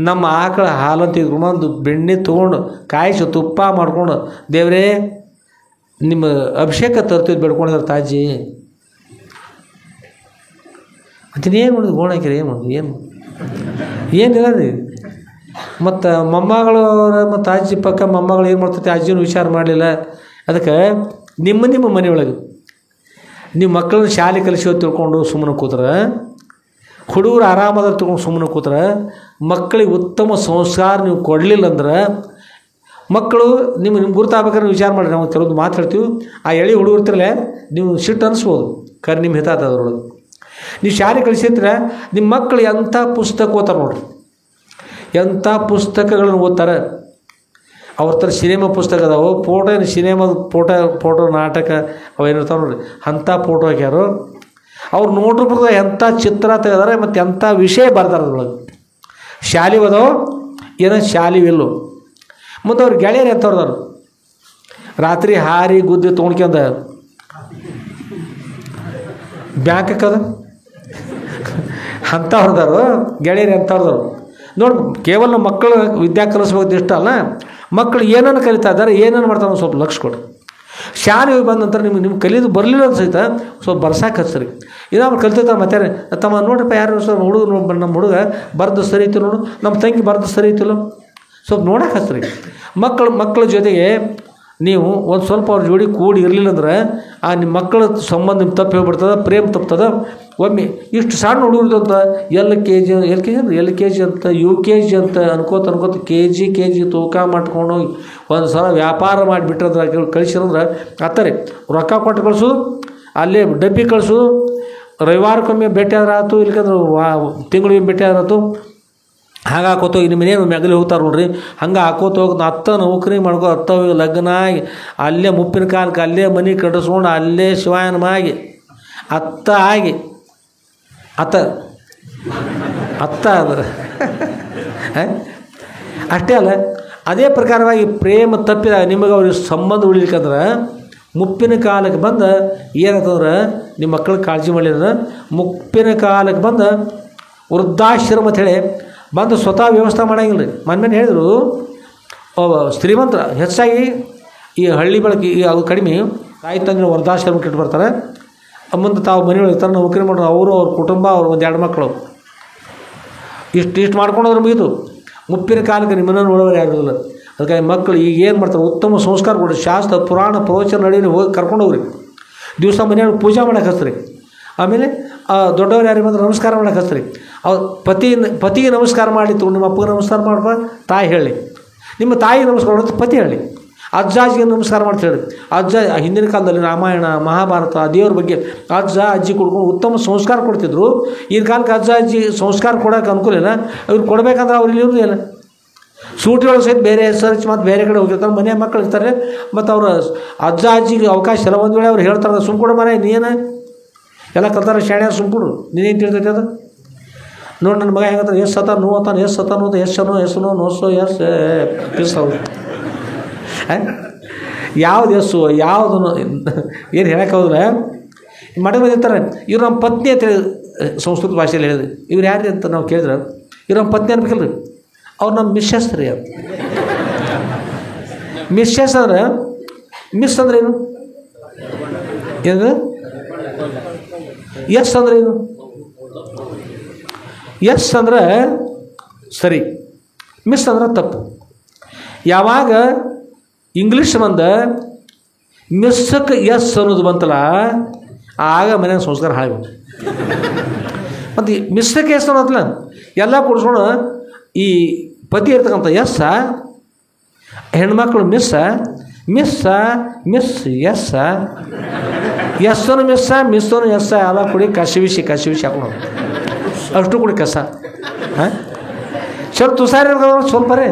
ನಮ್ಮ ಆಕಳ ಹಾಲನ್ನು ತೆಗೆದುಕೊಂಡು ಒಂದು ಬೆಣ್ಣೆ ತೊಗೊಂಡು ಕಾಯಿಸಿ ತುಪ್ಪ ಮಾಡ್ಕೊಂಡು, ದೇವರೇ ನಿಮ್ಮ ಅಭಿಷೇಕ ತರ್ತೀವಿ ಬೆಳ್ಕೊಂಡಿದ್ದಾರೆ ತಾಜಿ ಮತ್ತಿನ್ನೇನು ಮಾಡಿದ್ರು ಗೋಣಾಕಿರಿ, ಏನು ಮಾಡಿದ್ರು ಏನಿಲ್ಲ ರೀ. ಮತ್ತು ಮೊಮ್ಮಗಳು ಮತ್ತು ಅಜ್ಜಿ ಪಕ್ಕ ಮೊಮ್ಮಗಳು ಏನು ಮಾಡ್ತೈತಿ ಅಜ್ಜಿನೂ ವಿಚಾರ ಮಾಡಲಿಲ್ಲ. ಅದಕ್ಕೆ ನಿಮ್ಮ ಮನೆಯೊಳಗೆ ನೀವು ಮಕ್ಕಳನ್ನ ಶಾಲೆ ಕಲಿಸೋ ತಿಳ್ಕೊಂಡು ಸುಮ್ಮನೆ ಕೂತ್ರೆ, ಹುಡುಗರು ಆರಾಮದ ತಿಳ್ಕೊಂಡು ಸುಮ್ಮನೆ ಕೂತ್ರೆ, ಮಕ್ಕಳಿಗೆ ಉತ್ತಮ ಸಂಸ್ಕಾರ ನೀವು ಕೊಡಲಿಲ್ಲ ಅಂದ್ರೆ ಮಕ್ಕಳು ನಿಮ್ಗೆ ಗುರುತಾಗಬೇಕಾದ್ರೆ ವಿಚಾರ ಮಾಡಿರಿ. ನಾವು ಕೆಲವೊಂದು ಮಾತು ಹೇಳ್ತೀವಿ, ಆ ಎಳೆ ಹುಡುಗರ್ತಿರಲ್ಲೇ ನೀವು ಸಿಟ್ಟು ಅನಿಸ್ಬೋದು, ಖರೆ ನಿಮ್ಮ ಹಿತ ಅದರೊಳಗೆ. ನೀವು ಶಾಲೆ ಕಳಿಸಿದ್ರೆ ನಿಮ್ಮ ಮಕ್ಕಳು ಎಂಥ ಪುಸ್ತಕ ಓದ್ತಾರೆ ನೋಡ್ರಿ, ಎಂಥ ಪುಸ್ತಕಗಳನ್ನು ಓದ್ತಾರೆ. ಅವ್ರ ಥರ ಸಿನಿಮಾ ಪುಸ್ತಕ ಅದಾವೆ, ಫೋಟೋ ಏನು ಸಿನಿಮಾದ ಫೋಟೋ ನಾಟಕ ಅವೇನಿರ್ತಾವೆ ನೋಡ್ರಿ, ಅಂಥ ಫೋಟೋ ಹಾಕ್ಯಾರು. ಅವ್ರು ನೋಡ್ರಿ ಎಂಥ ಚಿತ್ರ ತೆಗೆದಾರೆ ಮತ್ತು ಎಂಥ ವಿಷಯ ಬರ್ತಾರೆ ಅದ್ರೊಳಗೆ. ಶಾಲೆ ಅದಾವ ಏನೋ ಶಾಲೆ ಇಲ್ಲೋ. ಮತ್ತು ಅವ್ರ ಗೆಳೆಯರು ಎಂಥವ್ರದಾರು, ರಾತ್ರಿ ಹಾರಿ ಗುದ್ದಿ ತೊಗೊಂಡ್ಕೊಂಡ ಬ್ಯಾಂಕ್ ಹಾಕದ ಅಂಥವ್ರದಾರು, ಗೆಳೆಯರು ಎಂಥವ್ರದಾರು ನೋಡಿ. ಕೇವಲ ಮಕ್ಕಳು ವಿದ್ಯಾ ಕಲಿಸ್ಬೇಕು ಇಷ್ಟ ಅಲ್ಲ, ಮಕ್ಕಳು ಏನನ್ನು ಕಲಿತಾ ಇದ್ದಾರೆ, ಏನನ್ನು ಮಾಡ್ತಾರೆ ಸ್ವಲ್ಪ ಲಕ್ಷ ಕೊಡಿ. ಶಾಲೆ ಹೋಗಿ ಬಂದ ನಂತರ ನಿಮ್ಗೆ ಕಲಿಯೋದು ಬರಲಿಲ್ಲ ಅಂತ ಸಹಿತ ಸ್ವಲ್ಪ ಬರ್ಸಾಕೆ ಹಚ್ಚಿರಿ. ಇದಾದ್ರು ಕಲಿತಿರ್ತಾರೆ ಮತ್ತೆ ತಮ್ಮ ನೋಡ್ರಪ್ಪ ಯಾರು ಸ್ವಲ್ಪ ಹುಡುಗ ನಮ್ಮ ಹುಡುಗ ಬರ್ದು ಸರಿ ಐತಿ ನೋಡು, ನಮ್ಮ ತಂಗಿ ಬರ್ದು ಸರಿ ಐತಿಲ್ಲ, ಸ್ವಲ್ಪ ನೋಡಕ್ಕೆ ಹಚ್ಚಿರಿ. ಮಕ್ಕಳ ಜೊತೆಗೆ ನೀವು ಒಂದು ಸ್ವಲ್ಪ ಅವ್ರ ಜೋಡಿ ಕೂಡಿ ಇರಲಿಲ್ಲ ಅಂದ್ರೆ ಆ ನಿಮ್ಮ ಮಕ್ಕಳ ಸಂಬಂಧ ನಿಮ್ಮ ತಪ್ಪು ಹೇಳ್ಬಿಡ್ತದೆ, ಪ್ರೇಮ ತಪ್ತದೆ. ಒಮ್ಮೆ ಇಷ್ಟು ಸಣ್ಣ ಹುಡುಗರು ಅಂತ ಎಲ್ ಕೆ ಜಿ ಅಂತ UKG ಅಂತ ಅನ್ಕೋತ ಕೆ ಜಿ ತೂಕ ಮಾಡ್ಕೊಂಡು ಹೋಗಿ ಒಂದು ಸಲ ವ್ಯಾಪಾರ ಮಾಡಿಬಿಟ್ರಂದ್ರೆ ಕಳಿಸಿರಂದ್ರೆ ಆತಾರೆ. ರೊಕ್ಕ ಕೊಟ್ಟು ಕಳಿಸೋದು, ಅಲ್ಲೇ ಡಬ್ಬಿ ಕಳಿಸೋದು, ರವಿವಾರಕ್ಕೊಮ್ಮೆ ಭೇಟಿ ಆದ್ರೆ ಆಯ್ತು, ಇಲ್ಲಕಂದ್ರೆ ತಿಂಗಳಿಗೆ ಭೇಟಿ ಆದ್ರೆ ಆಯ್ತು. ಹಾಗೆ ಹಾಕೋತೋಗಿ ನಿಮ್ಮ ಮನೇನು ಮೆಗಲಿ ಹೋಗ್ತಾರೆ ನೋಡ್ರಿ, ಹಂಗೆ ಹಾಕೋತ ಹೋಗಿ ಅತ್ತ ನೌಕರಿ ಮಾಡ್ಕೊ, ಅತ್ತ ಹೋಗಿ ಲಗ್ನ ಆಗಿ ಅಲ್ಲೇ ಮುಪ್ಪಿನ ಕಾಲಕ್ಕೆ ಅಲ್ಲೇ ಮನೆ ಕಟ್ಟಿಸ್ಕೊಂಡು ಅಲ್ಲೇ ಶಿವಾಯನಮಾಗಿ ಅತ್ತ ಆಗಿ ಅತ್ತ ಅದು ಅಷ್ಟೇ ಅಲ್ಲ. ಅದೇ ಪ್ರಕಾರವಾಗಿ ಪ್ರೇಮ ತಪ್ಪಿದಾಗ ನಿಮಗೆ ಅವ್ರಿಗೆ ಸಂಬಂಧ ಉಳಿಲಿಕ್ಕಂದ್ರೆ ಮುಪ್ಪಿನ ಕಾಲಕ್ಕೆ ಬಂದು ಏನಂತಂದ್ರೆ ನಿಮ್ಮ ಮಕ್ಕಳಿಗೆ ಕಾಳಜಿ ಮಾಡಿದ್ರೆ ಮುಪ್ಪಿನ ಕಾಲಕ್ಕೆ ಬಂದು ವೃದ್ಧಾಶ್ರಮ ಅಂಥೇಳಿ ಬಂದು ಸ್ವತಃ ವ್ಯವಸ್ಥೆ ಮಾಡೋಂಗಿಲ್ಲ ರೀ. ಮೊನ್ನೆ ಹೇಳಿದರು ಶ್ರೀಮಂತರ ಹೆಚ್ಚಾಗಿ ಈ ಹಳ್ಳಿ ಬಳಕೆ ಅದು ಕಡಿಮೆ ತಾಯಿ ತಂದೆ ವೃದ್ಧಾಶ್ರಮಕ್ಕೆ ಇಟ್ಟು ಬರ್ತಾರೆ. ಮುಂದೆ ತಾವು ಮನೆಯೊಳಗೆ ಇರ್ತಾರೆ, ನೌಕರಿ ಮಾಡೋರು, ಅವರು ಅವ್ರ ಕುಟುಂಬ, ಅವ್ರ ಒಂದು 2 ಮಕ್ಕಳು ಇಷ್ಟು ಮಾಡ್ಕೊಂಡೋದ್ರೆ ಮುಗಿದು ಮುಪ್ಪಿನ ಕಾಲಕ್ಕೆ ನಿಮ್ಮನ್ನು ನೋಡೋರು ಯಾರು ಇಲ್ಲ. ಅದಕ್ಕಾಗಿ ಮಕ್ಕಳು ಈಗ ಏನು ಮಾಡ್ತಾರೆ, ಉತ್ತಮ ಸಂಸ್ಕಾರ ಕೊಡಿ, ಶಾಸ್ತ್ರ ಪುರಾಣ ಪ್ರವಚನ ನಡೀಲಿ ಹೋಗಿ ಕರ್ಕೊಂಡು ಹೋಗ್ರಿ. ದಿವಸ ಮನೆಯೊಳಗೆ ಪೂಜೆ ಮಾಡೋಕೆ ಹಚ್ಚಿರಿ. ಆಮೇಲೆ ದೊಡ್ಡವ್ರು ಯಾರಿಗೆ ಬಂದ್ರೆ ನಮಸ್ಕಾರ ಮಾಡೋಕೆ ಹಚ್ಚಿರಿ. ಅವ್ರು ಪತಿಗೆ ನಮಸ್ಕಾರ ಮಾಡಿತ್ತು, ನಿಮ್ಮ ಅಪ್ಪಗೆ ನಮಸ್ಕಾರ ಮಾಡ್ಬ ತಾಯಿ ಹೇಳಿ, ನಿಮ್ಮ ತಾಯಿಗೆ ನಮಸ್ಕಾರ ಮಾಡೋದು ಪತಿ ಹೇಳಿ, ಅಜ್ಜಿಗೆ ನಮಸ್ಕಾರ ಮಾಡ್ತಾ ಹೇಳಿ. ಅಜ್ಜ ಹಿಂದಿನ ಕಾಲದಲ್ಲಿ ರಾಮಾಯಣ ಮಹಾಭಾರತ ದೇವ್ರ ಬಗ್ಗೆ ಅಜ್ಜ ಅಜ್ಜಿ ಕೊಡ್ಕೊಂಡು ಉತ್ತಮ ಸಂಸ್ಕಾರ ಕೊಡ್ತಿದ್ರು. ಈ ಕಾಲಕ್ಕೆ ಅಜ್ಜ ಅಜ್ಜಿ ಸಂಸ್ಕಾರ ಕೊಡೋಕೆ ಅನುಕೂಲ ಇಲ್ಲ. ಅವ್ರು ಕೊಡಬೇಕಂದ್ರೆ ಅವ್ರು ಇಲ್ಲಿ ಇರೋದಿಲ್ಲ. ಸೂಟಿ ಒಳಗೆ ಸಹಿತ ಬೇರೆ ಸರ್ಚ್ ಮತ್ತು ಬೇರೆ ಕಡೆ ಹೋಗಿರ್ತಾರೆ, ಮನೆ ಮಕ್ಕಳು ಇರ್ತಾರೆ. ಮತ್ತು ಅವ್ರ ಅಜ್ಜ ಅಜ್ಜಿಗೆ ಅವಕಾಶ ಇಲ್ಲ. ಒಂದು ವೇಳೆ ಅವ್ರು ಹೇಳ್ತಾರೆ ಸುಮ್ಕೊಡು ಮರ ನೀನು ಎಲ್ಲ ಕಲ್ತಾರೆ ಶಾಣೆ ಸುಮ್ಕೊಡು, ನೀನೇನು ತಿಳ್ತೈತೆ ಅದು ನೋಡಿ. ನನ್ನ ಮಗ ಹೆಂಗಂತಾರೆ ಎಷ್ಟು ಸತ ನೋತಾನೆ, ಎಷ್ಟು ಸತ ನೋತ ಎಸ್ಸು ನೋಸೋ ಪಿಸ್ಸವು ಯಾವ್ದು ಎಸ್ಸು ಯಾವುದು ಏನು ಹೇಳಕ್ಕೆ ಹೋದ್ರೆ ಮನೆ ಬಂದಿರ್ತಾರೆ. ಇವ್ರು ನಮ್ಮ ಪತ್ನಿ ಅಂತ ಸಂಸ್ಕೃತ ಭಾಷೆಯಲ್ಲಿ ಹೇಳಿದ್ರಿ. ಇವ್ರು ಯಾರು ಅಂತ ನಾವು ಕೇಳಿದ್ರೆ ಇವ್ರು ನಮ್ಮ ಪತ್ನಿ ಅನ್ಬೇಕಲ್ಲ ರೀ, ಅವ್ರು ನಮ್ಮ ಮಿಸ್ಸಸ್ ರೀ. ಅದು ಮಿಸ್ಸಸ್ ಅಂದ್ರೆ ಮಿಸ್ ಅಂದ್ರೆ ಏನು ಎಸ್ ಅಂದ್ರೆ ಏನು? ಎಸ್ ಅಂದ್ರೆ ಸರಿ, ಮಿಸ್ ಅಂದ್ರೆ ತಪ್ಪು. ಯಾವಾಗ ಇಂಗ್ಲೀಷ್ ಬಂದ ಮಿಸ್ಸಕ್ಕೆ ಎಸ್ ಅನ್ನೋದು ಬಂತಲ್ಲ, ಆಗ ಮನೆಯ ಸಂಸ್ಕಾರ ಹಾಳಾಗ್ಬಿಟ್ಟು. ಮತ್ತು ಮಿಸ್ಸಕ್ಕೆ ಎಸ್ ಅನ್ನೋದಲ್ಲ ಎಲ್ಲ ಕೊಡಿಸ್ಕೊಂಡು ಈ ಪತಿ ಇರ್ತಕ್ಕಂಥ ಎಸ್ಸ, ಹೆಣ್ಮಕ್ಳು ಮಿಸ್ ಎಸ್ಸನು ಮಿಸ್ಸನು ಎಸ್ಸ ಎಲ್ಲ ಕುಡಿ ಕಸಿವಿಸಿ ಹಾಕೊಂಡು ಅಷ್ಟು ಕುಡಿ ಕಸ. ಹಾಂ ಸ್ವಲ್ಪ ತುಸಾರಿ ಸ್ವಲ್ಪ ರೀ.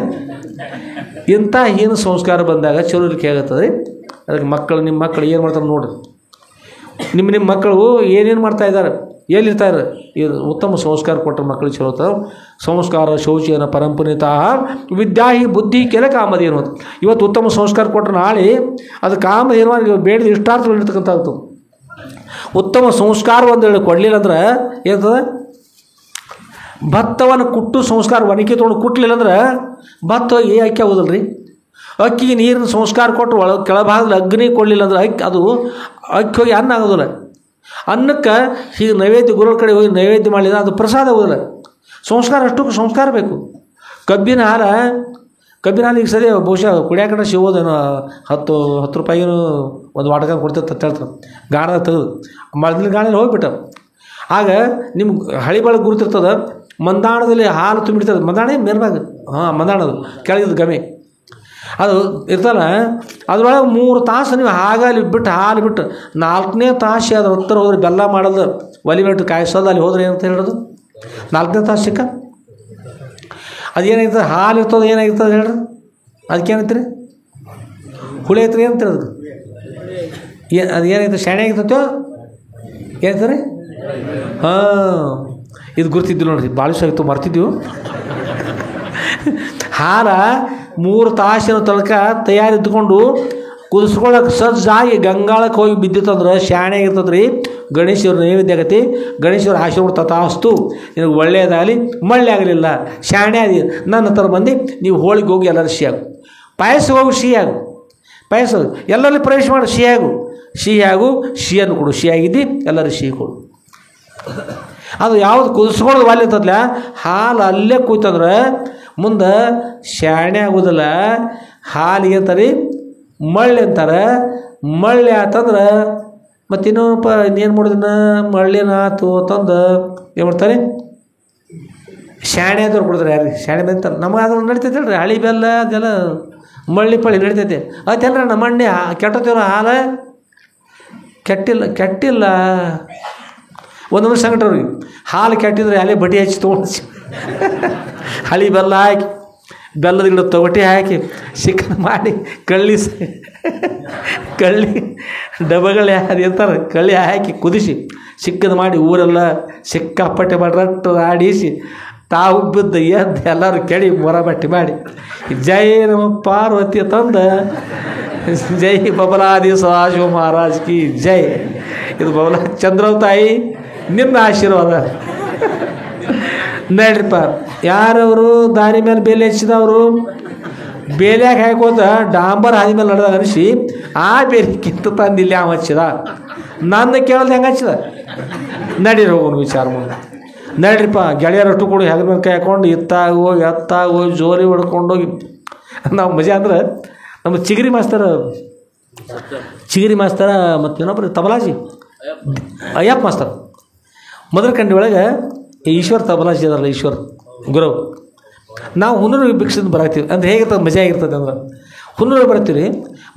ಇಂಥ ಹೀನ ಸಂಸ್ಕಾರ ಬಂದಾಗ ಚಲೋಲಿಕೆ ಆಗುತ್ತದೆ. ಅದಕ್ಕೆ ನಿಮ್ಮ ಮಕ್ಕಳು ಏನು ಮಾಡ್ತಾರೆ ನೋಡ್ರಿ. ನಿಮ್ಮ ಮಕ್ಕಳು ಏನೇನು ಮಾಡ್ತಾಯಿದ್ದಾರೆ, ಎಲ್ಲಿರ್ತಾರೆ, ಇದು ಉತ್ತಮ ಸಂಸ್ಕಾರ ಕೊಟ್ಟರೆ ಮಕ್ಕಳು ಚಲೋ ಇರ್ತಾವೆ. ಸಂಸ್ಕಾರ ಶೌಚಿಯನ ಪರಂಪುನಿತ ವಿದ್ಯಾಹಿ ಬುದ್ಧಿ ಕೆಲ ಕಾಮದಿ ಅನ್ನೋದು. ಇವತ್ತು ಉತ್ತಮ ಸಂಸ್ಕಾರ ಕೊಟ್ಟರೆ ನಾಳೆ ಅದು ಕಾಮ ಏನು ಬೇಡಿದ ಇಷ್ಟಾರ್ಥಗಳು ಇರ್ತಕ್ಕಂಥದ್ದು. ಉತ್ತಮ ಸಂಸ್ಕಾರ ಒಂದು ಕೊಡಲಿಲ್ಲ ಅಂದ್ರೆ ಏರ್ತದೆ, ಭತ್ತವನ್ನು ಕುಟ್ಟು ಸಂಸ್ಕಾರ ಒಣಗಿ ತೊಗೊಂಡು ಕುಟ್ಟಲಿಲ್ಲ ಅಂದ್ರೆ ಭತ್ತ ಅಕ್ಕಿ ಆಗೋದಿಲ್ಲ ರೀ. ಅಕ್ಕಿಗೆ ನೀರಿನ ಸಂಸ್ಕಾರ ಕೊಟ್ಟು ಕೆಳಭಾಗದಲ್ಲಿ ಅಗ್ನಿ ಕೊಡಲಿಲ್ಲ ಅಂದ್ರೆ ಅಕ್ಕಿ ಹೋಗಿ ಅನ್ನ ಆಗೋದಿಲ್ಲ. ಅನ್ನಕ್ಕೆ ಹೀಗೆ ನೈವೇದ್ಯ ಗುರುಗಳ ಕಡೆ ಹೋಗಿ ನೈವೇದ್ಯ ಮಾಡಲಿಲ್ಲ ಅದು ಪ್ರಸಾದ ಆಗೋದಿಲ್ಲ. ಸಂಸ್ಕಾರ ಅಷ್ಟಕ್ಕೂ ಸಂಸ್ಕಾರ ಬೇಕು. ಕಬ್ಬಿನ ಹಾಲು ಈಗ ಸರಿ ಬಹುಶಃ ಕುಡಿಯಾಕಡೆ ಸಿಗೋದೇನೋ 10 ರೂಪಾಯಿಗೇನು ಒಂದು ವಾಟಕ ಕೊಡ್ತಿರ್ತ ಅಂತ ಹೇಳ್ತಾರೆ. ಗಾಣದ ತೆಗೆದು ಮೊದಲಿನ ಗಾಣದಲ್ಲಿ ಹೋಗ್ಬಿಟ್ಟು ಆಗ ನಿಮ್ಗೆ ಹಳಿ ಬಳಗೆ ಗುರುತಿರ್ತದೆ. ಮಂದಾಣದಲ್ಲಿ ಹಾಲು ತುಂಬಿಡ್ತದೆ. ಮಂದಾಣೆ ಮೇಲ್ಭಾಗ, ಮಂದಾಣದು ಕೆಳಗಿದ್ದು ಗಮೆ. ಅದು ಇರ್ತಲ್ಲ, ಅದ್ರೊಳಗೆ 3 ತಾಸು ನೀವು ಹಾಲು ಬಿಟ್ಟು 4ನೇ ತಾಸು ಅದ್ರ ಉತ್ತರ ಹೋದ್ರೆ ಬೆಲ್ಲ ಮಾಡೋದು ಒಲಿ ಬಿಟ್ಟು ಕಾಯಿಸೋದು ಅಲ್ಲಿ ಹೋದ್ರೆ ಏನಂತ ಹೇಳೋದು 4ನೇ ತಾಸು ಸಿಕ್ಕ ಅದೇನಾಗಿರ್ತದೆ ಹಾಲು ಇರ್ತದೆ ಏನಾಗಿರ್ತದೆ ಹೇಳ್ರಿ ಅದಕ್ಕೇನೈತ್ರಿ ಹುಳಿ ಐತ್ರಿ ಏನಂತ ಹೇಳೋದು ಅದು ಏನಾಯ್ತು ಶಾಣೆ ಆಗಿರ್ತೋ ಏನಂತಾರೆ ಹಾಂ ಇದು ಗುರ್ತಿದ್ದಿಲ್ಲ ನೋಡ್ರಿ ಭಾಳ ದಿವಸ ಆಗಿತ್ತು ಮರ್ತಿದ್ದೀವಿ ಹಾಲ 3 ತಾಸಿನ ತನಕ ತಯಾರಿದ್ದುಕೊಂಡು ಕುದಿಸ್ಕೊಳಕ್ಕೆ ಸಜ್ಜಾಗಿ ಗಂಗಾಳಕ್ಕೆ ಹೋಗಿ ಬಿದ್ದಿತ್ತಂದ್ರೆ ಶಾಣೆ ಆಗಿರ್ತದೆ ರೀ ಗಣೇಶವ್ರ ನೈವೇದ್ಯ ಆಗತಿ ಗಣೇಶವ್ರ ಆಶೀರ್ವಾದ ತಥಾಸ್ತು ನಿನಗೆ ಒಳ್ಳೆಯದಾಗಲಿ ಮಳ್ಳೆ ಆಗಲಿಲ್ಲ ಶಾಣೆ ಆಗಿ ನನ್ನ ಹತ್ರ ಬಂದು ನೀವು ಹೋಳಿಗೆ ಹೋಗಿ ಎಲ್ಲರೂ ಸಿಹಿಯಾಗು ಪಾಯಸ ಹೋಗು ಸಿಹಿಯಾಗು ಪಾಯಸ ಎಲ್ಲರಲ್ಲಿ ಪ್ರವೇಶ ಮಾಡು ಸಿಹಿಯಾಗು ಸಿಹಿಯನ್ನು ಕೊಡು ಸಿಹಿಯಾಗಿದ್ದು ಎಲ್ಲರೂ ಸಿಹಿ ಕೊಡು ಅದು ಯಾವುದು ಕುದಿಸ್ಕೊಳ್ಳೋದು ವಾಲಿ ಇರ್ತದಲ್ಲ ಹಾಲು ಅಲ್ಲೇ ಕೂತಂದ್ರೆ ಮುಂದೆ ಶಾಣೆ ಆಗೋದಿಲ್ಲ ಹಾಲಿಗೆ ಅಂತಾರೆ ಮಳ್ಳಿ ಅಂತಾರೆ ಮಳ್ಳಿ ಆತಂದ್ರೆ ಮತ್ತಿನ್ನೂಪ ಇನ್ನೇನು ಮಾಡಿದನ ಮಳ್ಳಿನ ಆತು ಅಂತಂದು ಏನು ಮಾಡ್ತಾರೆ ಶಾಣೆ ಆದವ್ರು ಕೊಡಿದ್ರೆ ಯಾರಿಗೆ ಶಾಣೆ ಬಂತಾರೆ ನಮಗೆ ಅದು ನಡಿತೈತೆ ಹೇಳ್ರಿ ಹಳಿ ಬೆಲ್ಲ ಅದೆಲ್ಲ ಮಳ್ಳಿ ಪಳ್ಳಿ ನಡಿತೈತೆ ಅದೆಲ್ಲ ನಮ್ಮ ಮಣ್ಣೆ ಕೆಟ್ಟೋತೀವ್ರ ಹಾಲು ಕೆಟ್ಟಿಲ್ಲ ಒಂದೊಂದು ಸಂಕಟ ಅವ್ರಿಗೆ ಹಾಲು ಕೆಟ್ಟಿದ್ರೆ ಅಲ್ಲೇ ಬಡ್ಡಿ ಹಚ್ಚಿ ತೊಗೊಂಡು ಹಳಿ ಬೆಲ್ಲ ಹಾಕಿ ಬೆಲ್ಲದ ಗಿಡ ತೊಗಟಿ ಹಾಕಿ ಚಿಕನ್ ಮಾಡಿ ಕಳ್ಳಿ ಡಬ್ಬಗಳು ಅದು ಇರ್ತಾರೆ ಕಳ್ಳಿ ಹಾಕಿ ಕುದಿಸಿ ಚಿಕ್ಕದು ಮಾಡಿ ಊರೆಲ್ಲ ಸಿಕ್ಕಾಪಟ್ಟೆ ಮಾಡಿ ರಟ್ಟು ಆಡಿಸಿ ತಾವು ಬಿದ್ದು ಎದ್ದು ಎಲ್ಲರೂ ಕೆಡಿ ಮೊರ ಬಟ್ಟಿ ಮಾಡಿ ಜೈ ನಮ್ಮ ಪಾರ್ವತಿ ತಂದ ಜೈ ಬಬಲಾದಿ ಸದಾಶಿವ ಮಹಾರಾಜ್ ಕಿ ಜೈ ಇದು ಬಬಲಾ ಚಂದ್ರವ ತಾಯಿ ನಿನ್ನ ಆಶೀರ್ವಾದ ನೋಡ್ರಿಪ್ಪ ಯಾರವರು ದಾರಿ ಮೇಲೆ ಬೇಲೆ ಹಚ್ಚಿದವರು ಬೇಲ್ಯಾಗ ಹಾಕೋತ ಡಾಂಬರ್ ಹಾದಿ ಮೇಲೆ ನಡೆದಾಗ ಅನಿಸಿ ಆ ಬೇಲಿಕ್ಕಿಂತ ತಂದು ಇಲ್ಲಿ ಅವ ಹಚ್ಚಿದ ನನ್ನ ಕೇಳ್ದು ಹೆಂಗೆ ಹಚ್ಚಿದ ನಡೀರಿ ಹೋಗೋನು ವಿಚಾರ ಮಾಡಿ ನಡ್ರಿಪ್ಪ ಗೆಳೆಯರಷ್ಟು ಕೂಡ ಹೆಗಲ ಮೇಲೆ ಕೈ ಹಾಕೊಂಡು ಎತ್ತಾಗೋ ಜೋರಿ ಹೊಡ್ಕೊಂಡೋಗಿ ನಾವು ಮಜಾ ಅಂದ್ರೆ ನಮ್ಮ ಚಿಗರಿ ಮಾಸ್ತರ ಮತ್ತು ಇನ್ನೊಬ್ಬರು ತಬಲಾಜಿ ಅಯ್ಯಪ್ಪ ಮಾಸ್ತರ್ ಮೊದಲ ಕಂಡಿ ಒಳಗೆ ಈಶ್ವರ್ ತಬಲಾಜಿ ಅದಲ್ಲ ಈಶ್ವರ್ ಗುರು ನಾವು ಹುನ್ನೂರು ಭಿಕ್ಷದಿಂದ ಬರಾಕ್ತೀವಿ ಅಂದ್ರೆ ಹೇಗಿರ್ತದೆ ಮಜಾ ಆಗಿರ್ತದೆ ಅಂದ್ರೆ ಹುನ್ನೂರು ಬರ್ತೀವಿ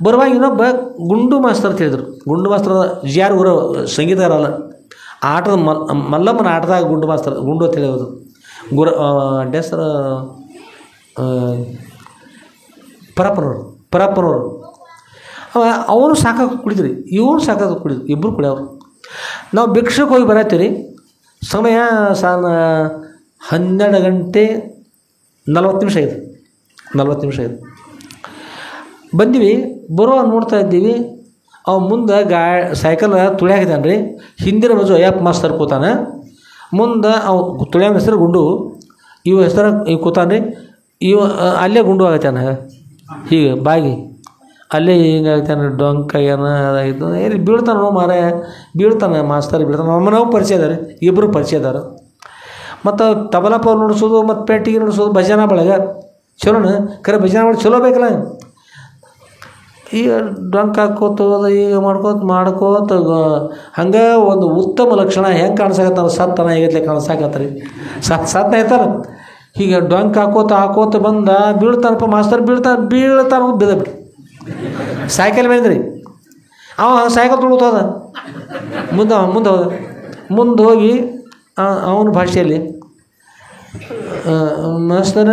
ಬರುವಾಗ ಇನ್ನೊಬ್ಬ ಗುಂಡು ಮಾಸ್ತರ್ ಅಂತ ಹೇಳಿದ್ರು ಗುಂಡು ಮಾಸ್ತರ್ ಯಾರು ಗುರು ಸಂಗೀತಗಾರ ಅಲ್ಲ ಆಟದ ಮಲ್ಲಮ್ಮನ ಆಟದಾಗ ಗುಂಡು ಮಾಸ್ತರ್ ಗುಂಡು ಅಂತ ಹೇಳೋದು ಡೆಸರ್ ಪರಪ್ಪನವರು ಅವನು ಸಾಕಾಗಿ ಕುಡಿದ್ರಿ ಇವನು ಸಾಕಾಗಿ ಕುಡಿದ್ರು ಇಬ್ಬರು ಕುಡಿಯವರು ನಾವು ಭಿಕ್ಷಕ್ಕೆ ಹೋಗಿ ಬರತ್ತೀವಿ ಸಮಯ 12 ಗಂಟೆ 40 ನಿಮಿಷ ಆಯಿತು ಬಂದೀವಿ ಬರೋ ನೋಡ್ತಾ ಇದ್ದೀವಿ ಅವ ಮುಂದೆ ಸೈಕಲ್ ತುಳಿಯಾಕಿದ್ದಾನೆ ರೀ ಹಿಂದಿನ ಬಾಜು ಅಯ್ಯಪ್ಪ ಮಾಸ್ತರ್ ಕೂತಾನೆ ಮುಂದೆ ಅವ ತುಳಿಯೋ ಹೆಸರು ಗುಂಡು ಇವ ಹೆಸರು ಇವ್ ಕೂತಾನೆ ರೀ ಇವ ಅಲ್ಲೇ ಗುಂಡು ಆಗತ್ತಾನೆ ಹೀಗೆ ಬಾಗಿ ಅಲ್ಲೇ ಹಿಂಗಾಗ್ತಾನೆ ಡೊಂಕ ಏನೋ ಅದಾಗಿತ್ತು ಎಲ್ಲಿ ಬೀಳ್ತಾನೆ ಬೀಳ್ತಾನೆ ಮಾಸ್ತರ್ ಬೀಳ್ತಾನೆ ನಮ್ಮನವು ಪರಿಚಯ ಇದ್ದಾರೆ ಇಬ್ಬರು ಪರಿಚಯ ಇದ್ದಾರೆ ಮತ್ತು ತಬಲಪ್ಪ ನುಡಿಸೋದು ಮತ್ತು ಪೇಟಿಗೆ ನುಡಿಸೋದು ಭಜನಾ ಬಳಗ ಚಲೋಣ ಖರೆ ಭಜನಾ ಮಾಡಿ ಚಲೋ ಬೇಕಲ್ಲ ಈಗ ಡೊಂಕ ಹಾಕೋತ ಈಗ ಮಾಡ್ಕೋತ ಹಂಗೆ ಒಂದು ಉತ್ತಮ ಲಕ್ಷಣ ಹೆಂಗೆ ಕಾಣಿಸಾಕತ್ತಾರ ಸತ್ತನ ಹೇಗತ್ಲೆ ಕಾಣಿಸಾಕತ್ತಾರೆ ಸತ್ತನ ಐತಾರ ಹೀಗೆ ಡೊಂಕ ಹಾಕೋತ ಬಂದ ಬೀಳ್ತಾನಪ್ಪ ಮಾಸ್ತರ್ ಬೀಳ್ತಾನ ಬಿದ್ದ ಬಿಟ್ಟು ಸೈಕಲ್ ಮೇಂದ್ರಿ ಅವ ಸೈಕಲ್ ತುಳುತ್ತೋದ ಮುಂದೆ ಹೋಗಿ ಅವನ ಭಾಷೆಯಲ್ಲಿ ಮಾಸ್ತರ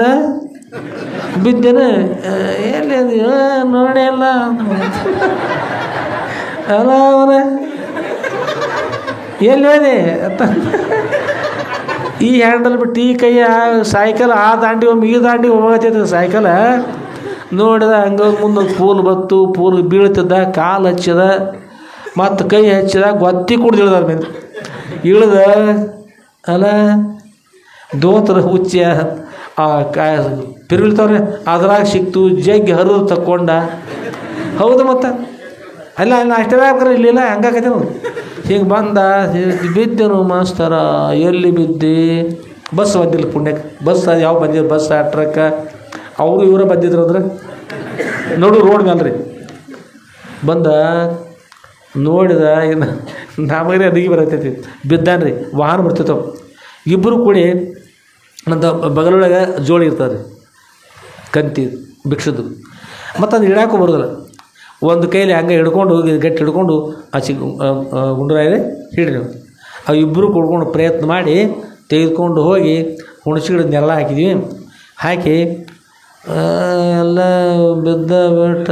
ಬಿದ್ದೇನೆ ಎಲ್ಲಿ ನೋಡಿ ಅಲ್ಲ ಅಲ್ಲ ಅವನ ಎಲ್ಲಿ ಹೋದೆ ಈ ಹ್ಯಾಂಡಲ್ ಬಿಟ್ಟು ಈ ಕೈ ಸೈಕಲ್ ಆ ದಾಂಡಿ ಈ ದಾಂಡಿ ಹೋಗತ್ತೈತೆ ಸೈಕಲ್ ನೋಡಿದ ಹಂಗೆ ಮುಂದೆ ಪೂಲ್ ಬೀಳ್ತಿದ್ದ ಕಾಲು ಹಚ್ಚಿದ ಮತ್ತು ಕೈ ಹಚ್ಚಿದ ಗೊತ್ತಿ ಕುಡ್ದು ಇಳ್ದಾರ ಮೇಲೆ ಇಳ್ದ ಅಲ್ಲ ದೋತ್ರ ಹುಚ್ಚ ಪಿರುಳ್ತವ್ರೆ ಅದ್ರಾಗ ಸಿಕ್ತು ಜಗ್ಗಿ ಹರಿದು ತಕ್ಕೊಂಡ ಹೌದು ಮತ್ತು ಅಲ್ಲ ಅಷ್ಟೇ ಆಗ್ಬೇಕ್ರೆ ಇಲ್ಲಿಲ್ಲ ಹಂಗಾಕೈತೆ ನಾವು ಹಿಂಗೆ ಬಂದ ಬಿದ್ದೆನು ಮಾಸ್ತರ ಎಲ್ಲಿ ಬಿದ್ದಿ ಬಸ್ ಬಂದಿಲ್ಲ ಪುಣ್ಯಕ್ಕೆ ಬಸ್ ಯಾವ ಬಂದಿದ್ರು ಬಸ್ ಟ್ರಕ್ ಅವರು ಇವರ ಬಂದಿದ್ರು ಅಂದ್ರೆ ನೋಡು ರೋಡ್ ಮೇಲೆ ರೀ ಬಂದ ನೋಡಿದ ಇನ್ನು ನಮಗೆ ಅಡಿಗೆ ಬರತೈತಿ ಬಿದ್ದಾನೆ ರೀ ವಾಹನ ಬರ್ತಿತ್ತವ ಇಬ್ಬರು ಕೂಡಿ ನನ್ನ ಬಗಲೊಳಗೆ ಜೋಳಿ ಇರ್ತಾರೆ ರೀ ಕಂತಿ ಭಿಕ್ಷದ್ದು ಮತ್ತು ಅದು ಹಿಡಾಕು ಬರೋದಿಲ್ಲ. ಒಂದು ಕೈಲಿ ಹಂಗೆ ಹಿಡ್ಕೊಂಡು ಗಟ್ಟಿ ಹಿಡ್ಕೊಂಡು ಆಚೆ ಗುಂಡ್ರಾಯಿದೆ ಹಿಡ್ರಿ ನೀವು. ಅವು ಇಬ್ಬರು ಕುಡ್ಕೊಂಡು ಪ್ರಯತ್ನ ಮಾಡಿ ತೆಗೆದುಕೊಂಡು ಹೋಗಿ ಹುಣಸಿಗಿಡನ್ನೆಲ್ಲ ಹಾಕಿದ್ವಿ. ಹಾಕಿ ಎಲ್ಲ ಬಿದ್ದ ಬಿಟ್ಟ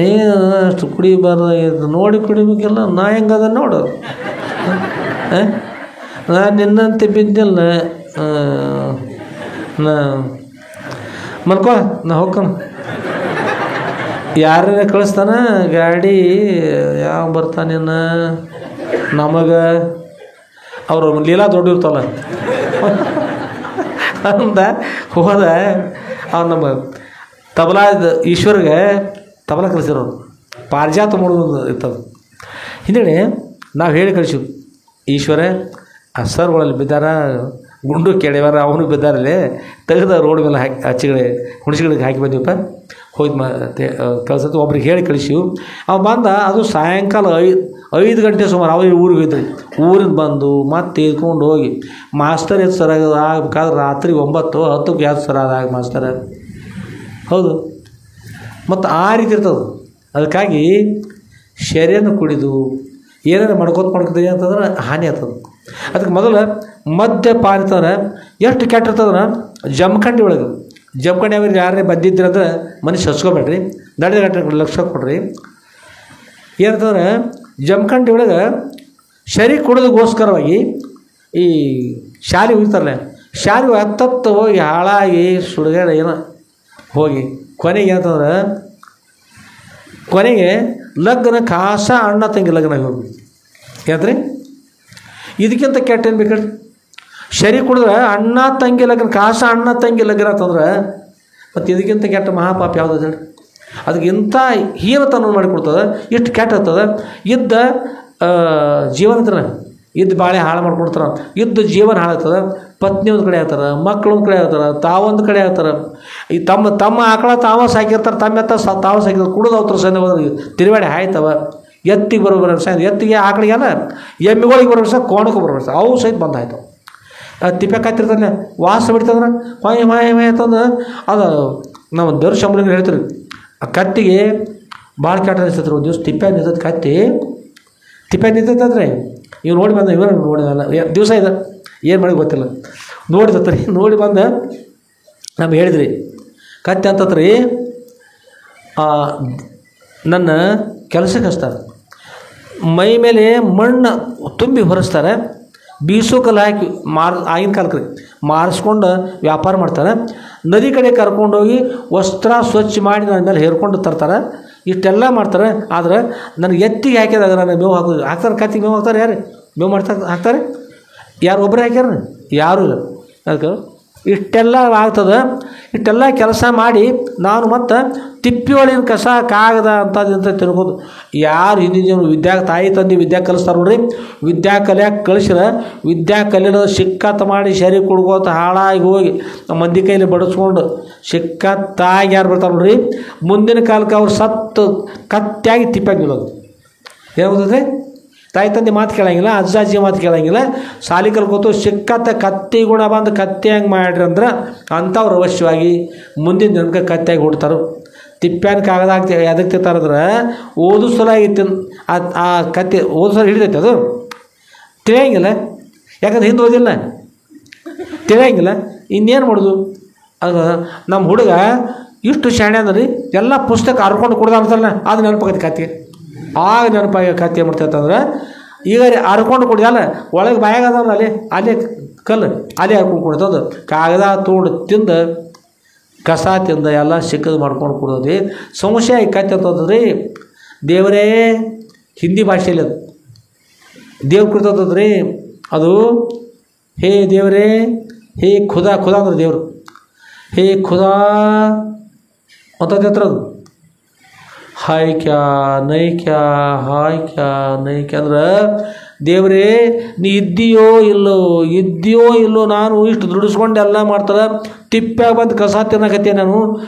ಏನು ಅಷ್ಟು ಕುಡಿಬಾರ್ದಾಗಿತ್ತು. ನೋಡಿ ಕುಡಿಬೇಕಿಲ್ಲ, ನಾ ಹೆಂಗದ ನೋಡು. ನಾನು ನಿನ್ನಂತೆ ಬಿದ್ದಿಲ್ಲ. ನಾ ಮಲ್ಕೋ, ನಾ ಹೋಗ್ಕಣ. ಯಾರೇ ಕಳಿಸ್ತಾನ ಗಾಡಿ, ಯಾವ ಬರ್ತಾನೇನ ನಮಗೆ. ಅವರು ಲೀಲಾ ದೊಡ್ಡ ಇರ್ತಲ್ಲ ಅಂದ ಹೋದ. ಅವ್ನು ನಮ್ಮ ತಬಲಾ ಈಶ್ವರ್ಗೆ ತಬಲಾ ಕಲಿಸಿರೋರು, ಪಾರಿಜಾತ ಮಾಡೋದು ಇರ್ತದೆ. ಹಿಂದೆಡೆ ನಾವು ಹೇಳಿ ಕಳಿಸಿವು, ಈಶ್ವರ ಆ ಸರ್ಗಳಲ್ಲಿ ಬಿದ್ದಾರ, ಗುಂಡು ಕೆಡೆವಾರ ಅವನು ಬಿದ್ದಾರಲ್ಲಿ ತೆಗೆದ ರೋಡ್ ಮೇಲೆ ಹಾಕಿ ಹಚ್ಚಿಗಡೆ ಹುಣಸಿಗಳಿಗೆ ಹಾಕಿ ಬಂದೀವಪ್ಪ. ಹೋಗಿ ಮತ್ತೆ ಕಳ್ಸತ್ತು ಒಬ್ರಿಗೆ ಹೇಳಿ ಕಳಿಸಿವು. ಅವ ಬಂದ. ಅದು ಸಾಯಂಕಾಲ 5 ಗಂಟೆ ಸುಮಾರು ಅವ್ರಿಗೆ ಊರಿಗೆ ಹೋಯ್ತು. ಊರಿಂದ ಬಂದು ಮತ್ತೆ ಇದ್ಕೊಂಡು ಹೋಗಿ ಮಾಸ್ತರ್ ಎಷ್ಟು ಸರ ಆಗಬೇಕಾದ್ರೆ ರಾತ್ರಿ 9-10ಕ್ಕೆ ಯಾವ್ದು ಸರ ಆಗ ಮಾಸ್ತರ. ಹೌದು, ಮತ್ತು ಆ ರೀತಿ ಇರ್ತದೆ. ಅದಕ್ಕಾಗಿ ಶರೀರನ ಕುಡಿದು ಏನೇನು ಮಾಡ್ಕೋತೀವಿ ಅಂತಂದ್ರೆ ಹಾನಿ ಆಗ್ತದೆ. ಅದಕ್ಕೆ ಮೊದಲು ಮದ್ಯಪಾನ ಅಂತಂದ್ರೆ ಎಷ್ಟು ಕೆಟ್ಟಿರ್ತದ್ರೆ ಜಮಖಂಡಿ ಒಳಗೆ. ಜಮಖಂಡಿ ಅವ್ರಿಗೆ ಯಾರೇ ಬಂದಿದ್ರಂದ್ರೆ ಮನುಷ್ಯ ಹಚ್ಕೋಬೇಡ್ರಿ, ನಡೆದ ಗಂಟೆ ಲಕ್ಷ ಕೊಡ್ರಿ. ಏನಂತಂದ್ರೆ ಜಮಖಂಡಿ ಒಳಗೆ ಶರೀರ ಕುಡಿದಗೋಸ್ಕರವಾಗಿ ಈ ಶಾಲೆ ಹೋಗ್ತಾರಲ್ಲ, ಶಾಲೆ ಹತ್ತತ್ತು ಹೋಗಿ ಹಾಳಾಗಿ ಸುಡುಗಾಡ ಏನೋ ಹೋಗಿ ಕೊನೆಗೆ ಏನಂತಂದ್ರೆ ಕೊನೆಗೆ ಲಗ್ನ ಕಾಸ ಅಣ್ಣ ತಂಗಿ ಲಗ್ನ ಹೋಗಿ ಯಾತ್ರಿ. ಇದಕ್ಕಿಂತ ಕೆಟ್ಟ ಏನು ಬೇಕಂದ್ರೆ ಶರೀ ಕುಡಿದ್ರೆ ಅಣ್ಣ ತಂಗಿ ಲಗ್ನ, ಕಾಸ ಅಣ್ಣ ತಂಗಿ ಲಗ್ನ ಅಂತಂದ್ರೆ ಮತ್ತು ಇದಕ್ಕಿಂತ ಕೆಟ್ಟ ಮಹಾಪಾಪ ಯಾವುದು ಹೇಳಿ. ಅದಕ್ಕೆ ಇಂಥ ಹೀನತನ ಮಾಡಿಕೊಡ್ತದೆ, ಇಷ್ಟು ಕೆಟ್ಟ ಇರ್ತದೆ. ಇದ್ದ ಜೀವನ ಇದ್ದು ಬಾಳೆ ಹಾಳು ಮಾಡ್ಕೊಡ್ತಾರೆ, ಇದ್ದು ಜೀವನ ಹಾಳಾಗ್ತದೆ. ಪತ್ನಿ ಒಂದು ಕಡೆ ಆಗ್ತಾರೆ, ಮಕ್ಕಳು ಒಂದು ಕಡೆ ಆಗ್ತಾರೆ, ತಾವೊಂದು ಕಡೆ ಆಗ್ತಾರೆ. ಈ ತಮ್ಮ ಆಕಳ ತಾವ ಸಾಕಿರ್ತಾರೆ, ತಮ್ಮೆತ್ತ ತಾವು ಸಾಕಿರ್ತಾರೆ. ಕುಡಿದು ಅವ್ರ ಸಂದ ತಿರುವಾಡಿ ಹಾಯ್ತವ. ಎತ್ತಿಗೆ ಬರೋ ಸಾಯ ಎತ್ತಿಗೆ ಆಕಳಿಗೆಲ್ಲ ಎಮ್ಮೆಗಳಿಗೆ ಬರೋ ಸಹ ಕೋಣಕ್ಕೆ ಬರೋ ಸಹ ಅವು ಸಹಿತ ಬಂದು ಆಯ್ತವೆ. ತಿಪ್ಪೆ ಕಾಯ್ತಿರ್ತಾನೆ ವಾಸ ಬಿಡ್ತಂದ್ರೆ ಹೊಯ್ ಹೊಯ್ ಹೊಯ್ ಅಂತಂದು ಅದು ನಾವು ದೇವ್ರ ಶಂಬಳಿಗೆ ಹೇಳ್ತೀರಿ. ಆ ಕತ್ತಿಗೆ ಭಾಳ ಕೆಟ್ಟ ಅನಿಸ್ತೈತ್ರಿ. ಒಂದು ದಿವಸ ತಿಪ್ಪೆ ನಿಂತೈತೆ, ಕತ್ತಿ ತಿಪ್ಪೆ ನಿಂತೈತಂದ್ರೆ ಇವ್ ನೋಡಿ ಬಂದ, ಇವ ನೋಡಿದಲ್ಲ ದಿವಸ ಇದೆ ಏನು ಮಾಡಿ ಗೊತ್ತಿಲ್ಲ, ನೋಡಿದತ್ರಿ. ನೋಡಿ ಬಂದ ನಮ್ಗೆ ಹೇಳಿದ್ರಿ ಕತ್ತಿ ಅಂತತ್ರಿ ನನ್ನ ಕೆಲಸಕ್ಕೆ ಹಚ್ತಾರೆ, ಮೈ ಮೇಲೆ ಮಣ್ಣು ತುಂಬಿ ಹೊರಿಸ್ತಾರೆ, ಬೀಸು ಕಲ್ಲು ಹಾಕಿ ಆಗಿನ ಕಾಲಕ್ಕೆ ಮಾರಿಸ್ಕೊಂಡು ವ್ಯಾಪಾರ ಮಾಡ್ತಾರೆ. ನದಿ ಕಡೆ ಕರ್ಕೊಂಡೋಗಿ ವಸ್ತ್ರ ಸ್ವಚ್ಛ ಮಾಡಿ ನನ್ನ ಮೇಲೆ ಹೇರ್ಕೊಂಡು ತರ್ತಾರೆ. ಇಷ್ಟೆಲ್ಲ ಮಾಡ್ತಾರೆ. ಆದರೆ ನನಗೆ ಎತ್ತಿಗೆ ಹಾಕಿದಾಗ ನಾನು ಮೇವು ಹಾಕ್ತಾರೆ. ಕತ್ತಿಗೆ ಮೇವು ಹಾಕ್ತಾರೆ. ಯಾರು ಮೇವು ಹಾಕ್ತಾರೆ? ಯಾರು ಒಬ್ಬರೇ ಹಾಕ್ಯಾರ? ಯಾರೂ ಇಲ್ಲ. ಅದಕ್ಕೆ ಇಷ್ಟೆಲ್ಲ ಆಗ್ತದೆ. ಇಷ್ಟೆಲ್ಲ ಕೆಲಸ ಮಾಡಿ ನಾನು ಮತ್ತು ತಿಪ್ಪಿ ಒಳಗಿನ ಕಸ ಕಾಗದ ಅಂತಂತ ತಿನ್ಬೋದು. ಯಾರು ಹಿಂದಿನ ತಾಯಿ ತಂದೆ ವಿದ್ಯಾ ಕಲಿಸ್ತಾರೆ ನೋಡ್ರಿ, ವಿದ್ಯಾ ಕಲಿಯಾಕೆ ಕಳಿಸಿರ ವಿದ್ಯಾ ಕಲಿಯೋದು ಸಿಕ್ಕತ್ತ ಮಾಡಿ ಶರೀರ ಕುಡ್ಕೋತ ಹಾಳಾಗಿ ಹೋಗಿ ಮಂದಿ ಕೈಲಿ ಬಡಿಸ್ಕೊಂಡು ಸಿಕ್ಕತ್ತಾಗಿ ಯಾರು ಬರ್ತಾರೆ ನೋಡ್ರಿ, ಮುಂದಿನ ಕಾಲಕ್ಕೆ ಅವ್ರು ಸತ್ತು ಕತ್ತಾಗಿ ತಿಪ್ಪಾಗಿ ನಿಲ್ಲೋದು. ಏನಾಗುತ್ತದೆ? ತಾಯಿ ತಂದೆ ಮಾತು ಕೇಳಂಗಿಲ್ಲ, ಅಜ್ಜ ಅಜ್ಜಿ ಮಾತು ಕೇಳಂಗಿಲ್ಲ, ಸಾಲಿ ಕಲ್ಕೋತು ಸಿಕ್ಕತ್ತ ಕತ್ತಿ ಗುಣ ಬಂದು ಕತ್ತಿ ಹಂಗೆ ಮಾಡ್ರಿ ಅಂದ್ರೆ ಅಂಥವ್ರು ಅವಶ್ಯವಾಗಿ ಮುಂದಿನ ಜನಕ್ಕೆ ಕತ್ತಿಯಾಗಿ ಹುಡ್ತಾರೆ. ತಿಪ್ಪ್ಯಾನ ಕಾಗದ ಹಾಕ್ತಿ ಅದಕ್ಕೆ ತಿಂತಾರಂದ್ರೆ ಓದು ಸಲ ಆಗಿತ್ತು. ಆ ಕತ್ತಿ ಓದು ಸಲ ಹಿಡಿದೈತೆ, ಅದು ತಿಳಿಯಂಗಿಲ್ಲ. ಯಾಕಂದ್ರೆ ಹಿಂದೆ ಓದಿಲ್ಲ, ತಿಳಿಯಂಗಿಲ್ಲ. ಇನ್ನೇನು ಮಾಡೋದು? ಅದು ನಮ್ಮ ಹುಡುಗ ಇಷ್ಟು ಶಾಣೆ ಅಂದ್ರೆ ಎಲ್ಲ ಪುಸ್ತಕ ಹರ್ಕೊಂಡು ಕೊಡ್ದ ಅಂತಲ್ಲ, ಅದು ನೆನಪಾಗತ್ತೆ ಕತ್ತಿ. ಆಗ ನೆನಪಾಗಿ ಕತ್ತಿ ಏನು ಮಾಡ್ತೈತಂದ್ರೆ ಈಗ ಹರ್ಕೊಂಡು ಕುಡಿಯಲ್ಲ, ಒಳಗೆ ಬಾಯಾಗ ಅದಾವ ಅಲ್ಲೇ ಕಲ್ಲು ಅಲ್ಲೇ ಹರ್ಕೊಂಡು ಕೊಡ್ತದ. ಕಾಗದ ತೋಡು ತಿಂದು ಕಸ ತಿಂದ ಎಲ್ಲ ಸಿಕ್ಕದು ಮಾಡ್ಕೊಂಡು ಕೊಡೋದು. ಸಮಸ್ಯೆ ಈ ಕತ್ತಿ ಅಂತಂದ್ರಿ ದೇವರೇ, ಹಿಂದಿ ಭಾಷೆಯಲ್ಲಿ ಅದು ದೇವ್ರ ಕುರಿತಂತಂದ್ರಿ. ಅದು ಹೇ ದೇವರೇ, ಹೇ ಖುದಾ, ಖುದಾ ಅಂದ್ರೆ ದೇವರು, ಹೇ ಖುದಾ ಅಂತಂದು ಹತ್ರ ಅದು ಹಾಯ್ ಕ್ಯಾ ನೈ ಕ್ಯಾ, ಹಾಯ್ ಕ್ಯಾ ನೈ ಕ್ಯಾ ಅಂದ್ರೆ ದೇವರೇ ನೀ ಇದ್ದೀಯೋ ಇಲ್ಲೋ ನಾನು ಇಷ್ಟು ದುಡಿಸ್ಕೊಂಡು ಎಲ್ಲ ಮಾಡ್ತಾರೆ, ತಿಪ್ಪಾಗ ಬಂದು ಕಸ ತಿನ್ನಕತ್ತೆ ನಾನು.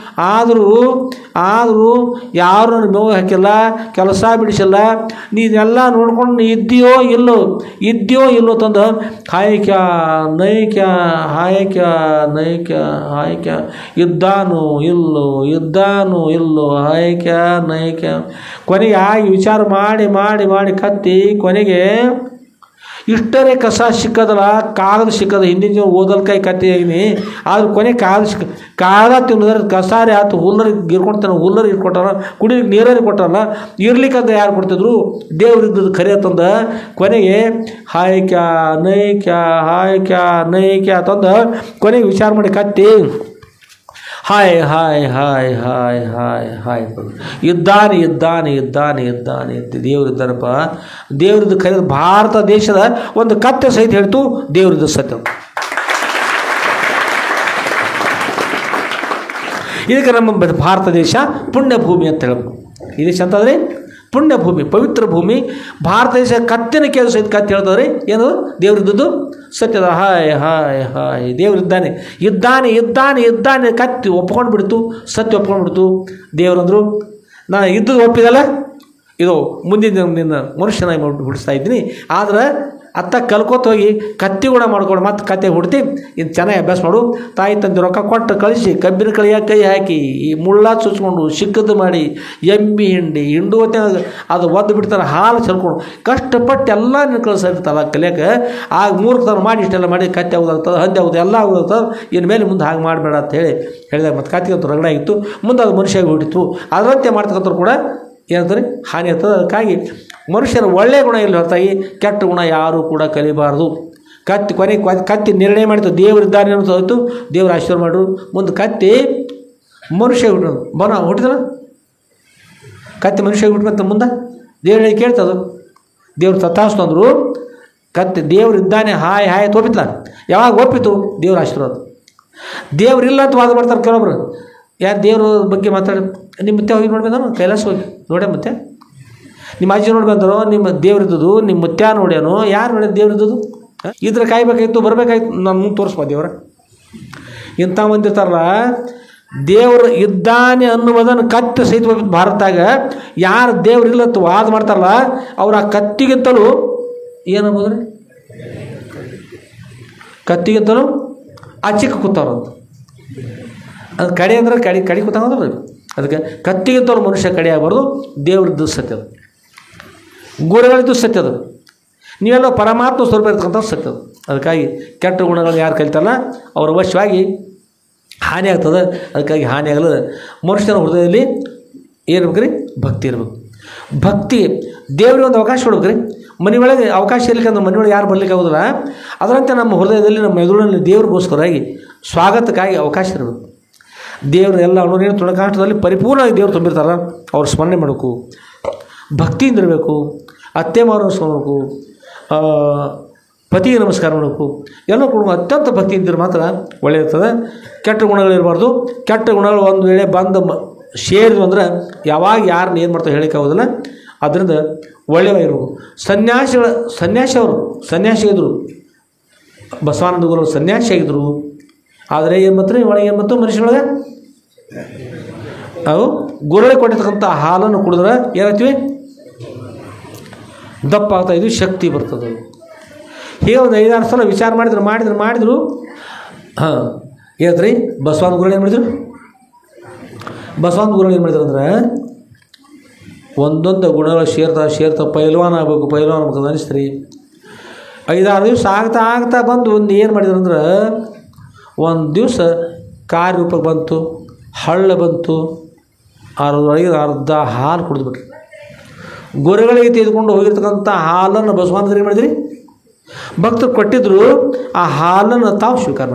ಆದರೂ ಯಾರು ನನ್ನ ಮೇವು ಹಾಕಿಲ್ಲ, ಕೆಲಸ ಬಿಡಿಸಿಲ್ಲ. ನೀನೆಲ್ಲ ನೋಡ್ಕೊಂಡು ನೀ ಇದ್ದೀಯೋ ಇಲ್ಲೋ ತಂದು ಹಾಯ್ಕ್ಯ ನೈಕ್ಯ ಇದ್ದಾನು ಇಲ್ಲೋ ಹಾಯ್ಕ್ಯ ಕೊನೆಗೆ ಆಗಿ ವಿಚಾರ ಮಾಡಿ ಕತ್ತಿ ಕೊನೆಗೆ ಇಷ್ಟರೇ ಕಸ ಸಿಕ್ಕದಲ್ಲ, ಕಾಗದ ಸಿಕ್ಕದ. ಹಿಂದಿನ ಜನ ಓದಲ್ಕಾಯಿ ಕತ್ತಿ ಆಗಿನಿ, ಆದ್ರೆ ಕೊನೆ ಕಾಗದ ತಿನ್ನೋದ್ರೆ ಕಸಾರೆ ಆಯ್ತು. ಹುಲ್ಲರಿಗೆ ಇರ್ಕೊಟ್ಟಾರ, ಕುಡಿಲಿಕ್ಕೆ ನೀರಲ್ಲಿ ಕೊಟ್ಟಾರಲ್ಲ, ಇರ್ಲಿಕ್ಕಂತ ಯಾರು ಕೊಡ್ತಿದ್ರು? ದೇವ್ರಿದ್ದದ್ದು ಖರೆ ತಂದ ಕೊನೆಗೆ ಹಾಯ್ಕ್ಯ ನೈಕ್ಯ ತಂದ ಕೊನೆಗೆ ವಿಚಾರ ಮಾಡಿ ಕತ್ತಿ ಹಾಯ್ ಇದ್ದಾನೆ ದೇವರಿದ್ದಾನಪ್ಪ. ದೇವರಿದ್ದು ಖರೀದ ಭಾರತ ದೇಶದ ಒಂದು ಕತ್ತೆ ಸಹಿತ ಹೇಳ್ತು ದೇವರಿದ್ದು ಸತ್ಯ. ಇದಕ್ಕೆ ನಮ್ಮ ಭಾರತ ದೇಶ ಪುಣ್ಯಭೂಮಿ ಅಂತ ಹೇಳಬೇಕು. ಈ ದೇಶ ಅಂತಂದರೆ ಪುಣ್ಯಭೂಮಿ, ಪವಿತ್ರ ಭೂಮಿ. ಭಾರತ ದೇಶ ಕತ್ತಿನ ಕೇಳಿದ ಸಹಿತ ಕತ್ತಿ ಹೇಳ್ತದ್ರಿ ಏನು? ದೇವರಿದ್ದದ್ದು ಸತ್ಯದ. ಹಾಯ್ ಇದ್ದಾನೆ ಕತ್ತಿ ಒಪ್ಕೊಂಡು ಬಿಡ್ತು, ಸತ್ಯ ಒಪ್ಕೊಂಡು ಬಿಡ್ತು. ದೇವರಂದ್ರು ನಾನು ಇದ್ದದ್ದು ಒಪ್ಪಿದಲ್ಲ, ಇದು ಮುಂದಿನ ನಿನ್ನ ಮನುಷ್ಯನಾಗಿ ಬಿಡಿಸ್ತಾ ಇದ್ದೀನಿ. ಆದ್ರೆ ಅತ್ತ ಕಲ್ಕೋತ ಹೋಗಿ ಕತ್ತಿ ಕೂಡ ಮಾಡ್ಕೊಂಡು ಮತ್ತೆ ಕತ್ತೆ ಹುಡ್ತಿ ಇನ್ನು ಚೆನ್ನಾಗಿ ಅಭ್ಯಾಸ ಮಾಡು. ತಾಯಿ ತಂದೆ ರೊಕ್ಕ ಕೊಟ್ಟು ಕಳಿಸಿ ಕಬ್ಬಿನ ಕಳಿಯಾಗ ಕೈ ಹಾಕಿ ಈ ಮುಳ್ಳ ಚುಚ್ಕೊಂಡು ಸಿಕ್ಕದ್ದು ಮಾಡಿ ಎಮ್ಮಿ ಹಿಂಡು ಹೊತ್ತಿನಾಗ ಅದು ಒದ್ದು ಬಿಡ್ತಾರೆ, ಹಾಲು ಚಲ್ಕೊಂಡು ಕಷ್ಟಪಟ್ಟು ಎಲ್ಲ ನೀನು ಕಳಿಸಿರ್ತಾರ ಕಲಿಯೋಕೆ. ಆಗ ಮೂರ್ಖತನ ಮಾಡಿ ಇಷ್ಟೆಲ್ಲ ಮಾಡಿ ಕತ್ತೆ ಆಗೋದಾಗ್ತದೆ, ಹಂದಿ ಆಗೋದು, ಎಲ್ಲ ಆಗೋದಾಗ್ತದೆ. ಇನ್ನು ಮೇಲೆ ಮುಂದೆ ಹಾಗೆ ಮಾಡಬೇಡ ಅಂತ ಹೇಳಿದಾಗ ಮತ್ತೆ ಕತ್ತಿಗಂತೂ ರಗಡ ಆಗಿತ್ತು. ಮುಂದೆ ಅದು ಮನುಷ್ಯಾಗಿ ಹೊಡಿತು. ಅದರಂತೆ ಮಾಡ್ತಕ್ಕಂಥವ್ರು ಕೂಡ ಏನಂತಾರೆ ಹಾನಿ ಆಗ್ತದೆ. ಅದಕ್ಕಾಗಿ ಮನುಷ್ಯನ ಒಳ್ಳೆಯ ಗುಣ ಇಲ್ಲಿ ಹೊರತಾಗಿ ಕೆಟ್ಟ ಗುಣ ಯಾರೂ ಕೂಡ ಕಲಿಬಾರ್ದು. ಕತ್ತಿ ನಿರ್ಣಯ ಮಾಡಿತು ದೇವರಿದ್ದಾನೆ ಅನ್ನೋದು, ದೇವ್ರ ಆಶೀರ್ವಾದ ಮಾಡ್ರು. ಮುಂದೆ ಕತ್ತಿ ಮನುಷ್ಯ ಹುಟ್ಟಿದಲ್ಲ, ಕತ್ತಿ ಮನುಷ್ಯ ಹುಟ್ಟಿದಂತ ಮುಂದೆ ದೇವ್ರ ಕೇಳ್ತದು. ದೇವ್ರು ತಥಾಸ್ತಂದ್ರು. ಕತ್ತಿ ದೇವರಿದ್ದಾನೆ ಹಾಯ್ ತೋಪಿತ್ಲ. ಯಾವಾಗ ಒಪ್ಪಿತು? ದೇವ್ರ ಆಶೀರ್ವಾದ. ದೇವ್ರಿಲ್ಲ ಅಂತ ವಾದ ಮಾಡ್ತಾರೆ ಕೆಲವೊಬ್ರು. ಯಾರು ದೇವ್ರ ಬಗ್ಗೆ ಮಾತಾಡಿ ನಿಮ್ಮ ಮತ್ತೆ ಹೋಗಿ ನೋಡಿ ಬಂದಾನು, ಕೈಲಾಸ ಹೋಗಿ ನೋಡ್ಯ, ಮತ್ತೆ ನಿಮ್ಮ ಅಜ್ಜಿ ನೋಡಿ ಬಂದರು, ನಿಮ್ಮ ದೇವ್ರಿದ್ದು ನಿಮ್ಮ ಮುತ್ಯ ನೋಡ್ಯಾನು, ಯಾರು ನೋಡ್ಯ ದೇವ್ರಿದ್ದು? ಇದ್ರೆ ಕಾಯ್ಬೇಕಾಯ್ತು, ಬರಬೇಕಾಯ್ತು, ನಮ್ಮ ಮುಂದೆ ತೋರಿಸ್ಬಾ ದೇವ್ರ. ಇಂಥ ಮಂದಿರ್ತಾರಲ್ಲ, ದೇವರು ಇದ್ದಾನೆ ಅನ್ನುವುದನ್ನು ಕತ್ತಿ ಸಹಿತ ಭಾರತಾಗ ಯಾರು ದೇವ್ರಿಲ್ಲತ್ತು ವಾದ ಮಾಡ್ತಾರಲ್ಲ, ಅವ್ರು ಆ ಕತ್ತಿಗಿಂತಲೂ ಏನಂಬೋದ್ರಿ, ಕತ್ತಿಗಿಂತಲೂ ಆಚಿಕ ಕೂತಾರಂತ. ಅದು ಕಡೆ ಅಂದ್ರೆ ಕಡೆ ಕೂತಾಗಲ್ಲ. ಅದಕ್ಕೆ ಕತ್ತಿಗಿಂತವ್ರು ಮನುಷ್ಯ ಕಡೆ ಆಗಬಾರ್ದು. ದೇವ್ರದ್ದು ಸತ್ಯದ, ಗುರುಗಳಿದ್ದು ಸತ್ಯದ, ನೀವೆಲ್ಲ ಪರಮಾತ್ಮ ಸ್ವರೂಪ ಇರ್ತಕ್ಕಂಥ ಸತ್ಯದ. ಅದಕ್ಕಾಗಿ ಕೆಟ್ಟ ಗುಣಗಳು ಯಾರು ಕಲಿತಾರಲ್ಲ ಅವ್ರ ಅವಶ್ಯವಾಗಿ ಹಾನಿ ಆಗ್ತದೆ. ಅದಕ್ಕಾಗಿ ಹಾನಿ ಆಗಲ್ಲ. ಮನುಷ್ಯನ ಹೃದಯದಲ್ಲಿ ಏನಿರ್ಬೇಕು ರೀ? ಭಕ್ತಿ ಇರ್ಬೇಕು. ಭಕ್ತಿ ದೇವ್ರಿಗೆ ಒಂದು ಅವಕಾಶ ಕೊಡ್ಬೇಕು ರೀ. ಮನೆಯೊಳಗೆ ಅವಕಾಶ ಇರ್ಲಿಕ್ಕಂದ್ರೆ ಮನೆಯೊಳಗೆ ಯಾರು ಬರ್ಲಿಕ್ಕೆ ಆಗೋದಿಲ್ಲ. ಅದರಂತೆ ನಮ್ಮ ಹೃದಯದಲ್ಲಿ, ನಮ್ಮ ಮೆದುಳಿನಲ್ಲಿ ದೇವ್ರಿಗೋಸ್ಕರವಾಗಿ ಸ್ವಾಗತಕ್ಕಾಗಿ ಅವಕಾಶ ಇರಬೇಕು. ದೇವರು ಎಲ್ಲ ಅಣುರೇನು ತುಣಕಾಷ್ಟದಲ್ಲಿ ಪರಿಪೂರ್ಣವಾಗಿ ದೇವರು ತುಂಬಿರ್ತಾರ, ಅವ್ರು ಸ್ಮರಣೆ ಮಾಡಬೇಕು, ಭಕ್ತಿಯಿಂದ ಇರಬೇಕು, ಅತ್ತೆ ಮಾವ ನಮಸ್ಕಾರ ಮಾಡಬೇಕು, ಪತಿಗೆ ನಮಸ್ಕಾರ ಮಾಡಬೇಕು. ಎಲ್ಲ ಕೂಡ ಅತ್ಯಂತ ಭಕ್ತಿಯಿಂದ ಮಾತ್ರ ಒಳ್ಳೆಯಿರ್ತದೆ. ಕೆಟ್ಟ ಗುಣಗಳಿರಬಾರ್ದು. ಕೆಟ್ಟ ಗುಣಗಳು ಒಂದು ವೇಳೆ ಬಂದು ಸೇರಿದ್ರು ಅಂದ್ರೆ ಯಾವಾಗ ಯಾರನ್ನ ಏನು ಮಾಡ್ತಾರೆ ಹೇಳಿಕ್ಕಾಗೋದಿಲ್ಲ. ಅದರಿಂದ ಒಳ್ಳೆಯವಾಗಿರ್ಬೇಕು. ಸನ್ಯಾಸಿ ಇದ್ದರು, ಬಸವಾನಂದ ಗುರು ಸನ್ಯಾಸಿ ಆಗಿದ್ದರು. ಆದರೆ ಏನು ಮಾತ್ರ ಒಳಗೆ ಏನು ಮತ್ತು ಮನುಷ್ಯನೊಳಗೆ ಅವು ಗುರುಳಿಗೆ ಕೊಟ್ಟಿರ್ತಕ್ಕಂಥ ಹಾಲನ್ನು ಕುಡಿದ್ರೆ ಏನಾಗ್ತೀವಿ? ದಪ್ಪ ಆಗ್ತಾಯಿದ್ವಿ, ಶಕ್ತಿ ಬರ್ತದೆ. ಹೀಗೆ ಒಂದು 5-6 ಸಲ ವಿಚಾರ ಮಾಡಿದ್ರು. ಹೇಳ್ರಿ ಬಸವಾನಂದ ಗುರುಗಳು ಏನು ಮಾಡಿದ್ರು? ಬಸವಾನಂದ ಗುರುಗಳು ಏನು ಮಾಡಿದ್ರು ಅಂದ್ರೆ ಒಂದೊಂದು ಗುಣಗಳು ಸೇರ್ತಾ ಪೈಲ್ವಾನ ಆಗಬೇಕು ಅಂತ ಅನಿಸ್ತ್ರಿ. 5-6 ದಿವಸ ಆಗ್ತಾ ಬಂದು ಒಂದು ಏನು ಮಾಡಿದ್ರು ಅಂದ್ರೆ, ಒಂದು ದಿವಸ ಕಾರ್ಯರೂಪಕ್ಕೆ ಬಂತು, ಹಳ್ಳ ಬಂತು, ಅದರೊಳಗೆ ಅರ್ಧ ಹಾಲು ಕುಡಿದ್ಬಿಟ್ರಿ. ಗೊರೆಗಳಿಗೆ ತೆಗೆದುಕೊಂಡು ಹೋಗಿರ್ತಕ್ಕಂಥ ಹಾಲನ್ನು ಬಸವಾನಂದರು ಏನು ಮಾಡಿದ್ರಿ? ಭಕ್ತರು ಕೊಟ್ಟಿದ್ರು. ಆ ಹಾಲನ್ನು ತಾವು ಸ್ವೀಕಾರ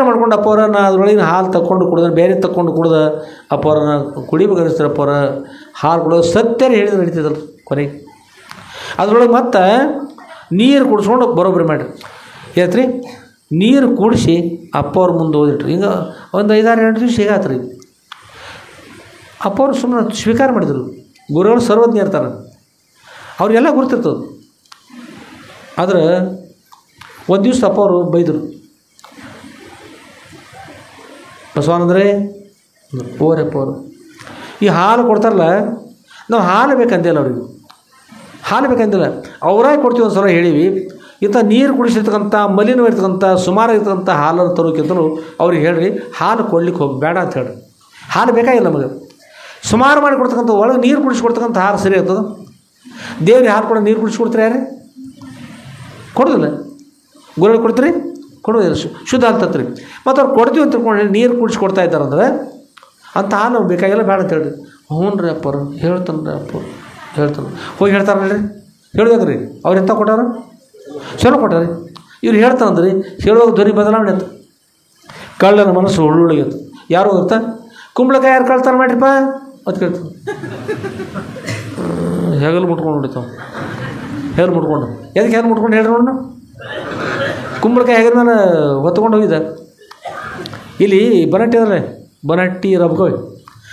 ಮಾಡ್ಕೊಂಡು ಅಪ್ಪವ್ರನ್ನ ಅದರೊಳಗಿನ ಹಾಲು ತಗೊಂಡು ಕುಡ್ದ, ಬೇರೆ ತಗೊಂಡು ಕುಡ್ದ ಅಪ್ಪವ್ರನ್ನ ಕುಡಿಬೇಕು ಅನಿಸ್ತಾರೆ. ಅಪ್ಪವ್ರ ಹಾಲು ಕುಡೋದು ಸತ್ಯನೇ ಹೇಳಿದ್ರೆ ನಡೀತಿದ್ರು. ಕೊನೆಗೆ ಅದರೊಳಗೆ ಮತ್ತೆ ನೀರು ಕುಡಿಸ್ಕೊಂಡು ಬರೋಬ್ಬರಿ ಮಾಡಿರಿ. ಹೇಳ್ತ್ರಿ ನೀರು ಕೂಡಿಸಿ ಅಪ್ಪವ್ರ ಮುಂದೆ ಓದಿಟ್ರಿ. ಹಿಂಗೆ ಒಂದು 5-6 ದಿವಸ ಹೇಗಾತ್ರಿ. ಅಪ್ಪವ್ರು ಸುಮ್ಮನೆ ಸ್ವೀಕಾರ ಮಾಡಿದರು. ಗುರುಗಳು ಸರ್ವಜ್ಞ ಇರ್ತಾರೆ. ಅವ್ರಿಗೆಲ್ಲ ಗುರ್ತಿರ್ತದೆ. ಆದ್ರೆ ಒಂದು ದಿವಸ ಅಪ್ಪ ಅವರು ಬೈದರು, ಬಸವಾನಂದ್ರೆ ಓರಪ್ಪ ಅವರು ಈ ಹಾಲು ಕೊಡ್ತಾರಲ್ಲ, ನಾವು ಹಾಲು ಬೇಕಂತಿಲ್ಲ ಅವ್ರಿಗೆ, ಹಾಲು ಬೇಕಂತಿಲ್ಲ, ಅವರಾಗಿ ಕೊಡ್ತೀವಿ ಒಂದು ಸಲ ಹೇಳೀವಿ. ಇಂಥ ನೀರು ಕುಡಿಸಿರ್ತಕ್ಕಂಥ ಮಲಿನವಾಗಿರ್ತಕ್ಕಂಥ ಸುಮಾರಾಗಿರ್ತಕ್ಕಂಥ ಹಾಲನ್ನು ತರೋಕ್ಕಿಂತಲೂ ಅವ್ರಿಗೆ ಹೇಳ್ರಿ ಹಾಲು ಕೊಡ್ಲಿಕ್ಕೆ ಹೋಗಿ ಬೇಡ ಅಂತ ಹೇಳ್ರಿ. ಹಾಲು ಬೇಕಾಗಿಲ್ಲ ನಮಗೆ, ಸುಮಾರು ಮಾಡಿ ಕೊಡ್ತಕ್ಕಂಥ ಒಳಗೆ ನೀರು ಕುಡಿಸ್ಕೊಡ್ತಕ್ಕಂಥ ಹಾಲು ಸರಿ ಆಗ್ತದೆ. ದೇವ್ರಿಗೆ ಹಾಲು ಕೊಡೋ ನೀರು ಕುಡಿಸ್ಕೊಡ್ತೀರಿ ಯಾರೇ? ಕೊಡೋದಿಲ್ಲ. ಗುರುಗಳು ಕೊಡ್ತೀರಿ? ಕೊಡೋದಿಲ್ಲ. ಶುದ್ಧ ಹಾಲು ತತ್ರಿ. ಮತ್ತು ಅವ್ರು ಕೊಡ್ತೀವಿ ಅಂತ ತಿಳ್ಕೊಂಡು ನೀರು ಕುಡಿಸ್ಕೊಡ್ತಾ ಇದ್ದಾರಂದ್ರೆ ಅಂಥ ಹಾಲು ಬೇಕಾಗಿಲ್ಲ, ಬೇಡ ಅಂತ ಹೇಳ್ರಿ. ಹ್ಞೂ ರೀ ಅಪ್ಪರು ಹೇಳ್ತಾನೆ ರೀ ಅಪ್ಪರು ಹೇಳ್ತಾನೆ. ಹೋಗಿ ಹೇಳ್ತಾರೆ ನೋಡ್ರಿ, ಹೇಳ್ಬೇಕು ರೀ. ಅವ್ರು ಎಂಥ ಕೊಟ್ಟಾರ? ಚಲೋ ಕೊಟ್ಟಾರೆ. ಇವ್ರು ಹೇಳ್ತಾನಂದ್ರಿ, ಹೇಳುವಾಗ ಧ್ವನಿ ಬದಲಾವಣೆ ಆಯ್ತು. ಕಳ್ಳನ ಮನಸ್ಸು ಉಳ್ಳುಳಿಗತ್ತು. ಯಾರು ಗೊತ್ತಾ? ಕುಂಬಳಕಾಯಿ ಯಾರು ಕಳ್ತಾನೆ ಮಾಡ್ರಿಪ್ಪ ಅಂತ ಕೇಳ್ತಾನೆ. ಹೆಗಲು ಮುಟ್ಕೊಂಡು ಹೊಡಿತಾವ, ಹೆಗಲು ಮುಟ್ಕೊಂಡು. ಎದಕ್ಕೆ ಹೆಗಲು ಮುಟ್ಕೊಂಡು ಹೇಳ್ರಿ ನೋಡೋಣ. ಕುಂಬಳಕಾಯಿ ಹೆಗಲ ಮೇಲೆ ಹೊತ್ಕೊಂಡು ಹೋಗಿದ್ದ. ಇಲ್ಲಿ ಬನಟ್ಟಿ ಅದರೇ, ಬನಟ್ಟಿ ರಬ್ಗೋಯ್,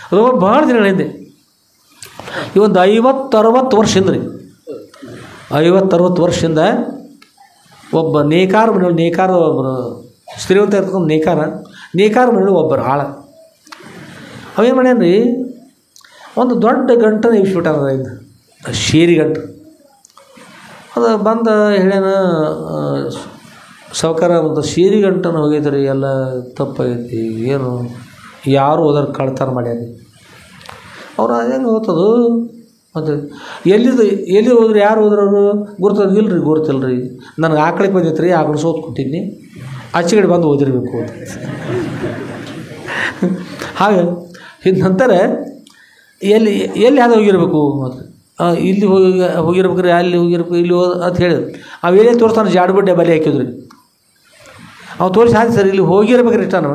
ಅದು ಭಾಳ ದಿನಗಳ ಹಿಂದೆ, ಈ ಒಂದು 50-60 ವರ್ಷದಿಂದ ರೀ, 50-60 ವರ್ಷದಿಂದ ಒಬ್ಬ ನೇಕಾರ ಮನೆಯಲ್ಲಿ, ನೇಕಾರ ಒಬ್ಬರು ಸ್ತ್ರೀವಂತ ಇರ್ತಕ್ಕಂಥ ನೇಕಾರ ಮನೆಯಲ್ಲಿ ಒಬ್ಬರು ಆಳ. ಅವೇನು ಮಾಡ್ಯಾನ್ರಿ, ಒಂದು ದೊಡ್ಡ ಗಂಟನ ಇಳಿಸ್ಬಿಟ್ಟಾನ ಇಂದ, ಶೇರಿ ಗಂಟು. ಅದು ಬಂದು ಹೇಳ್ಯಾನ, ಸಾವ್ಕಾರ ಒಂದು ಶೇರಿ ಗಂಟನ ಹೋಗೈತ್ರಿ, ಎಲ್ಲ ತಪ್ಪಾಗೈತಿ, ಏನು ಯಾರು ಹೋದ್ರ ಕಳ್ತಾರ ಮಾಡ್ಯಾರಿ. ಅವ್ರು ಹೆಂಗೆ ಹೋಗ್ತದು ಮತ್ತು ಎಲ್ಲಿ ಹೋದ್ರಿ, ಯಾರು ಹೋದ್ರು ಅವರು ಗುರ್ತದ ಇಲ್ರಿ, ಗುರ್ತಿಲ್ರಿ, ನನಗೆ ಆಕಳಿಗೆ ಬಂದೈತೆ ರೀ, ಆಕಳು ಸೋತ್ ಕೊಟ್ಟಿದ್ನಿ, ಆಚೆಗಡೆ ಬಂದು ಓದಿರ್ಬೇಕು ಅಂತ. ಹಾಗೆ ಇನ್ನು ನಂತರ ಎಲ್ಲಿ ಯಾವ್ದು ಹೋಗಿರ್ಬೇಕು ಮತ್ತು ಇಲ್ಲಿ ಹೋಗಿರ್ಬೇಕ್ರಿ, ಅಲ್ಲಿ ಹೋಗಿರ್ಬೇಕು, ಇಲ್ಲಿ ಅಂತ ಹೇಳಿದ್ರು. ಅವೇನೇ ತೋರಿಸ್ತಾನೆ, ಜಾಡ್ಬಡ್ಡೆ ಬಲಿ ಹಾಕಿದ್ರಿ. ಅವು ತೋರಿಸಿ ಹಾಕಿ ಸರ್ ಇಲ್ಲಿ ಹೋಗಿರ್ಬೇಕ್ರಿ ಇಷ್ಟಾನು.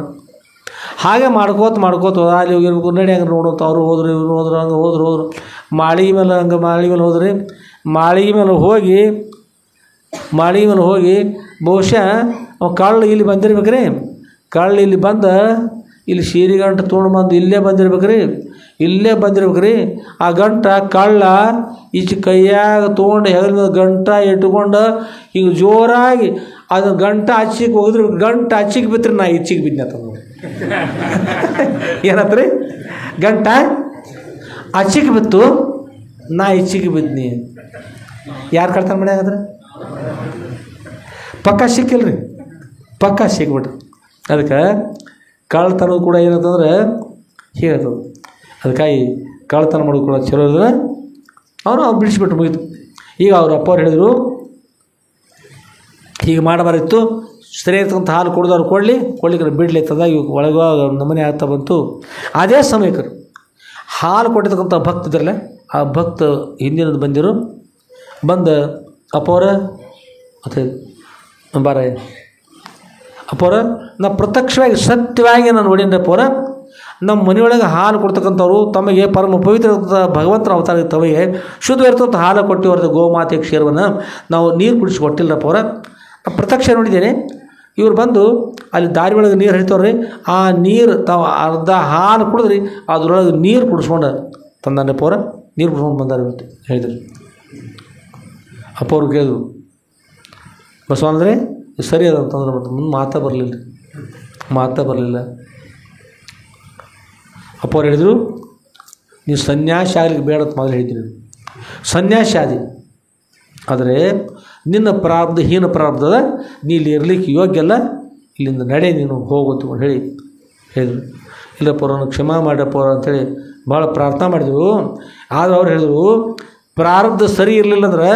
ಹಾಗೆ ಮಾಡ್ಕೋತ ಅಲ್ಲಿ ಹೋಗಿರ್ಬೇಕು, ನಡಿ ಹಂಗೆ ನೋಡೋತ. ಅವರು ಹೋದ್ರು, ಇವ್ರು ಹೋದ್ರು, ಹಂಗೆ ಹೋದ್ರು ಮಾಳಿಗೆ ಮೇಲೆ ಹೋದ್ರಿ. ಮಾಳಿಗೆ ಮೇಲೆ ಹೋಗಿ ಬಹುಶಃ ಅವು ಕಳ್ಳ ಇಲ್ಲಿ ಬಂದಿರ್ಬೇಕ್ರಿ. ಕಳ್ಳ ಇಲ್ಲಿ ಬಂದು ಇಲ್ಲಿ ಶೀರಿ ಗಂಟು ತೊಗೊಂಡು ಬಂದು ಇಲ್ಲೇ ಬಂದಿರ್ಬೇಕ್ರಿ. ಆ ಗಂಟ ಕಳ್ಳ ಈಚೆ ಕೈಯಾಗ ತೊಗೊಂಡು ಹೆಗಲ ಮೇಲೆ ಗಂಟ ಇಟ್ಕೊಂಡು ಹಿಂಗೆ ಜೋರಾಗಿ ಅದನ್ನು ಗಂಟ ಹಚ್ಚಿಗೆ ಹೋಗಿದ್ರಿ. ಗಂಟ ಹಚ್ಚಿಗೆ ಬಿತ್ತರಿ, ನಾ ಈಚಿಗೆ ಬಿದ್ದೆ ಅಂತ ನೋಡಿ. ಏನತ್ರಿ? ಗಂಟ ಹಚ್ಚಿಗೆ ಬಿತ್ತು, ನಾ ಈಚಿಗೆ ಬಿದ್ನಿ. ಯಾರು ಕಳ್ತಾನೆ ಮಾಡ್ಯಾಗಂದ್ರೆ ಪಕ್ಕ ಸಿಕ್ಕಿಲ್ರಿ, ಪಕ್ಕ ಸಿಕ್ಬಿಟ್ರಿ. ಅದಕ್ಕೆ ಕಳ್ತನ ಕೂಡ ಏನಂತಂದ್ರೆ ಹೇಳ್ತದೆ. ಅದಕ್ಕಾಗಿ ಕಳ್ತನ ಮಾಡೋದು ಕೂಡ ಚಲೋ ಇದ್ರೆ ಅವರು ಬಿಡಿಸ್ಬಿಟ್ಟು ಮುಗಿತು. ಈಗ ಅವ್ರ ಅಪ್ಪ ಅವ್ರು ಹೇಳಿದರು, ಹೀಗೆ ಮಾಡಬಾರಿತ್ತು, ಸರಿ ಇರ್ತಕ್ಕಂಥ ಹಾಲು ಕೊಡೋದವ್ರು ಕೊಡ್ಲಿಕ್ಕೆ ಬಿಡ್ಲಿತ್ತದ. ಇವಾಗ ಒಳಗೆ ನಮನೆ ಆಗ್ತಾ ಬಂತು. ಅದೇ ಸಮಯಕ್ಕೆ ಹಾಲು ಕೊಟ್ಟಿರ್ತಕ್ಕಂಥ ಭಕ್ತ ಇದ್ರಲ್ಲ, ಆ ಭಕ್ತ ಹಿಂದಿನದು ಬಂದು ಅಪ್ಪವ್ರ ಮತ್ತೆ ಬಾರ ಅಪ್ಪವ್ರ, ನಾ ಪ್ರತ್ಯಕ್ಷವಾಗಿ ಸತ್ಯವಾಗಿ ನಾನು ನೋಡಿದ್ರೆ ಅಪ್ಪವ್ರ, ನಮ್ಮ ಮನೆಯೊಳಗೆ ಹಾಲು ಕೊಡ್ತಕ್ಕಂಥವ್ರು ತಮಗೆ ಪರಮ ಪವಿತ್ರ ಭಗವಂತನ ಅವತಾರ ತಮಗೆ ಶುದ್ಧ ಇರ್ತಕ್ಕಂಥ ಹಾಲು ಕೊಟ್ಟಿವರದ ಗೋಮಾತೆ ಕ್ಷೀರವನ್ನು ನಾವು ನೀರು ಕುಡಿಸಿ ಕೊಟ್ಟಿಲ್ಲಪ್ಪ ಅವರ. ಪ್ರತ್ಯಕ್ಷ ನೋಡಿದ್ದೇನೆ. ಇವ್ರು ಬಂದು ಅಲ್ಲಿ ದಾರಿ ಒಳಗೆ ನೀರು ಹರಿತವ್ರಿ. ಆ ನೀರು ತಾವು ಅರ್ಧ ಹಾಲು ಕುಡಿದ್ರಿ, ಅದ್ರೊಳಗೆ ನೀರು ಕುಡಿಸ್ಕೊಂಡು ತಂದಪ್ಪ ಅವರ, ನೀರು ಕುಡಿಸ್ಕೊಂಡು ಬಂದಾರೆ ಅಂತ ಹೇಳಿದ್ರು. ಅಪ್ಪ ಅವ್ರು ಕೇಳಿದ್ರು, ಬಸವನಂದ್ರೆ ಸರಿ ಅದಂತಂದ್ರೆ ಮತ್ತೆ ಮುಂದೆ ಮಾತಾ ಬರಲಿಲ್ಲ. ಅಪ್ಪ ಅವ್ರು ಹೇಳಿದರು, ನೀವು ಸನ್ಯಾಸಿ ಆಗ್ಲಿಕ್ಕೆ ಬೇಡ ಅಂತ ಮೊದಲು ಹೇಳಿದ್ದೀನಿ. ಸನ್ಯಾಸಿ ಆದಿ, ಆದರೆ ನಿನ್ನ ಪ್ರಾರಬ್ಧ ಹೀನ ಪ್ರಾರಬ್ಧದ, ನೀ ಇಲ್ಲಿ ಇರಲಿಕ್ಕೆ ಯೋಗ್ಯ ಅಲ್ಲ, ಇಲ್ಲಿಂದ ನಡೆ, ನೀನು ಹೋಗು ಹೇಳಿದರು. ಇಲ್ಲಪ್ಪ ಅವ್ರನ್ನು ಕ್ಷಮಾ ಮಾಡಪ್ಪ ಅವ್ರು ಅಂಥೇಳಿ ಭಾಳ ಪ್ರಾರ್ಥನಾ ಮಾಡಿದರು. ಆದರೆ ಅವ್ರು ಹೇಳಿದರು, ಪ್ರಾರಬ್ಧ ಸರಿ ಇರಲಿಲ್ಲ ಅಂದ್ರೆ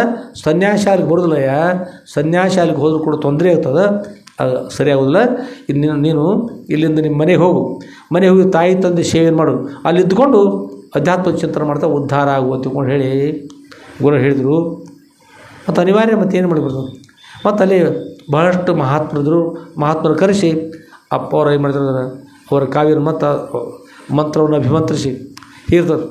ಸನ್ಯಾಸಾಲಿಗೆ ಬರೋದಿಲ್ಲಯ್ಯ, ಸನ್ಯಾಸಾಲಿಗೆ ಹೋದ್ರೂ ಕೂಡ ತೊಂದರೆ ಆಗ್ತದೆ, ಅದು ಸರಿ ಆಗೋದಿಲ್ಲ. ನೀನು ಇಲ್ಲಿಂದ ನಿಮ್ಮ ಮನೆಗೆ ಹೋಗಿ ತಾಯಿ ತಂದೆ ಸೇವೆ ಮಾಡು, ಅಲ್ಲಿ ಇದ್ದುಕೊಂಡು ಅಧ್ಯಾತ್ಮ ಚಿಂತನೆ ಮಾಡ್ತಾ ಉದ್ಧಾರ ಆಗುವ ತಿಳ್ಕೊಂಡು ಹೇಳಿ ಗುರು ಹೇಳಿದರು. ಮತ್ತು ಅನಿವಾರ್ಯ ಮತ್ತೇನು ಮಾಡಿಬಿಡ್ದು. ಮತ್ತು ಅಲ್ಲಿ ಬಹಳಷ್ಟು ಮಹಾತ್ಮರು ಕರೆಸಿ ಅಪ್ಪ ಅವ್ರು ಏನು ಮಾಡಿದ್ರು, ಅವರ ಕಾವ್ಯ ಮಂತ್ರವನ್ನು ಅಭಿಮಂತ್ರಿಸಿ ಇರ್ತದೆ.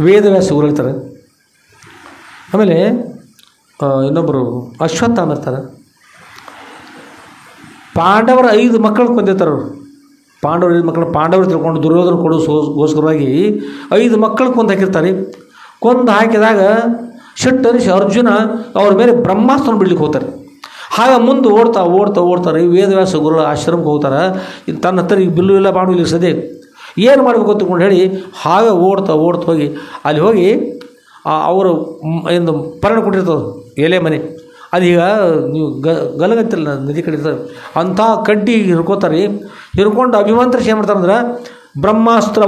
ವೇದವ್ಯಾಸ ಗುರು ಹೇಳ್ತಾರೆ. ಆಮೇಲೆ ಇನ್ನೊಬ್ಬರು ಅಶ್ವತ್ಥಾಮ ಇರ್ತಾರೆ. ಪಾಂಡವರ 5 ಮಕ್ಕಳು ಕೊಂದಿರ್ತಾರೆ ಅವರು. ಪಾಂಡವರು 5 ಮಕ್ಕಳು ಪಾಂಡವರು ತಿಳ್ಕೊಂಡು ದುರ್ಯೋಧನ ಕೊಡೋಸ್ಕರವಾಗಿ 5 ಮಕ್ಕಳು ಕೊಂದು ಹಾಕಿರ್ತಾರೆ. ಕೊಂದು ಹಾಕಿದಾಗ ಸಿಟ್ಟರಿಸಿ ಅರ್ಜುನ ಅವ್ರ ಮೇಲೆ ಬ್ರಹ್ಮಾಸ್ತ್ರ ಬಿಡ್ಲಿಕ್ಕೆ ಹೋಗ್ತಾರೆ. ಹಾಗೆ ಮುಂದೆ ಓಡ್ತಾರೆ. ವೇದವ್ಯಾಸ ಗುರುಗಳ ಆಶ್ರಮಕ್ಕೆ ಹೋಗ್ತಾರೆ. ತನ್ನ ಹತ್ರ ಈಗ ಬಿಲ್ಲು ಇಲ್ಲ ಬಾಣು ಇಲ್ಲ ಸದ್ಯ ಏನು ಮಾಡಬೇಕು ಅಂತಕೊಂಡು ಹೇಳಿ ಹಾಗೆ ಓಡ್ತಾ ಹೋಗಿ ಅಲ್ಲಿ ಹೋಗಿ ಅವರು ಎಂದು ಪರ್ಣ ಕೊಟ್ಟಿರ್ತದೆ ಎಲೆ ಮನೆ. ಅದೀಗ ನೀವು ಗಲಗತ್ತಿಲ್ಲ ನದಿ ಕಡೆ ಇರ್ತಾರೆ ಅಂಥ ಕಡ್ಡಿ ಹಿಡ್ಕೋತಾರೆ. ಹಿಡ್ಕೊಂಡು ಅಭಿಮಂತ್ರಿಸಿ ಏನು ಮಾಡ್ತಾರೆ ಅಂದ್ರೆ ಬ್ರಹ್ಮಾಸ್ತ್ರ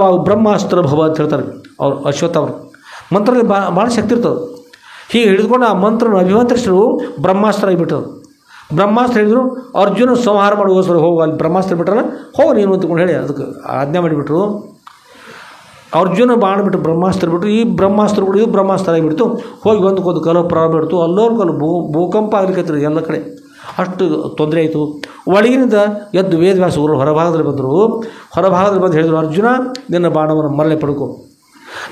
ಭವ ಅಂತ ಹೇಳ್ತಾರೆ ಅವ್ರು ಅಶ್ವತ್ಥವ್ರು. ಮಂತ್ರದಲ್ಲಿ ಭಾಳ ಶಕ್ತಿ ಇರ್ತದೆ. ಹೀಗೆ ಹಿಡಿದುಕೊಂಡು ಆ ಮಂತ್ರನ ಅಭಿಮಂತ್ರಿಸಿದ್ರು ಬ್ರಹ್ಮಾಸ್ತ್ರ ಆಗಿಬಿಟ್ಟರು. ಬ್ರಹ್ಮಾಸ್ತ್ರ ಹೇಳಿದ್ರು ಅರ್ಜುನ ಸಂಹಾರ ಮಾಡುವೋಸ್ಕರ ಹೋಗು ಅಲ್ಲಿ ಬ್ರಹ್ಮಾಸ್ತ್ರ ಬಿಟ್ರಲ್ಲ ಹೋಗು ನೀನು ಅಂತಕೊಂಡು ಹೇಳಿ ಅದಕ್ಕೆ ಆಜ್ಞೆ ಮಾಡಿಬಿಟ್ರು. ಅರ್ಜುನ ಬಾಣ ಬಿಟ್ಟು ಬ್ರಹ್ಮಾಸ್ತ್ರ ಬಿಟ್ಟರು. ಈ ಬ್ರಹ್ಮಾಸ್ತ್ರ ಬಿಟ್ಟು ಇದು ಬ್ರಹ್ಮಾಸ್ತ್ರ ಆಗಿಬಿಡ್ತು. ಹೋಗಿ ಒಂದು ಕಲೋ ಪ್ರಾರಂಭ ಬಿಡ್ತು. ಅಲ್ಲೋರ್ಕಲ್ಲು ಭೂಕಂಪ ಆಗ್ಲಿಕ್ಕೆ ಎಲ್ಲ ಕಡೆ ಅಷ್ಟು ತೊಂದರೆ ಆಯಿತು. ಒಳಗಿನಿಂದ ಎದ್ದು ವೇದವ್ಯಾಸ ಗುರು ಹೊರಭಾಗದಲ್ಲಿ ಬಂದರು. ಹೊರಭಾಗದಲ್ಲಿ ಬಂದು ಹೇಳಿದರು ಅರ್ಜುನ ನಿನ್ನ ಬಾಣವನ್ನು ಮರಳೆ ಪಡ್ಕೊ.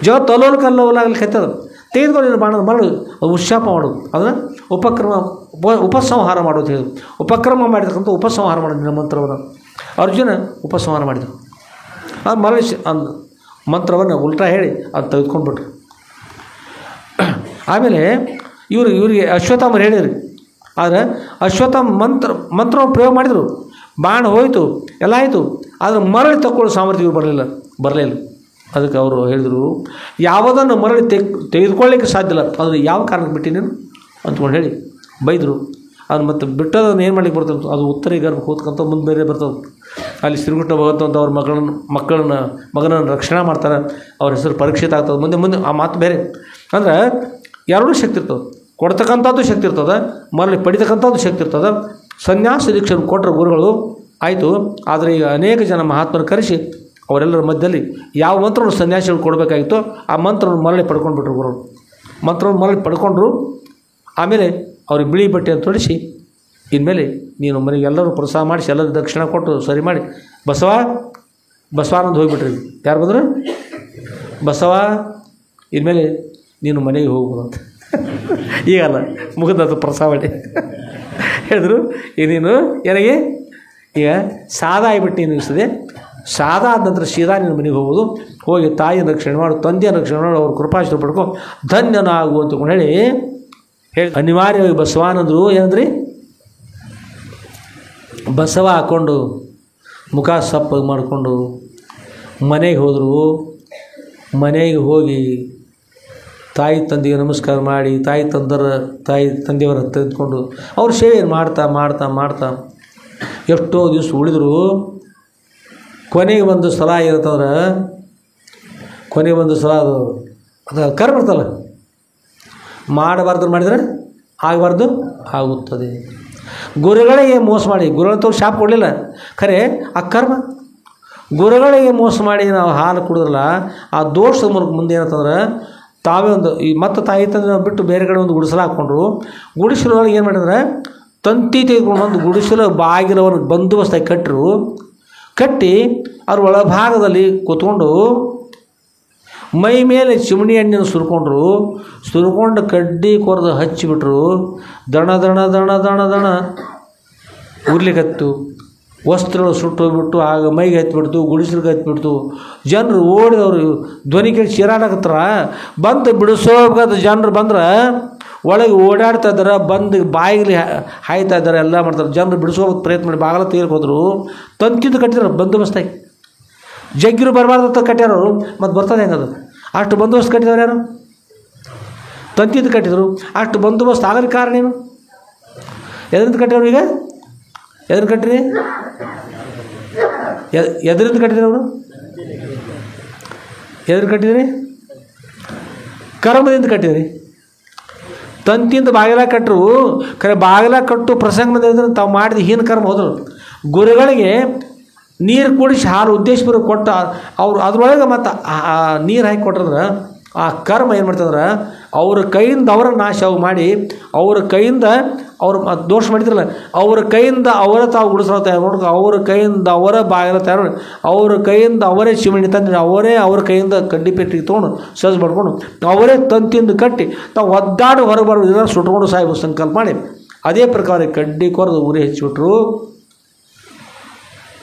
ಜಗತ್ತು ಅಲ್ಲೋಲ್ಕಲ್ಲೋಲಾಗ್ಲಿಕ್ಕೆ ತೆಗೆದುಕೊಂಡು ನಿನ್ನ ಬಾಣದ ಮರಳು ಉತ್ಸಾಪ ಮಾಡೋದು ಅದನ್ನು ಉಪಸಂಹಾರ ಮಾಡೋದು ಹೇಳಿದ್ರು. ಉಪಕ್ರಮ ಮಾಡಿರ್ತಕ್ಕಂಥ ಉಪಸಂಹಾರ ಮಾಡೋದು ನಿನ್ನ ಮಂತ್ರವನ್ನು. ಅರ್ಜುನ ಉಪಸಂಹಾರ ಮಾಡಿದರು. ಅದು ಮರಳಿ ಮಂತ್ರವನ್ನು ಉಲ್ಟಾ ಹೇಳಿ ಅದು ತೆಗೆದುಕೊಂಡ್ಬಿಟ್ರು. ಆಮೇಲೆ ಇವರಿಗೆ ಅಶ್ವತ್ಥಾಮರು ಹೇಳಿರಿ. ಆದರೆ ಅಶ್ವತ್ಥಾಮ ಮಂತ್ರವನ್ನು ಪ್ರಯೋಗ ಮಾಡಿದರು. ಬಾಣ ಹೋಯಿತು ಎಲ್ಲ ಆಯಿತು. ಆದರೆ ಮರಳಿ ತಕ್ಕೊಳ್ಳೋ ಸಾಮರ್ಥ್ಯ ಬರಲಿಲ್ಲ. ಅದಕ್ಕೆ ಅವರು ಹೇಳಿದರು ಯಾವುದನ್ನು ಮರಳಿ ತೆಗೆದುಕೊಳ್ಳಿಕ್ಕೆ ಸಾಧ್ಯ ಇಲ್ಲ. ಅದು ಯಾವ ಕಾರಣಕ್ಕೆ ಬಿಟ್ಟು ನೀನು ಅಂದ್ಕೊಂಡು ಹೇಳಿ ಬೈದರು. ಅದು ಮತ್ತು ಬಿಟ್ಟದನ್ನು ಏನು ಮಾಡ್ಲಿಕ್ಕೆ ಬರ್ತದೆ ಅದು ಉತ್ತರಿ ಗರ್ಭಕ್ಕೆ ಹೋಗ್ತಕ್ಕಂಥ ಮುಂದೆ ಬೇರೆ ಬರ್ತದೆ. ಅಲ್ಲಿ ಶ್ರೀಕೃಷ್ಣ ಭಗವಂತ ಅಂತ ಅವ್ರ ಮಗನನ್ನು ರಕ್ಷಣೆ ಮಾಡ್ತಾರೆ. ಅವ್ರ ಹೆಸರು ಪರೀಕ್ಷಿತ ಆಗ್ತದೆ. ಮುಂದೆ ಆ ಮಾತು ಬೇರೆ. ಅಂದರೆ ಎರಡೂ ಶಕ್ತಿ ಇರ್ತದೆ. ಕೊಡ್ತಕ್ಕಂಥದ್ದು ಶಕ್ತಿ ಇರ್ತದೆ, ಮರಳಿ ಪಡಿತಕ್ಕಂಥದ್ದು ಶಕ್ತಿ ಇರ್ತದೆ. ಸನ್ಯಾಸ ದೀಕ್ಷೆಯನ್ನು ಕೊಟ್ಟರು ಗುರುಗಳು ಆಯಿತು. ಆದರೆ ಈಗ ಅನೇಕ ಜನ ಮಹಾತ್ಮರು ಕರೆಸಿ ಅವರೆಲ್ಲರ ಮಧ್ಯದಲ್ಲಿ ಯಾವ ಮಂತ್ರವನ್ನು ಸನ್ಯಾಸಿಗಳು ಕೊಡಬೇಕಾಗಿತ್ತೋ ಆ ಮಂತ್ರವನ್ನು ಮರಳಿ ಪಡ್ಕೊಂಡ್ಬಿಟ್ರು ಗುರುಗಳು. ಮಂತ್ರವನ್ನು ಮರಳಿ ಪಡ್ಕೊಂಡ್ರು. ಆಮೇಲೆ ಅವ್ರಿಗೆ ಬಿಳಿ ಬಟ್ಟೆಯನ್ನು ತೊಡಿಸಿ ಇನ್ಮೇಲೆ ನೀನು ಮನೆಗೆ ಎಲ್ಲರೂ ಪ್ರೋತ್ಸಾಹ ಮಾಡಿಸಿ ಎಲ್ಲರೂ ದಕ್ಷಿಣ ಕೊಟ್ಟು ಸರಿ ಮಾಡಿ ಬಸವಾನಂದ ಹೋಗಿಬಿಟ್ರಿ. ಯಾರು ಬಂದರು? ಬಸವ ಇನ್ಮೇಲೆ ನೀನು ಮನೆಗೆ ಹೋಗ್ಬೋದು ಅಂತ. ಈಗಲ್ಲ ಮುಗಿದದು ಪ್ರಸಾವಣೆ ಹೇಳಿದ್ರು. ಈಗ ನೀನು ಏನಾಗಿ ಈಗ ಸಾದಾ ಆಗಿಬಿಟ್ಟು ನೀನು ಇರ್ತದೆ. ಸಾದಾ ಆದ ನಂತರ ಸೀದಾ ನಿನ್ನ ಮನೆಗೆ ಹೋಗೋದು. ಹೋಗಿ ತಾಯಿಯನ್ನು ರಕ್ಷಣೆ ಮಾಡು, ತಂದೆಯನ್ನು ರಕ್ಷಣೆ ಮಾಡು, ಅವ್ರ ಕೃಪಾಶ್ರಯ ಪಡ್ಕೊ ಧನ್ಯನಾಗು ಅಂತಕೊಂಡು ಹೇಳಿ ಅನಿವಾರ್ಯವಾಗಿ ಬಸವಾನಂದರು ಏನಂದ್ರಿ ಬಸವ ಹಾಕ್ಕೊಂಡು ಮುಖ ಸಪ್ಪಗೆ ಮಾಡಿಕೊಂಡು ಮನೆಗೆ ಹೋದರು. ಮನೆಗೆ ಹೋಗಿ ತಾಯಿ ತಂದೆಗೆ ನಮಸ್ಕಾರ ಮಾಡಿ ತಾಯಿ ತಂದೆಯವರ ತೆಗೆದುಕೊಂಡು ಅವ್ರ ಸೇವೆಯನ್ನು ಮಾಡ್ತಾ ಎಷ್ಟೋ ದಿವಸ ಉಳಿದರು. ಕೊನೆಗೆ ಒಂದು ಸಲ ಏನಂತಂದ್ರೆ ಅದು ಕರ್ಮ ಇರ್ತಲ್ಲ, ಮಾಡಬಾರ್ದು ಮಾಡಿದರೆ ಆಗಬಾರ್ದು ಆಗುತ್ತದೆ. ಗುರುಗಳಿಗೆ ಮೋಸ ಮಾಡಿ ಗುರುಗಳ ಶಾಪ್ ಕೊಡಲಿಲ್ಲ ಖರೆ ಆ ಕರ್ಮ. ಗುರುಗಳಿಗೆ ಮೋಸ ಮಾಡಿ ನಾವು ಹಾಲು ಕುಡಿದ್ರಲ್ಲ ಆ ದೋಷದ ಮೂಲಕ ಮುಂದೆ ಏನಂತಂದ್ರೆ ತಾವೇ ಒಂದು ಮತ್ತು ತಾಯಿ ತಂದೆ ಬಿಟ್ಟು ಬೇರೆ ಕಡೆ ಒಂದು ಗುಡಿಸಲು ಹಾಕ್ಕೊಂಡ್ರು. ಗುಡಿಸಲೊಳಗೆ ಏನು ಮಾಡಿದ್ರೆ ತಂತಿ ತೆಗೆದುಕೊಂಡು ಒಂದು ಗುಡಿಸಲು ಬಾಗಿಲವರು ಬಂದೋಬಸ್ತಾಗಿ ಕಟ್ಟಿ ಅವ್ರ ಒಳಭಾಗದಲ್ಲಿ ಕೂತ್ಕೊಂಡು ಮೈ ಮೇಲೆ ಚಿಮಣಿ ಎಣ್ಣೆಯನ್ನು ಸುರ್ಕೊಂಡು ಕಡ್ಡಿ ಕೊರೆದು ಹಚ್ಚಿಬಿಟ್ರು. ದಣ ಉರ್ಲಿಕ್ಕತ್ತು. ವಸ್ತ್ರಗಳು ಸುಟ್ಟೋಗ್ಬಿಟ್ಟು ಆಗ ಮೈಗೆ ಹತ್ತಿಬಿಡ್ತು, ಗುಡಿಸಲಿಗೆ ಹತ್ತಿಬಿಡ್ತು. ಜನರು ಓಡಿದವರು ಧ್ವನಿ ಕೇಳಿ ಚೀರಾಡಕತ್ತಾರ. ಬಂದು ಬಿಡಿಸೋಬೇಕಾದ ಜನರು ಬಂದ್ರೆ ಒಳಗೆ ಓಡಾಡ್ತಾ ಇದ್ದಾರೆ, ಬಂದು ಬಾಯಿಗೆ ಹಾಯ್ತಾ ಇದ್ದಾರೆ, ಎಲ್ಲ ಮಾಡ್ತಾರೆ. ಜನರು ಬಿಡಿಸೋಕೆ ಪ್ರಯತ್ನ ಮಾಡಿ ಬಾಗಲ ತೆಗೆದು ಹೋದರು. ತಂತಿದ್ದು ಕಟ್ಟಿದ್ರು ಬಂದೋಬಸ್ತಾಗಿ. ಜಗ್ಗಿರು ಬರಬಾರ್ದಂತ ಕಟ್ಟ್ಯಾರವರು, ಮತ್ತು ಬರ್ತದೆ ಹೆಂಗದು? ಅಷ್ಟು ಬಂದೋಬಸ್ತು ಕಟ್ಟಿದವ್ರು ಯಾರು? ತಂತಿದ್ದು ಕಟ್ಟಿದರು. ಅಷ್ಟು ಬಂದೋಬಸ್ತು ಆಗಲಿಕ್ಕೆ ಕಾರಣ ಏನು? ಎದರಿಂದ ಕಟ್ಟಿದ್ರು? ಈಗ ಎದರಿಂದ ಕಟ್ಟಿರಿ? ಎದರಿಂದ ಕಟ್ಟಿದ್ರಿ ಅವರು? ಎದರಿಂದ ಕಟ್ಟಿದ್ರಿ? ಕರ್ಮದಿಂದ ಕಟ್ಟಿದ್ರಿ. ತಂತಿಯಿಂದ ಬಾಗಿಲ ಕಟ್ಟರು ಖರೆ ಬಾಗಿಲ ಕಟ್ಟು ಪ್ರಸಂಗ ತಾವು ಮಾಡಿದ ಹೀನ ಕರ್ಮ ಹೋದರು. ಗುರುಗಳಿಗೆ ನೀರು ಕುಡಿಸಿ ಹಾಲು ಉದ್ದೇಶಪೂರ್ವಕ ಕೊಟ್ಟ ಅವರು ಅದ್ರೊಳಗೆ ಮತ್ತು ನೀರು ಹಾಕಿ ಕೊಟ್ರಂದ್ರೆ ಆ ಕರ್ಮ ಏನು ಮಾಡ್ತಂದ್ರೆ ಅವ್ರ ಕೈಯಿಂದ ಅವರ ನಾಶ ಮಾಡಿ ಅವ್ರ ಕೈಯಿಂದ ಅವ್ರು ದೋಷ ಮಾಡಿದ್ರಲ್ಲ ಅವ್ರ ಕೈಯಿಂದ ಅವರ ತಾವು ಗುಡಿಸೋ ತಯಾರು ಮಾಡ್ಕೊಂಡು ಅವ್ರ ಕೈಯಿಂದ ಅವರ ಬಾಗಿಲ ತಯಾರು ಮಾಡಿ ಅವ್ರ ಕೈಯಿಂದ ಅವರೇ ಚಿಮಣಿ ತಂದು ಅವರೇ ಅವ್ರ ಕೈಯಿಂದ ಕಡ್ಡಿ ಪೆಟ್ಟಿಗೆ ತೊಗೊಂಡು ಸಜ್ಜು ಮಾಡ್ಕೊಂಡು ಅವರೇ ತಂತಿಯಿಂದ ಕಟ್ಟಿ ತಾವು ಒದ್ದಾಡಿ ಹೊರಗೆ ಬರೋದು ಸುಟ್ಕೊಂಡು ಸಾಯ್ಬೋದು ಸಂಕಲ್ಪ ಮಾಡಿ ಅದೇ ಪ್ರಕಾರ ಕಡ್ಡಿ ಕೊರೆದು ಉರಿ ಹಚ್ಚಿಬಿಟ್ರು.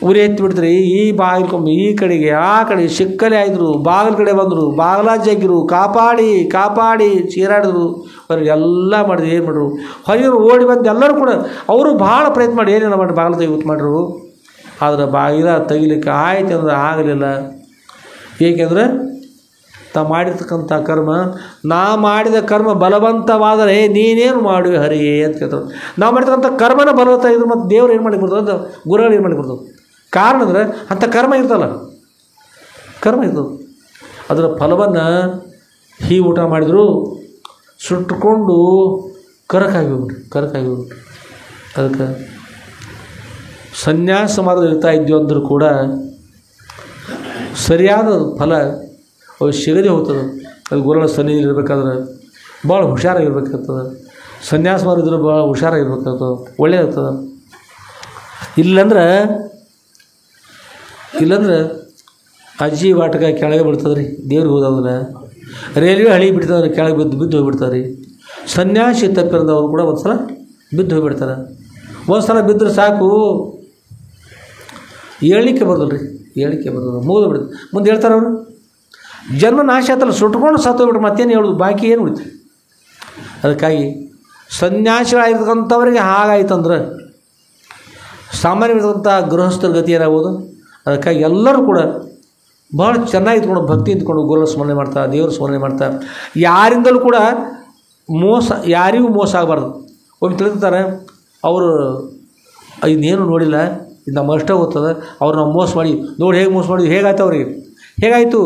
ಉರಿ ಎತ್ತಿ ಬಿಡ್ತಾರೆ. ಈ ಬಾಗಿಲ್ಕೊಂಬ ಈ ಕಡೆಗೆ ಆ ಕಡೆ ಸಿಕ್ಕಲೆ ಆಯ್ದರು, ಬಾಗಿಲ ಕಡೆ ಬಂದರು, ಬಾಗಿಲ ಜಗ್ಗಿರು, ಕಾಪಾಡಿ ಕಾಪಾಡಿ ಚೀರಾಡಿದ್ರು, ಅವ್ರಿಗೆ ಎಲ್ಲ ಮಾಡಿದ್ರು. ಏನು ಮಾಡಿದ್ರು, ಹೊರಗೆ ಓಡಿ ಬಂದು ಎಲ್ಲರೂ ಕೂಡ ಅವರು ಭಾಳ ಪ್ರಯತ್ನ ಮಾಡಿ ಏನೇನು ಮಾಡಿ ಬಾಗಿಲು ತೆಗಿತು ಮಾಡ್ರು. ಆದರೆ ಬಾಗಿಲ ತೆಗಿಲಿಕ್ಕೆ ಆಯ್ತು ಅಂದ್ರೆ ಆಗಲಿಲ್ಲ. ಏಕೆಂದರೆ ತಾ ಮಾಡಿರ್ತಕ್ಕಂಥ ಕರ್ಮ, ನಾ ಮಾಡಿದ ಕರ್ಮ ಬಲವಂತವಾದರೆ ನೀನೇನು ಮಾಡುವೆ ಹರಿಯೇ ಅಂತ ಕೇಳ್ತಾರೆ. ನಾವು ಮಾಡಿರ್ತಕ್ಕಂಥ ಕರ್ಮನ ಬಲವಂತ ಇದ್ರು ಮತ್ತು ದೇವ್ರು ಏನು ಮಾಡಿ ಬರ್ತದೆ ಅಂತ ಗುರುಗಳು ಏನು ಮಾಡಿ ಬರ್ತದೆ. ಕಾರಣ ಅಂದರೆ ಅಂಥ ಕರ್ಮ ಇರ್ತಲ್ಲ, ಕರ್ಮ ಇರ್ತದೆ. ಅದರ ಫಲವನ್ನು ಊಟ ಮಾಡಿದ್ರು ಸುಟ್ಟುಕೊಂಡು ಕರಕಾಗಿ ಹೋಗ್ಬಿಟ್ರು. ಅದಕ್ಕೆ ಸನ್ಯಾಸ ಮಾರ್ಗ ಇರ್ತಾ ಇದ್ವಿ ಅಂದರೂ ಕೂಡ ಸರಿಯಾದ ಫಲ ಅವು ಸಿಗದೆ ಹೋಗ್ತದೆ. ಅದು ಗುರುಗಳ ಸನ್ನಿಧಿ ಇರಬೇಕಾದ್ರೆ ಭಾಳ ಹುಷಾರಾಗಿರ್ಬೇಕಾಗ್ತದೆ. ಸನ್ಯಾಸ ಮಾಡಿದ್ರೆ ಭಾಳ ಹುಷಾರಾಗಿರ್ಬೇಕಾಗ್ತದೆ, ಒಳ್ಳೆಯದಾಗ್ತದೆ. ಇಲ್ಲಂದ್ರೆ ಅಜ್ಜಿ ವಾಟಕ ಕೆಳಗೆ ಬಿಡ್ತದೆ ರೀ, ದೇವ್ರಿಗೆ ಹೋದವ್ರೆ. ರೈಲ್ವೆ ಹಳಿ ಬಿಡ್ತದ್ರೆ ಕೆಳಗೆ ಬಿದ್ದು ಹೋಗಿಬಿಡ್ತಾರೆ ರೀ. ಸನ್ಯಾಸಿ ತಪ್ಪಿರೋದವ್ರು ಕೂಡ ಒಂದು ಸಲ ಬಿದ್ದು ಹೋಗಿಬಿಡ್ತಾರೆ. ಒಂದು ಸಲ ಬಿದ್ದರೆ ಸಾಕು, ಹೇಳಿಕೆ ಬರ್ತಲ್ಲ ರೀ, ಹೇಳಿಕೆ ಬರ್ತದೆ, ಮುಗಿದು ಬಿಡ್ತದೆ. ಮುಂದೆ ಹೇಳ್ತಾರೆ ಅವರು, ಜನ್ಮ ನಾಶ ಆಯ್ತಲ್ಲ, ಸುಟ್ಕೊಂಡು ಸತ್ತೋಗ್ಬಿಟ್ರೆ ಮತ್ತೇನು ಹೇಳೋದು, ಬಾಕಿ ಏನು ಉಳಿತು. ಅದಕ್ಕಾಗಿ ಸನ್ಯಾಸಿಗಳಾಗಿರ್ತಕ್ಕಂಥವ್ರಿಗೆ ಹಾಗಾಯ್ತಂದ್ರೆ ಸಾಮಾನ್ಯವಾಗಿರ್ತಕ್ಕಂಥ ಗೃಹಸ್ಥರ ಗತಿ ಏನಾಗ್ಬೋದು. ಅದಕ್ಕಾಗಿ ಎಲ್ಲರೂ ಕೂಡ ಭಾಳ ಚೆನ್ನಾಗಿ ಇದ್ಕೊಂಡು ಭಕ್ತಿ ಇದ್ಕೊಂಡು ಗುರುಗಳ ಸ್ಮರಣೆ ಮಾಡ್ತಾ, ದೇವರ ಸ್ಮರಣೆ ಮಾಡ್ತಾ, ಯಾರಿಂದಲೂ ಕೂಡ ಯಾರಿಗೂ ಮೋಸ ಆಗಬಾರ್ದು. ಒಮ್ಮೆ ತಿಳಿತಾರೆ ಅವರು ಇನ್ನೇನು ನೋಡಿಲ್ಲ, ಇದು ನಮ್ಮ ಅಷ್ಟೇ ಗೊತ್ತದ, ಅವ್ರು ನಾವು ಮೋಸ ಮಾಡಿ ನೋಡಿ ಹೇಗೆ ಮೋಸ ಮಾಡಿದ್ವಿ, ಹೇಗಾಯ್ತು ಅವ್ರಿಗೆ, ಹೇಗಾಯಿತು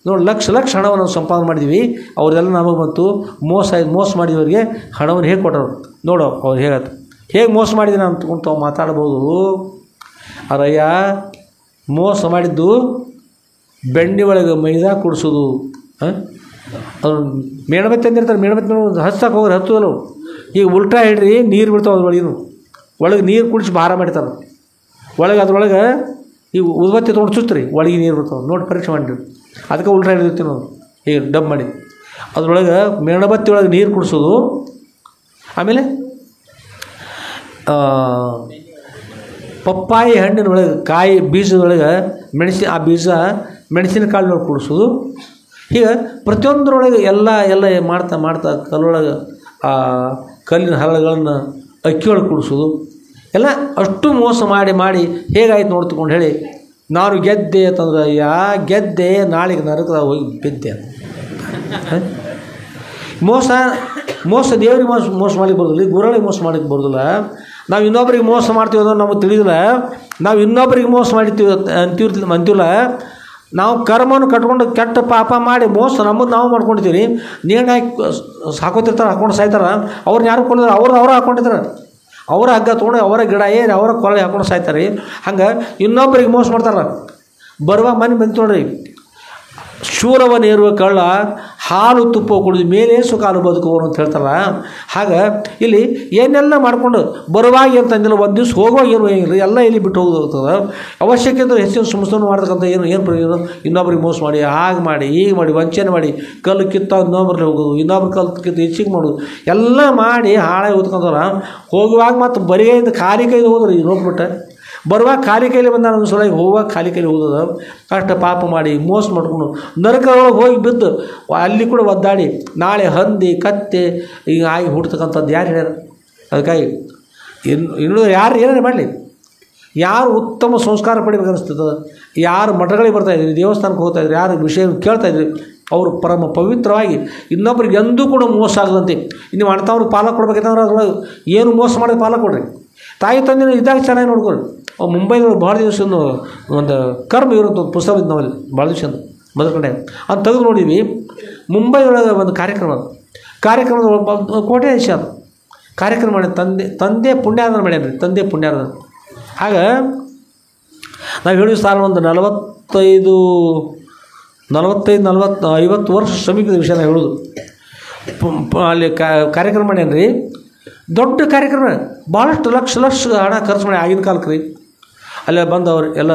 ನೋಡಿ, ಲಕ್ಷ ಹಣವನ್ನು ಸಂಪಾದನೆ ಮಾಡಿದ್ವಿ, ಅವ್ರದೆಲ್ಲ ನಮಗೆ ಬಂತು, ಮೋಸ ಮಾಡಿದವರಿಗೆ ಹಣವನ್ನು ಹೇಗೆ ಕೊಟ್ಟರು ನೋಡು, ಅವ್ರು ಹೇಗಾಯ್ತು, ಹೇಗೆ ಮೋಸ ಮಾಡಿದ್ದೀನಿ ಅಂತಕೊಂಡು ತಾವು ಮಾತಾಡ್ಬೋದು. ಅರಯ್ಯ ಮೋಸ ಮಾಡಿದ್ದು ಬೆಣ್ಣೆ ಒಳಗೆ ಮೈದಾ ಕುಡಿಸೋದು. ಅವ್ರು ಮೇಣಬತ್ತಿ ಅಂದಿರ್ತಾರೆ, ಮೇಣಬತ್ತಿ ಹಚ್ಚಕ್ಕೆ ಹೋಗ್ರಿ, ಹತ್ತದಲ್ಲ. ಈಗ ಉಲ್ಟಾ ಹಿಡ್ರಿ, ನೀರು ಬಿಡ್ತಾವೆ ಒಳಗೆ ನೀರು ಕುಡಿಸಿ ಭಾರ ಮಾಡ್ತಾರೆ. ಅದ್ರೊಳಗೆ ಈಗ ಉದ್ಬತ್ತಿ ತೊಗೊಂಡು ಚುಚ್ಚ್ರಿ, ಒಳಗೆ ನೀರು ಬರ್ತಾವೆ ನೋಡಿ, ಪರೀಕ್ಷೆ ಮಾಡಿರಿ. ಅದಕ್ಕೆ ಉಲ್ಟಾ ಹಿಡಿದಿರ್ತೀವಿ ನಾವು, ಈಗ ಡಬ್ ಮಾಡಿ ಅದ್ರೊಳಗೆ ಮೇಣಬತ್ತಿ ಒಳಗೆ ನೀರು ಕುಡಿಸೋದು. ಆಮೇಲೆ ಪಪ್ಪಾಯಿ ಹಣ್ಣಿನೊಳಗೆ ಕಾಯಿ ಬೀಜದೊಳಗೆ ಆ ಬೀಜ ಮೆಣಸಿನ ಕಾಳಿನೊಳಗೆ ಕುಡಿಸೋದು. ಹೀಗೆ ಪ್ರತಿಯೊಂದರೊಳಗೆ ಎಲ್ಲ ಮಾಡ್ತಾ ಕಲ್ಲೊಳಗೆ ಆ ಕಲ್ಲಿನ ಹರಳುಗಳನ್ನು ಅಕ್ಕಿಯೊಳಗೆ ಕುಡಿಸೋದು. ಎಲ್ಲ ಅಷ್ಟು ಮೋಸ ಮಾಡಿ ಹೇಗಾಯ್ತು ನೋಡ್ತಕೊಂಡು ಹೇಳಿ, ನಾನು ಗೆದ್ದೆ ಅಂತಂದ್ರೆ ಗೆದ್ದೆ, ನಾಳೆಗೆ ನರಕದಾಗ ಹೋಗಿ ಬಿದ್ದೆ. ಮೋಸ ದೇವ್ರಿಗೆ ಮೋಸ ಮಾಡಲಿಕ್ಕೆ ಬರೋದಿಲ್ಲ, ಗುರುಗಳಿಗೆ ಮೋಸ ಮಾಡಲಿಕ್ಕೆ ಬರೋದಿಲ್ಲ. ನಾವು ಇನ್ನೊಬ್ಬರಿಗೆ ಮೋಸ ಮಾಡ್ತೀವಿ ಅನ್ನೋದು ನಮಗೆ ತಿಳಿದಿಲ್ಲ. ನಾವು ಇನ್ನೊಬ್ಬರಿಗೆ ಮೋಸ ಮಾಡ್ತೀವಿ ಅಂತೀವಲ್ಲ, ನಾವು ಕರ್ಮವನ್ನು ಕಟ್ಕೊಂಡು ಕೆಟ್ಟ ಪಾಪ ಮಾಡಿ ಮೋಸ ನಮ್ಮದು ನಾವು ಮಾಡ್ಕೊಂಡಿರ್ತೀವಿ. ನೇಣು ಹಾಕೋತಿರ್ತಾರೆ, ಹಾಕೊಂಡು ಸಾಯ್ತಾರೆ. ಅವ್ರನ್ನ ಯಾರು ಕೊಲ್ಲಿದ್ರೆ ಅವ್ರು ಹಾಕೊಂಡಿರ್ತಾರೆ. ಅವರ ಹಗ್ಗ ತೊಗೊಂಡು ಅವರ ಗಿಡ ಏರಿ ಅವರ ಕೊಲೆ ಹಾಕೊಂಡು ಸಾಯ್ತಾರೆ. ಹಂಗೆ ಇನ್ನೊಬ್ಬರಿಗೆ ಮೋಸ ಮಾಡ್ತಾರೆ. ಬರುವ ಮನೆ ಬಂದು ನೋಡ್ರಿ, ಶೂರವನ್ನೇರುವ ಕಳ್ಳ ಹಾಲು ತುಪ್ಪ ಕುಡಿದು ಮೇಲೆ ಸುಖ ಬದುಕುವನು ಅಂತ ಹೇಳ್ತಾರ. ಹಾಗೆ ಇಲ್ಲಿ ಏನೆಲ್ಲ ಮಾಡಿಕೊಂಡು ಬರುವಾಗ ಏನು ತಂದಿಲ್ಲ, ಒಂದು ದಿವ್ಸ ಹೋಗುವಾಗ ಏನು ಹೋಗಿಲ್ಲ, ಎಲ್ಲ ಇಲ್ಲಿ ಬಿಟ್ಟು ಹೋಗ್ತದೆ. ಅವಶ್ಯಕತೆ ಹೆಚ್ಚಿನ ಸಂಸ್ಥೆಯನ್ನು ಮಾಡ್ತಕ್ಕಂಥ ಏನು ಪ್ರಯೋಜನ, ಇನ್ನೊಬ್ರಿಗೆ ಮೋಸ ಮಾಡಿ ಹಾಗೆ ಮಾಡಿ ಹೀಗೆ ಮಾಡಿ ವಂಚನೆ ಮಾಡಿ ಕಲ್ಲು ಕಿತ್ತ ಇನ್ನೊಬ್ರಲ್ಲಿ ಹೋಗೋದು, ಇನ್ನೊಬ್ರು ಕಲ್ಲು ಕಿತ್ತು ಹೆಚ್ಚಿಗೆ ಮಾಡೋದು, ಎಲ್ಲ ಮಾಡಿ ಹಾಳಾಗಿ ಓದ್ಕೊಂತಾರ. ಹೋಗುವಾಗ ಮತ್ತು ಬರಿಗೈದು ಖಾಲಿ ಕೈದು ಹೋದ್ರಿ ನೋಡ್ಬಿಟ್ಟೆ, ಬರುವಾಗ ಖಾಲಿ ಕೈಲಿ ಬಂದ ಒಂದು ಸಲ, ಹೋಗುವಾಗ ಖಾಲಿ ಕೈಲಿ ಹೋಗೋದು. ಅಷ್ಟು ಪಾಪ ಮಾಡಿ ಮೋಸ ಮಾಡಿಕೊಂಡು ನರಕದೊಳಗೆ ಹೋಗಿ ಬಿದ್ದು ಅಲ್ಲಿ ಕೂಡ ಒದ್ದಾಡಿ ನಾಳೆ ಹಂದಿ ಕತ್ತೆ ಈಗ ಆಗಿ ಹುಡ್ತಕ್ಕಂಥದ್ದು ಯಾರು ಹೇಳ್ಯಾರ? ಅದಕ್ಕಾಗಿ ಇನ್ನು ಯಾರು ಏನಾರು ಮಾಡಲಿ, ಯಾರು ಉತ್ತಮ ಸಂಸ್ಕಾರ ಪಡಿಬೇಕು ಅನಿಸ್ತದೆ, ಯಾರು ಮಠಗಳಿಗೆ ಬರ್ತಾಯಿದ್ರಿ, ದೇವಸ್ಥಾನಕ್ಕೆ ಹೋಗ್ತಾಯಿದ್ರಿ, ಯಾರು ವಿಷಯ ಕೇಳ್ತಾಯಿದ್ರಿ, ಅವರು ಪರಮ ಪವಿತ್ರವಾಗಿ ಇನ್ನೊಬ್ರಿಗೆ ಎಂದೂ ಕೂಡ ಮೋಸ ಆಗದಂತೆ ನೀವು ಅಣ್ತವ್ರಿಗೆ ಪಾಲ ಕೊಡ್ಬೇಕಂದ್ರೆ ಅದ್ರೊಳಗೆ ಏನು ಮೋಸ ಮಾಡೋದು ಪಾಲ ಕೊಡ್ರಿ. ತಾಯಿ ತಂದೆ ಇದ್ದಾಗ ಚೆನ್ನಾಗಿ ನೋಡ್ಕೊಳ್ರಿ. ಮುಂಬೈದೊಳಗೆ ಭಾಳ ದಿವಸದ ಒಂದು ಕರ್ಮ ಇರೋಂಥ ಒಂದು ಪುಸ್ತಕ ಇದ್ದು ನಾವಲ್ಲಿ ಭಾಳ ದಿವಸ ಮೊದಲ ಕಡೆ ಅದು ತೆಗೆದು ನೋಡಿದ್ವಿ. ಮುಂಬೈಯೊಳಗೆ ಒಂದು ಕಾರ್ಯಕ್ರಮದ ಕೋಟ್ಯಾಧೀಶ ಅದು ಕಾರ್ಯಕ್ರಮ ಮಾಡಿ ತಂದೆ ಪುಣ್ಯಾರ್ಧನ ಮಾಡ್ಯಾನ್ರಿ, ತಂದೆ ಪುಣ್ಯಾರ್ಧನ. ಆಗ ನಾವು ಹೇಳಿದ ಸಾಲ ಒಂದು 50 ವರ್ಷ ಶ್ರಮಿಕಿದ ವಿಷಯ ನಾವು ಹೇಳೋದು. ಅಲ್ಲಿ ಕಾರ್ಯಕ್ರಮ ಮಾಡ್ಯಾನ್ರಿ, ದೊಡ್ಡ ಕಾರ್ಯಕ್ರಮ, ಭಾಳಷ್ಟು ಲಕ್ಷ ಹಣ ಖರ್ಚು ಮಾಡಿ ಆಗಿನ ಕಾಲಕ್ಕೆ ರೀ. ಅಲ್ಲೇ ಬಂದು ಅವ್ರು ಎಲ್ಲ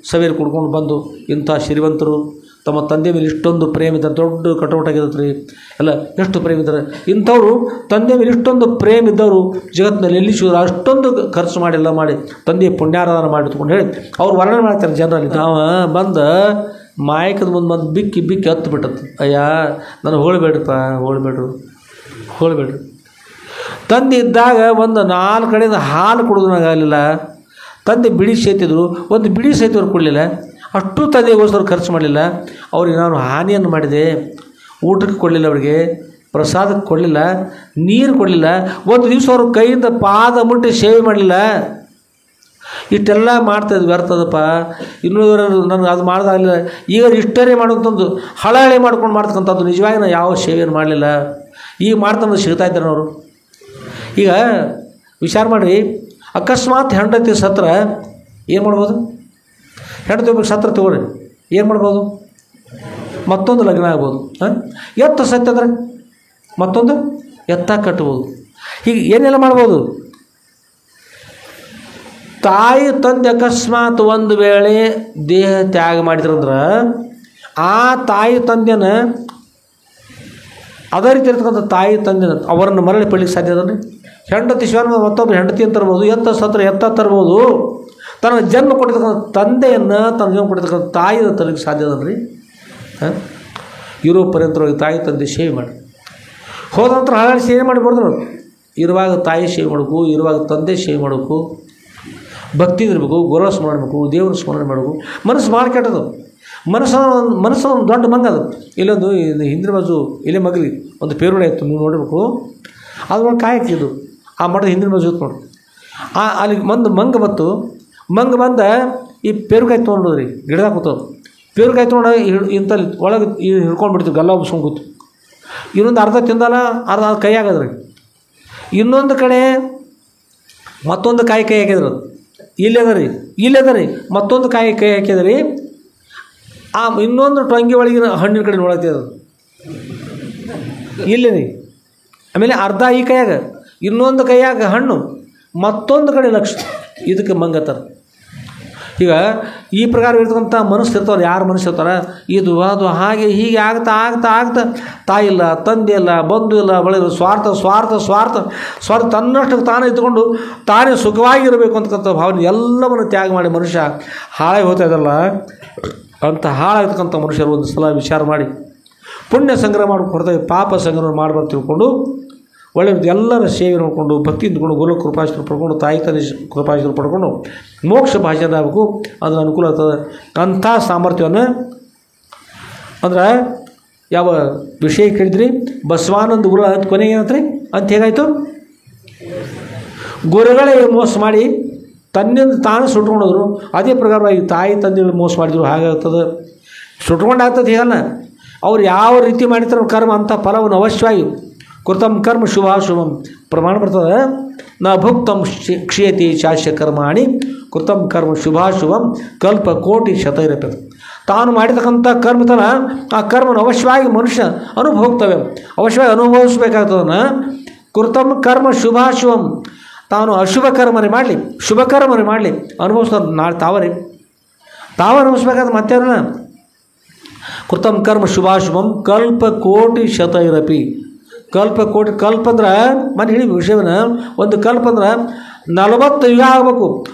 ಸಭೆಯಲ್ಲಿ ಕುಡ್ಕೊಂಡು ಬಂದು ಇಂಥ ಶ್ರೀಮಂತರು ತಮ್ಮ ತಂದೆ ಮೇಲೆ ಇಷ್ಟೊಂದು ಪ್ರೇಮ ಇದ್ದಾರೆ, ದೊಡ್ಡ ಕಟೌಟ್ ಆಗಿರುತ್ತೆ ರೀ ಎಲ್ಲ, ಎಷ್ಟು ಪ್ರೇಮ ಇದ್ದಾರೆ. ಇಂಥವ್ರು ತಂದೆ ಮೇಲೆ ಇಷ್ಟೊಂದು ಪ್ರೇಮ ಇದ್ದವರು ಜಗತ್ತಿನಲ್ಲಿ ಎಲ್ಲಿ ಸಿಗೋರು ಅಷ್ಟೊಂದು ಖರ್ಚು ಮಾಡಿ ಎಲ್ಲ ಮಾಡಿ ತಂದೆಯ ಪುಣ್ಯಾರಾಧನ ಮಾಡಿ ಇಟ್ಕೊಂಡು ಹೇಳಿ ಅವ್ರು ವರ್ಣನೆ ಮಾಡ್ತಾರೆ ಜನರಲ್ಲಿ. ನಾವು ಬಂದು ಮಾಯಕದ ಮುಂದೆ ಬಂದು ಬಿಕ್ಕಿ ಬಿಕ್ಕಿ ಹತ್ತು ಬಿಟ್ಟದ್ದು, ಅಯ್ಯ ನನಗೆ ಹೋಳ್ಬೇಡ್ರಪ್ಪ, ಹೋಳ್ಬೇಡ್ರಿ. ತಂದೆ ಇದ್ದಾಗ ಒಂದು 4 ಕಡೆಯಿಂದ ಹಾಲು ಕುಡಿದ್ರಾಗಲಿಲ್ಲ, ತಂದೆ ಬಿಡಿ ಸೇತಿದ್ರು, ಒಂದು ಬಿಡಿ ಸೇತಿದ್ರು ಕೊಡಲಿಲ್ಲ, ಅಷ್ಟು ತಂದೆಗೋಸ್ಕರ ಖರ್ಚು ಮಾಡಲಿಲ್ಲ. ಅವ್ರಿಗೆ ನಾನು ಹಾನಿಯನ್ನು ಮಾಡಿದೆ, ಊಟಕ್ಕೆ ಕೊಡಲಿಲ್ಲ, ಅವ್ರಿಗೆ ಪ್ರಸಾದಕ್ಕೆ ಕೊಡಲಿಲ್ಲ, ನೀರು ಕೊಡಲಿಲ್ಲ, ಒಂದು ದಿವಸ ಅವ್ರ ಕೈಯಿಂದ ಪಾದ ಮುಟ್ಟಿ ಸೇವೆ ಮಾಡಲಿಲ್ಲ. ಇಷ್ಟೆಲ್ಲ ಮಾಡ್ತಾಯಿದ್ವಿ ವ್ಯರ್ಥದಪ್ಪ. ಇನ್ನೂ ನನಗೆ ಅದು ಮಾಡೋದಾಗಲಿಲ್ಲ. ಈಗ ಇಷ್ಟರೇ ಮಾಡೋಂಥದ್ದು ಹಳೆ ಮಾಡ್ಕೊಂಡು ಮಾಡ್ತಕ್ಕಂಥದ್ದು ನಿಜವಾಗಿ ನಾನು ಯಾವ ಸೇವೆಯನ್ನು ಮಾಡಲಿಲ್ಲ. ಈಗ ಮಾಡ್ತಂದ್ರೆ ಸಿಗ್ತಾ ಇದ್ದಾರೆ ಅವರು. ಈಗ ವಿಚಾರ ಮಾಡಿರಿ, ಅಕಸ್ಮಾತ್ ಹೆಂಡತಿ ಸತ್ರ ಏನು ಮಾಡ್ಬೋದು? ಹೆಂಡತಿ ಒಬ್ಬರು ಸತ್ರ ತಗೊಳ್ರಿ, ಏನು ಮಾಡ್ಬೋದು? ಮತ್ತೊಂದು ಲಗ್ನ ಆಗ್ಬೋದು. ಎತ್ತ ಸತ್ತಂದ್ರೆ ಮತ್ತೊಂದು ಎತ್ತ ಕಟ್ಬೋದು. ಹೀಗೆ ಏನೆಲ್ಲ ಮಾಡ್ಬೋದು? ತಾಯಿ ತಂದೆ ಅಕಸ್ಮಾತ್ ಒಂದು ವೇಳೆ ದೇಹ ತ್ಯಾಗ ಮಾಡಿದ್ರಂದ್ರೆ ಆ ತಾಯಿ ತಂದೆನ ಅದೇ ರೀತಿ ಇರ್ತಕ್ಕಂಥ ತಾಯಿ ತಂದೆ ಅವರನ್ನು ಮರಳಿ ಪಡಲಿಕ್ಕೆ ಸಾಧ್ಯ ಅದನ್ರಿ. ಹೆಂಡತಿ ಶಿವನ ಮತ್ತೊಬ್ಬರು ಹೆಂಡತಿಯನ್ನು ತರ್ಬೋದು, ಎತ್ತ ಸತ್ರ ಎತ್ತ ತರ್ಬೋದು. ತನ್ನ ಜನ್ಮ ಕೊಟ್ಟಿರ್ತಕ್ಕಂಥ ತಂದೆಯನ್ನು ತನ್ನ ಜನ್ಮ ಕೊಟ್ಟಿರ್ತಕ್ಕಂಥ ತಾಯಿಯನ್ನು ತರಲಿಕ್ಕೆ ಸಾಧ್ಯ ಅದನ್ರಿ. ಇರೋ ಪರ್ಯಂತರವಾಗಿ ತಾಯಿ ತಂದೆ ಸೇವೆ ಮಾಡಿ, ಹೋದ ನಂತರ ಹಾಗಾಗಿ ಸೇವೆ ಮಾಡಿ ಬರ್ದ್ರು. ಇರುವಾಗ ತಾಯಿ ಸೇವೆ ಮಾಡಬೇಕು, ಇರುವಾಗ ತಂದೆ ಸೇವೆ ಮಾಡಬೇಕು, ಭಕ್ತಿ ಇರಬೇಕು, ಗುರು ಸ್ಮರಣೆ ಮಾಡಬೇಕು, ದೇವ್ರ ಸ್ಮರಣೆ ಮಾಡಬೇಕು. ಮನಸ್ಸು ಭಾಳ ಕೆಟ್ಟದು. ಮನಸ್ಸು ಒಂದು ದೊಡ್ಡ ಮಂಗ ಅದು. ಇಲ್ಲೊಂದು ಹಿಂದಿನ ಬಾಜು ಇಲ್ಲೇ ಮಗಲಿ ಒಂದು ಪೇರುಳೆ ಇತ್ತು, ನೀವು ನೋಡಬೇಕು. ಅದ್ರೊಳಗೆ ಕಾಯಕ್ಕಿದ್ದು ಆ ಮಠದ ಹಿಂದಿನ ಬಾಜು ಇತ್ತು ನೋಡಿ. ಅಲ್ಲಿ ಮಂಗ ಬತ್ತು. ಮಂಗ ಬಂದ ಈ ಪೇರುಕಾಯಿ ತೊಗೊಂಡ್ರಿ, ಗಿಡದಾಗ ಕೂತವು. ಪೇರುಕಾಯಿ ತೊಗೊಂಡು ಇಂಥಲ್ಲಿ ಒಳಗೆ ಹಿಡ್ಕೊಂಡು ಬಿಡ್ತೀವಿ, ಗಲ್ಲ ಉಬ್ಸ್ಕೊಂಡು ಕೂತು. ಇನ್ನೊಂದು ಅರ್ಧ ತಿಂದಲ್ಲ, ಅರ್ಧ ಕೈ ಆಗದ್ರಿ. ಇನ್ನೊಂದು ಕಡೆ ಮತ್ತೊಂದು ಕೈ ಹಾಕಿದ್ರು. ಇಲ್ಲದ ರೀ ಮತ್ತೊಂದು ಕೈ ಹಾಕಿದ್ರಿ. ಆ ಇನ್ನೊಂದು ಟೊಂಗಿ ಒಳಗಿನ ಹಣ್ಣಿನ ಕಡೆ ನೋಡತ್ತಿದ್ದು ಇಲ್ಲಿ ರೀ. ಆಮೇಲೆ ಅರ್ಧ ಈ ಕೈಯಾಗ, ಇನ್ನೊಂದು ಕೈಯಾಗ ಹಣ್ಣು, ಮತ್ತೊಂದು ಕಡೆ ಲಕ್ಷ. ಇದಕ್ಕೆ ಮಂಗತ್ತಾರ. ಈಗ ಈ ಪ್ರಕಾರ ಇರ್ತಕ್ಕಂಥ ಮನಸ್ಸು ಇರ್ತಾವಲ್ಲ, ಯಾರು ಮನಸ್ಸು ಇರ್ತಾರೆ, ಇದು ಅದು ಹಾಗೆ ಹೀಗೆ ಆಗ್ತಾ ಆಗ್ತಾ ಆಗ್ತಾ ತಾಯಿ ಇಲ್ಲ, ತಂದೆ ಇಲ್ಲ, ಬಂಧು ಇಲ್ಲ, ಬಳಿ ಸ್ವಾರ್ಥ ತನ್ನಷ್ಟಕ್ಕೆ ತಾನೇ ಇದ್ದುಕೊಂಡು ತಾನೇ ಸುಖವಾಗಿರಬೇಕು ಅಂತಕ್ಕಂಥ ಭಾವನೆ ಎಲ್ಲವನ್ನು ತ್ಯಾಗ ಮಾಡಿ ಮನುಷ್ಯ ಹಾಳಾಗಿ ಹೋಗ್ತಾ ಇದ್ದಲ್ಲ. ಅಂಥ ಹಾಳಾಗಿರ್ತಕ್ಕಂಥ ಮನುಷ್ಯರು ಒಂದು ಸಲ ವಿಚಾರ ಮಾಡಿ ಪುಣ್ಯ ಸಂಗ್ರಹ ಮಾಡ್ಕೊಂಡು ಕೊಡ್ತಾರೆ, ಪಾಪ ಸಂಗ್ರಹ ಮಾಡ್ಬಾರ್ದು ತಿಳ್ಕೊಂಡು ಒಳ್ಳೆಯದು ಎಲ್ಲರ ಸೇವೆ ನೋಡಿಕೊಂಡು ಭಕ್ತಿ ಇದ್ಕೊಂಡು ಗುರು ಕೃಪಾಶೀರ್ವಾದ ಪಡ್ಕೊಂಡು ತಾಯಿ ತಂದೆ ಕೃಪಾಶೀರ್ವಾದ ಪಡ್ಕೊಂಡು ಮೋಕ್ಷ ಭಾಷಣ ಆಗಬೇಕು. ಅದರ ಅನುಕೂಲ ಆಗ್ತದೆ. ಅಂಥ ಸಾಮರ್ಥ್ಯವನ್ನು ಅಂದ್ರೆ ಯಾವ ವಿಷಯ ಕೇಳಿದ್ರಿ? ಬಸವಾನಂದ ಗುರು ಅಂತ ಕೊನೆಗೆ ಏನಂತ್ರಿ ಅಂತ ಹೇಗಾಯಿತು? ಗುರುಗಳೇ ಮೋಸ ಮಾಡಿ ತನ್ನಿಂದ ತಾನು ಸುಟ್ಕೊಂಡೋದ್ರು. ಅದೇ ಪ್ರಕಾರವಾಗಿ ತಾಯಿ ತಂದೆಗಳು ಮೋಸ ಮಾಡಿದ್ರು. ಹಾಗಾಗ್ತದೆ, ಸುಟ್ಕೊಂಡು ಆಗ್ತದೆ. ಹೇಗಲ್ಲ, ಅವ್ರು ಯಾವ ರೀತಿ ಮಾಡಿರ್ತಾರೋ ಕರ್ಮ ಅಂಥ ಫಲವನ್ನು ಅವಶ್ಯವಾಗಿ ಕೃತಂ ಕರ್ಮ ಶುಭಾಶುಭಂ ಪ್ರಮಾಣ ಬರ್ತದೆ. ನ ಭುಕ್ತಂ ಕ್ಷೀಯತಿ ಶಾಸ್ಯ ಕರ್ಮಾಣಿ ಕೃತಂ ಕರ್ಮ ಶುಭಾಶುಭಂ ಕಲ್ಪ ಕೋಟಿ ಶತೈರಪಿ. ತಾನು ಮಾಡಿರ್ತಕ್ಕಂಥ ಕರ್ಮತನ ಆ ಕರ್ಮನ ಅವಶ್ಯವಾಗಿ ಮನುಷ್ಯ ಅನುಭೋಗ್ತವೆ, ಅವಶ್ಯವಾಗಿ ಅನುಭವಿಸ್ಬೇಕಾಗ್ತದನ್ನು. ಕೃತಂ ಕರ್ಮ ಶುಭಾಶುಭಂ, ತಾನು ಅಶುಭ ಕರ್ಮನೆ ಮಾಡಲಿ ಶುಭ ಕರ್ಮನೆ ಮಾಡಲಿ ಅನುಭವಿಸ್ತಾರೆ. ನಾಳೆ ತಾವ ಅನುಭವಿಸ್ಬೇಕಾದ್ರೆ ಮತ್ತೇನ? ಕೃತಂ ಕರ್ಮ ಶುಭಾಶುಭಂ ಕಲ್ಪ ಕೋಟಿ ಶತೈರಪಿ. ಕಲ್ಪ ಅಂದ್ರೆ ಮನೆ ಹೇಳಿ ವಿಷಯವನ್ನ, ಒಂದು ಕಲ್ಪ ಅಂದ್ರೆ 40 ಯುಗ ಆಗಬೇಕು.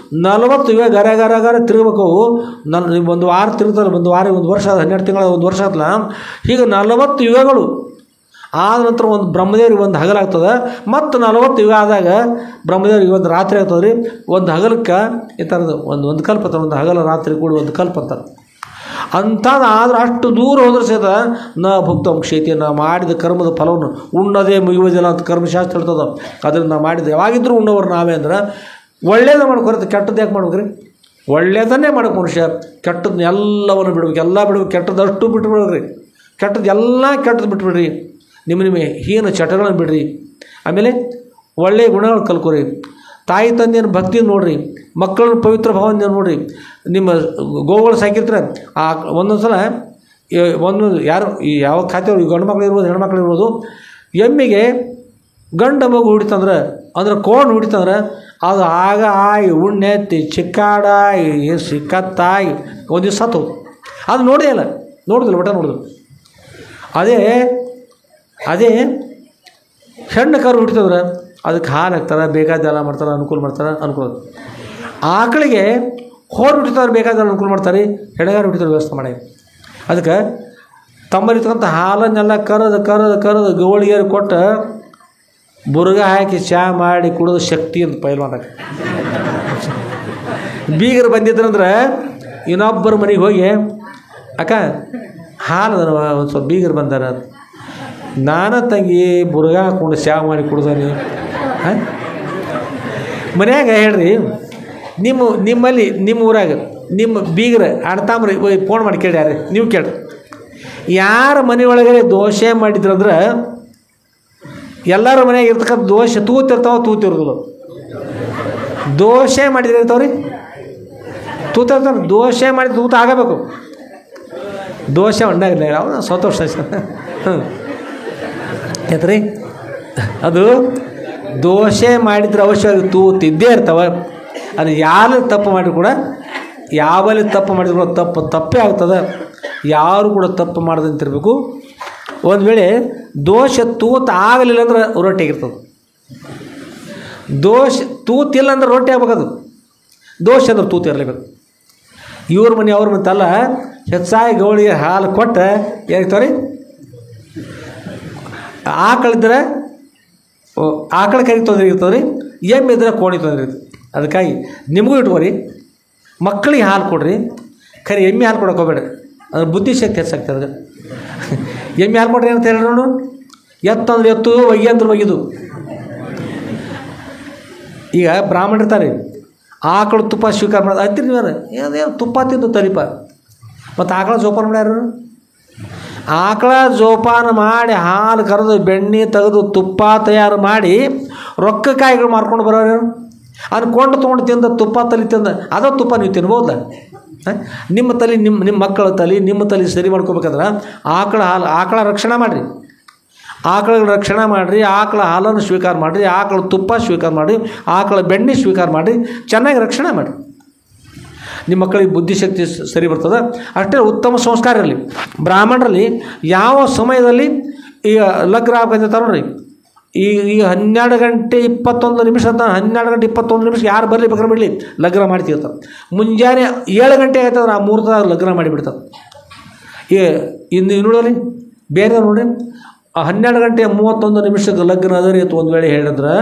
40 ಯುಗ ಗರ ತಿರುಗಬೇಕು. ಒಂದು ವಾರ ತಿರುಗ್ತಾರೆ, ಒಂದು ವಾರ, ಒಂದು ವರ್ಷ, 12 ತಿಂಗಳ, ಒಂದು ವರ್ಷ ಆತಲ್ಲ. ಹೀಗೆ 40 ಯುಗಗಳು ಆದ ನಂತರ ಒಂದು ಬ್ರಹ್ಮದೇವ್ರಿಗೆ ಒಂದು ಹಗಲಾಗ್ತದೆ. ಮತ್ತು 40 ಯುಗ ಆದಾಗ ಬ್ರಹ್ಮದೇವ್ರಿಗೆ ಒಂದು ರಾತ್ರಿ ಆಗ್ತದೆ ರೀ. ಒಂದು ಹಗಲಕ್ಕೆ ಈ ಥರದ್ದು ಒಂದು ಕಲ್ಪ ಅಂತಾರೆ, ಒಂದು ಹಗಲ ರಾತ್ರಿ ಕೂಡಿ ಒಂದು ಕಲ್ಪ ಅಂತಾರೆ. ಅಂಥದ್ದು ಆದ್ರೆ ಅಷ್ಟು ದೂರ ಹೋದ್ರೆ ಸಹಿತ ನ ಭುಕ್ತಂ ಕ್ಷೇತಿ, ನಾ ಮಾಡಿದ ಕರ್ಮದ ಫಲವನ್ನು ಉಣ್ಣದೇ ಮುಗಿಯೋದಿಲ್ಲ ಅಂತ ಕರ್ಮಶಾಸ್ತ್ರ ಹೇಳ್ತದ. ಅದನ್ನು ನಾವು ಮಾಡಿದ ಯಾವಾಗಿದ್ರೂ ಉಣ್ಣವರು ನಾವೇ ಅಂದ್ರೆ ಒಳ್ಳೇದು ಮಾಡ್ಕೊರತ್ತೆ, ಕೆಟ್ಟದ್ದು ಯಾಕೆ ಮಾಡ್ಬೇಕ್ರಿ? ಒಳ್ಳೇದನ್ನೇ ಮಾಡೋಕೆ ಮನುಷ್ಯ. ಕೆಟ್ಟದ್ದು ಎಲ್ಲವನ್ನು ಬಿಡ್ಬೇಕು, ಎಲ್ಲ ಬಿಡ್ಬೇಕು. ಕೆಟ್ಟದಷ್ಟು ಬಿಟ್ಟು ಬಿಡ್ಬೇಕ್ರಿ. ಕೆಟ್ಟದ್ದು ಬಿಟ್ಬಿಡ್ರಿ. ನಿಮ್ಮ ಹೀನ ಚಟಗಳನ್ನು ಬಿಡ್ರಿ. ಆಮೇಲೆ ಒಳ್ಳೆಯ ಗುಣಗಳು ಕಲ್ಕೋರಿ. ತಾಯಿ ತಂದೆಯನ್ನು ಭಕ್ತಿ ನೋಡಿರಿ. ಮಕ್ಕಳನ್ನ ಪವಿತ್ರ ಭಾವನೆ ನೋಡಿರಿ. ನಿಮ್ಮ ಗೋವುಗಳು ಸಾಕಿರ್ತಾರೆ, ಆ ಒಂದೊಂದು ಸಲ ಒಂದೊಂದು ಯಾರು ಯಾವ ಖಾತೆಯವರು ಗಂಡು ಮಕ್ಕಳು ಇರ್ಬೋದು, ಹೆಣ್ಮಕ್ಳು ಇರ್ಬೋದು, ಎಮ್ಮಿಗೆ ಗಂಡ ಮಗು ಹುಡಿತಂದ್ರೆ ಅಂದ್ರೆ ಕೋಣ್ ಹುಡಿತಂದ್ರೆ ಅದು ಆಗ ಆಯಿ ಉಣ್ಣೆತ್ತಿ ಚಿಕ್ಕಾಡಾಯಿ ಸಿಕ್ಕತ್ತಾಯಿ ಒಂದು ದಿವಸ ಸತ್ತು. ಅದು ನೋಡೇ ಇಲ್ಲ. ನೋಡಿದ್ರು ಒಟ್ಟ ನೋಡಿದ್ರು. ಅದೇ ಹೆಣ್ಣು ಕರು ಹುಟ್ಟಿತಂದ್ರೆ ಅದಕ್ಕೆ ಹಾಲು ಹಾಕ್ತಾರೆ, ಬೇಕಾದೆಲ್ಲ ಮಾಡ್ತಾರೆ, ಅನುಕೂಲ ಮಾಡ್ತಾರೆ, ಅನುಕೂಲ. ಆಕಳಿಗೆ ಹೋರು ಹುಟ್ಟಿದವ್ರು ಬೇಕಾದೆಲ್ಲ ಅನುಕೂಲ ಮಾಡ್ತಾರೆ, ಹೆಣ್ಣಗಾರು ಹುಟ್ಟಿದವ್ರು ವ್ಯವಸ್ಥೆ ಮಾಡಿ. ಅದಕ್ಕೆ ತಮ್ಮಲ್ಲಿರ್ತಕ್ಕಂಥ ಹಾಲನ್ನೆಲ್ಲ ಕರೆದು ಗೋಳಿಗೆರು ಕೊಟ್ಟು ಬುರ್ಗ ಹಾಕಿ ಚಹಾ ಮಾಡಿ ಕುಡಿದು ಶಕ್ತಿ ಅಂತ ಪೈಲ್ವಾನಕ್ಕೆ. ಬೀಗರು ಬಂದಿದ್ರಂದ್ರೆ ಇನ್ನೊಬ್ಬರ ಮನೆಗೆ ಹೋಗಿ ಅಕ್ಕ ಹಾಲು ಒಂದು ಸ್ವಲ್ಪ ಬೀಗರು ಬಂದಾರ, ನಾನು ತಂಗಿ ಬುರ್ಗ ಹಾಕ್ಕೊಂಡು ಚಹಾ ಮಾಡಿ ಕುಡ್ದಾನೆ. ಮನ್ಯಾಗ ಹೇಳ್ರಿ, ನಿಮ್ಮಲ್ಲಿ ನಿಮ್ಮ ಊರಾಗ ನಿಮ್ಮ ಬೀಗರ ಅಣ್ತಾಮ್ರಿ ಫೋನ್ ಮಾಡಿ ಕೇಳಿ, ಯಾರು ನೀವು ಕೇಳ್ರಿ, ಯಾರ ಮನೆಯೊಳಗೆ ದೋಸೆ ಮಾಡಿದ್ರಂದ್ರೆ ಎಲ್ಲರ ಮನೆಯಾಗ ಇರ್ತಕ್ಕಂಥ ದೋಸೆ ತೂತಿರೋದಿಲ್ಲ. ದೋಸೆ ಮಾಡಿದ್ರೆ ಇರ್ತಾವ್ರಿ, ತೂತಿರ್ತಾವೆ. ದೋಸೆ ಮಾಡಿ ತೂತ ಆಗಬೇಕು. ದೋಸೆ ಉಂಡಾಗಿಲ್ಲ ಅವನು ಸಂತೋಷ. ಯಾತ್ರಿ ಅದು ದೋಸೆ ಮಾಡಿದ್ರೆ ಅವಶ್ಯವಾಗಿ ತೂತಿದ್ದೇ ಇರ್ತಾವೆ. ಅದು ಯಾರು ತಪ್ಪು ಮಾಡಿ ಕೂಡ ಯಾವಲ್ಲಿ ತಪ್ಪು ಮಾಡಿದ್ರು ಕೂಡ ತಪ್ಪೇ ಆಗ್ತದೆ. ಯಾರು ಕೂಡ ತಪ್ಪು ಮಾಡ್ದಂತಿರ್ಬೇಕು. ಒಂದು ವೇಳೆ ದೋಷ ತೂತು ಆಗಲಿಲ್ಲ ಅಂದ್ರೆ ರೊಟ್ಟಿ ಆಗಿರ್ತದೆ. ದೋಷ ತೂತಿಲ್ಲ ಅಂದ್ರೆ ರೊಟ್ಟಿ ಆಗ್ಬೇಕದು. ದೋಷ ಅಂದ್ರೆ ತೂತು ಇರಲೇಬೇಕು. ಇವ್ರ ಮನೆ ಅವ್ರ ಮನೆ ಅಲ್ಲ, ಹೆಚ್ಚಾಗಿ ಗೌಳಿಗೆ ಹಾಲು ಕೊಟ್ಟು ಏನಾಗ್ತಾವ್ರಿ, ಆಕಳಿದ್ರೆ ಆಕಳ ಕೈಗೆ ತೊಂದರೆ ಇರ್ತವ್ರಿ, ಎಮ್ಮೆ ಇದ್ರೆ ಕೋಣಿ ತೊಂದರೆ ಇರ್ತದೆ. ಅದಕ್ಕಾಗಿ ನಿಮಗೂ ಇಟ್ಕೋರಿ, ಮಕ್ಕಳಿಗೆ ಹಾಲು ಕೊಡ್ರಿ, ಖರೆ ಎಮ್ಮೆ ಹಾಲು ಕೊಡೋಕೆ ಹೋಗ್ಬೇಡ್ರಿ, ಅದ್ರ ಬುದ್ಧಿಶಕ್ತಿ ಹೆಚ್ಚಾಗ್ತದೆ. ಅದಕ್ಕೆ ಎಮ್ಮೆ ಹಾಲು ಕೊಡ್ರಿ ಅಂತ ಹೇಳಿ ನೋಡು, ಎತ್ತಂದ್ರೆ ಎತ್ತು, ಒಯ್ಯಿ ಅಂದ್ರೆ ಒಯ್ಯೋದು. ಈಗ ಬ್ರಾಹ್ಮಣ ಇರ್ತಾರೆ, ಆಕಳು ತುಪ್ಪ ಸ್ವೀಕಾರ ಮಾಡೋದು ಅಂತೀರಿ ನೀವು. ಏನು ತುಪ್ಪ ತಿಂದು ತಲಿಪ, ಮತ್ತು ಆಕಳ ಜೋಪಾನ ಮಾಡ್ಯಾರ. ಆಕಳ ಜೋಪಾನ ಮಾಡಿ ಹಾಲು ಕರೆದು ಬೆಣ್ಣೆ ತೆಗೆದು ತುಪ್ಪ ತಯಾರು ಮಾಡಿ ರೊಕ್ಕಕಾಯಿಗಳು ಮಾರ್ಕೊಂಡು ಬರೋರು. ಅನ್ಕೊಂಡು ತೊಗೊಂಡು ತಿಂದ ತುಪ್ಪ ತಲೆ ತಿಂದ ಅದೋ ತುಪ್ಪ ನೀವು ತಿನ್ಬೋದ? ನಿಮ್ಮ ತಲೆ ನಿಮ್ಮ ಮಕ್ಕಳ ತಲೆ ನಿಮ್ಮ ತಲೆ ಸರಿ ಮಾಡ್ಕೋಬೇಕಾದ್ರೆ ಆಕಳ ರಕ್ಷಣೆ ಮಾಡಿರಿ, ಆಕಳ ರಕ್ಷಣೆ ಮಾಡಿರಿ, ಆಕಳ ಹಾಲನ್ನು ಸ್ವೀಕಾರ ಮಾಡಿರಿ, ಆಕಳ ತುಪ್ಪ ಸ್ವೀಕಾರ ಮಾಡಿರಿ, ಆಕಳ ಬೆಣ್ಣೆ ಸ್ವೀಕಾರ ಮಾಡಿರಿ, ಚೆನ್ನಾಗಿ ರಕ್ಷಣೆ ಮಾಡಿರಿ. ನಿಮ್ಮ ಮಕ್ಕಳಿಗೆ ಬುದ್ಧಿಶಕ್ತಿ ಸರಿ ಬರ್ತದೆ. ಅಷ್ಟೇ ಉತ್ತಮ ಸಂಸ್ಕಾರ ಇರಲಿ. ಬ್ರಾಹ್ಮಣರಲ್ಲಿ ಯಾವ ಸಮಯದಲ್ಲಿ ಈಗ ಲಗ್ನ ಆಗ್ಬೇಕಂತ ನೋಡ್ರಿ, ಈಗ 12 ಗಂಟೆ 21 ನಿಮಿಷ ಅಂತ, 12 ಗಂಟೆ 21 ನಿಮಿಷ ಯಾರು ಬರಲಿ ಬೇಕಾದ್ರೆ ಬಿಡಲಿ ಲಗ್ನ ಮಾಡ್ತಿರ್ತಾರೆ. ಮುಂಜಾನೆ 7 ಗಂಟೆ ಆಯ್ತಂದ್ರೆ ಆ ಮುಹೂರ್ತದಾಗ ಲಗ್ನ ಮಾಡಿಬಿಡ್ತಾರೆ. ಇನ್ನು ನೋಡಲಿ ಬೇರೆ ನೋಡ್ರಿ, 12 ಗಂಟೆ 31 ನಿಮಿಷಕ್ಕೆ ಲಗ್ನ ಅದರಿ ಅಂತ ಒಂದು ವೇಳೆ ಹೇಳಿದ್ರೆ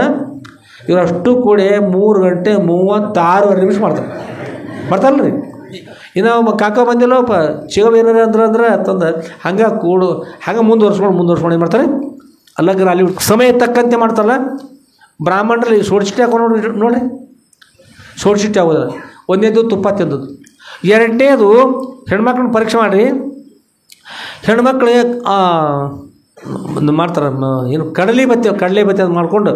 ಇವರಷ್ಟು ಕೂಡ 3 ಗಂಟೆ 36 ನಿಮಿಷ ಮಾಡ್ತಾರಲ್ರಿ. ಇನ್ನು ಕಾಕ ಬಂದಿಲ್ಲಪ್ಪ ಚಿಗಬ ಏನಾರ ಅಂದ್ರೆ ಅಂತಂದು ಹಂಗೆ ಮುಂದುವರ್ಸ್ಕೊಂಡು ಏನು ಮಾಡ್ತಾರೆ, ಲಗ್ನ ಅಲ್ಲಿ ಸಮಯ ತಕ್ಕಂತೆ ಮಾಡ್ತಾರಲ್ಲ. ಬ್ರಾಹ್ಮಣರಲ್ಲಿ ಸೋಡ್ಚಿಟ್ಟಿ ಹಾಕೊಂಡು ನೋಡ್ರಿ, ಸೋಡ್ಚಿಟ್ಟಿ ಆಗೋದಿಲ್ಲ. ಒಂದನೇದು ತುಪ್ಪ ತಿಂದದ್ದು, ಎರಡನೇದು ಹೆಣ್ಮಕ್ಳನ್ನ ಪರೀಕ್ಷೆ ಮಾಡಿರಿ. ಹೆಣ್ಮಕ್ಳಿಗೆ ಮಾಡ್ತಾರೆ ಏನು ಕಡಲೆ ಬತ್ತಿ ಅದು ಮಾಡ್ಕೊಂಡು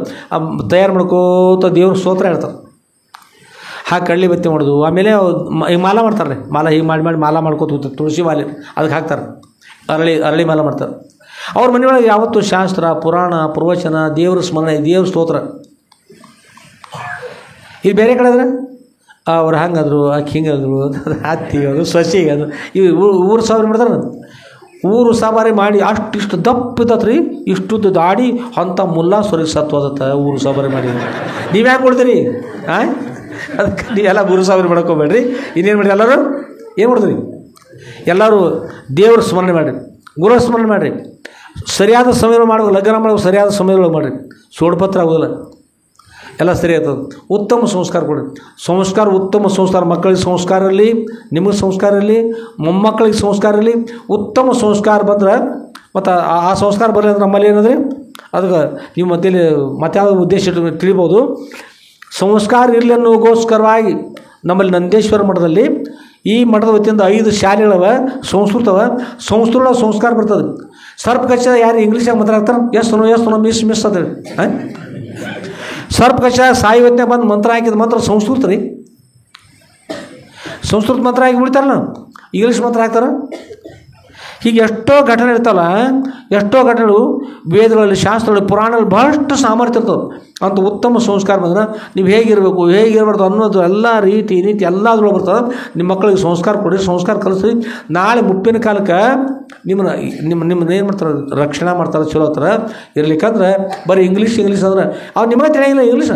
ತಯಾರು ಮಾಡ್ಕೋತ ದೇವ್ರ ಸ್ತೋತ್ರ ಹೇಳ್ತಾರೆ. ಹಾಗೆ ಕಡಲೆ ಬತ್ತಿ ಮಾಡೋದು. ಆಮೇಲೆ ಈಗ ಮಾಲ ಮಾಡ್ತಾರೆ, ಮಾಲ ಹೀಗೆ ಮಾಡಿ ಮಾಲ ಮಾಡ್ಕೋತ ಹೋಗ್ತಾರೆ. ತುಳಸಿ ಮಾಲೆ ಅದಕ್ಕೆ ಹಾಕ್ತಾರೆ, ಅರಳಿ ಮಾಲ ಮಾಡ್ತಾರೆ. ಅವ್ರ ಮನೆಯೊಳಗೆ ಯಾವತ್ತೂ ಶಾಸ್ತ್ರ ಪುರಾಣ ಪ್ರವಚನ ದೇವ್ರ ಸ್ಮರಣೆ ದೇವ್ರ ಸ್ತೋತ್ರ. ಈಗ ಬೇರೆ ಕಡೆ ಆದರೆ ಅವ್ರು ಹಂಗಾದ್ರು ಆಕೆ ಹಿಂಗಾದ್ರು ಹತ್ತಿಗೋದು ಸೊಸಿಗದು ಇವು ಊರು ಸಾವಿರ ಮಾಡ್ತಾರೆ. ಊರು ಸಾಬಾರಿ ಮಾಡಿ ಇಷ್ಟು ದಪ್ಪ ಇದ್ದತ್ರಿ, ಇಷ್ಟುದ್ದು ದಾಡಿ ಅಂಥ ಮುಲ್ಲಾ ಸ್ವರಿಗೆ ಸತ್ವದತ್ತ ಊರು ಸಾಬಾರಿ ಮಾಡಿ. ನೀವು ಹ್ಯಾಂಗೆ ಕೊಡ್ತೀರಿ? ಅದಕ್ಕೆ ನೀವೆಲ್ಲ ಊರು ಸಾಬಾರಿ ಮಾಡ್ಕೋಬೇಡ್ರಿ. ಇನ್ನೇನು ಮಾಡಿರಿ, ಎಲ್ಲರೂ ಏನು ಮಾಡಿದ್ರಿ, ಎಲ್ಲರೂ ದೇವ್ರ ಸ್ಮರಣೆ ಮಾಡಿರಿ, ಗುರು ಸ್ಮರಣೆ ಮಾಡಿರಿ. ಸರಿಯಾದ ಸಮಯ ಮಾಡ್ಬೇಕು, ಲಗ್ನ ಮಾಡ್ಬೇಕು ಸರಿಯಾದ ಸಮಯದೊಳಗೆ ಮಾಡಿರಿ. ಸೋಡ್ಪತ್ರ ಆಗೋದಿಲ್ಲ, ಎಲ್ಲ ಸರಿ ಆಗ್ತದೆ. ಉತ್ತಮ ಸಂಸ್ಕಾರ ಕೊಡಿ. ಉತ್ತಮ ಸಂಸ್ಕಾರ, ಮಕ್ಕಳಿಗೆ ಸಂಸ್ಕಾರ ಇರಲಿ, ನಿಮಗೆ ಸಂಸ್ಕಾರ ಇರಲಿ, ಮೊಮ್ಮಕ್ಕಳಿಗೆ ಸಂಸ್ಕಾರ ಇರಲಿ. ಉತ್ತಮ ಸಂಸ್ಕಾರ ಬಂದ್ರೆ ಮತ್ತು ಆ ಸಂಸ್ಕಾರ ಬರಲಿ ಅಂದ್ರೆ ನಮ್ಮಲ್ಲಿ ಏನಂದರೆ ಅದಕ್ಕೆ ನೀವು ಮತ್ತೆ ಯಾವುದೋ ಉದ್ದೇಶ ತಿಳಿಬೋದು. ಸಂಸ್ಕಾರ ಇರಲಿ ಅನ್ನೋಗೋಸ್ಕರವಾಗಿ ನಮ್ಮಲ್ಲಿ ನಂದೇಶ್ವರ ಮಠದಲ್ಲಿ ಈ ಮಠದ ವತಿಯಿಂದ 5 ಶಾಲೆಗಳವ, ಸಂಸ್ಕೃತವ. ಸಂಸ್ಕೃತ ಸಂಸ್ಕಾರ ಬರ್ತದೆ. ಸರ್ಪ್ ಕಚ್ಚ ಯಾರು ಇಂಗ್ಲೀಷಾಗ ಮಾತಾಡ್ತಾರೆ, ಎಸ್ ಮಿಸ್ ಅಂತ ಹೇಳಿ. ಸರ್ಪ್ ಕಚ್ಚ ಸಾಯುವತ್ನೇ ಬಂದು ಮಂತ್ರ ಹಾಕಿದ ಮಂತ್ರ ಸಂಸ್ಕೃತ ರೀ. ಸಂಸ್ಕೃತ ಮಂತ್ರ ಹಾಕಿ ಬಿಡ್ತಾರಲ್ಲ, ಇಂಗ್ಲೀಷ್ ಮಂತ್ರ ಹಾಕ್ತಾರೆ. ಹೀಗೆ ಎಷ್ಟೋ ಘಟನೆ ಇರ್ತಾವಲ್ಲ, ಎಷ್ಟೋ ಘಟನೆಗಳು ವೇದಗಳಲ್ಲಿ, ಶಾಸ್ತ್ರಗಳಲ್ಲಿ, ಪುರಾಣಗಳಲ್ಲಿ ಬಹಳಷ್ಟು ಸಾಮರ್ಥ್ಯ ಇರ್ತವೆ. ಅಂತ ಉತ್ತಮ ಸಂಸ್ಕಾರ ಬಂದ್ರೆ ನೀವು ಹೇಗಿರಬೇಕು, ಹೇಗಿರಬಾರ್ದು ಅನ್ನೋದು ಎಲ್ಲ ರೀತಿ ನೀತಿ ಎಲ್ಲದ್ರೊಳಗೆ ಬರ್ತದೆ. ನಿಮ್ಮ ಮಕ್ಕಳಿಗೆ ಸಂಸ್ಕಾರ ಕೊಡಿ, ಸಂಸ್ಕಾರ ಕಲಿಸ್ರಿ. ನಾಳೆ ಮುಪ್ಪಿನ ಕಾಲಕ್ಕೆ ನಿಮ್ಮನ್ನ ಏನು ಮಾಡ್ತಾರೆ, ರಕ್ಷಣೆ ಮಾಡ್ತಾರೆ, ಚಲೋ ಹತ್ರ ಇರ್ಲಿಕ್ಕಂದ್ರೆ ಬರೀ ಇಂಗ್ಲೀಷ್ ಅಂದ್ರೆ ಅವ್ರು ನಿಮಗೆ ತಿಳಿಯಂಗಿಲ್ಲ ಇಂಗ್ಲೀಷ್.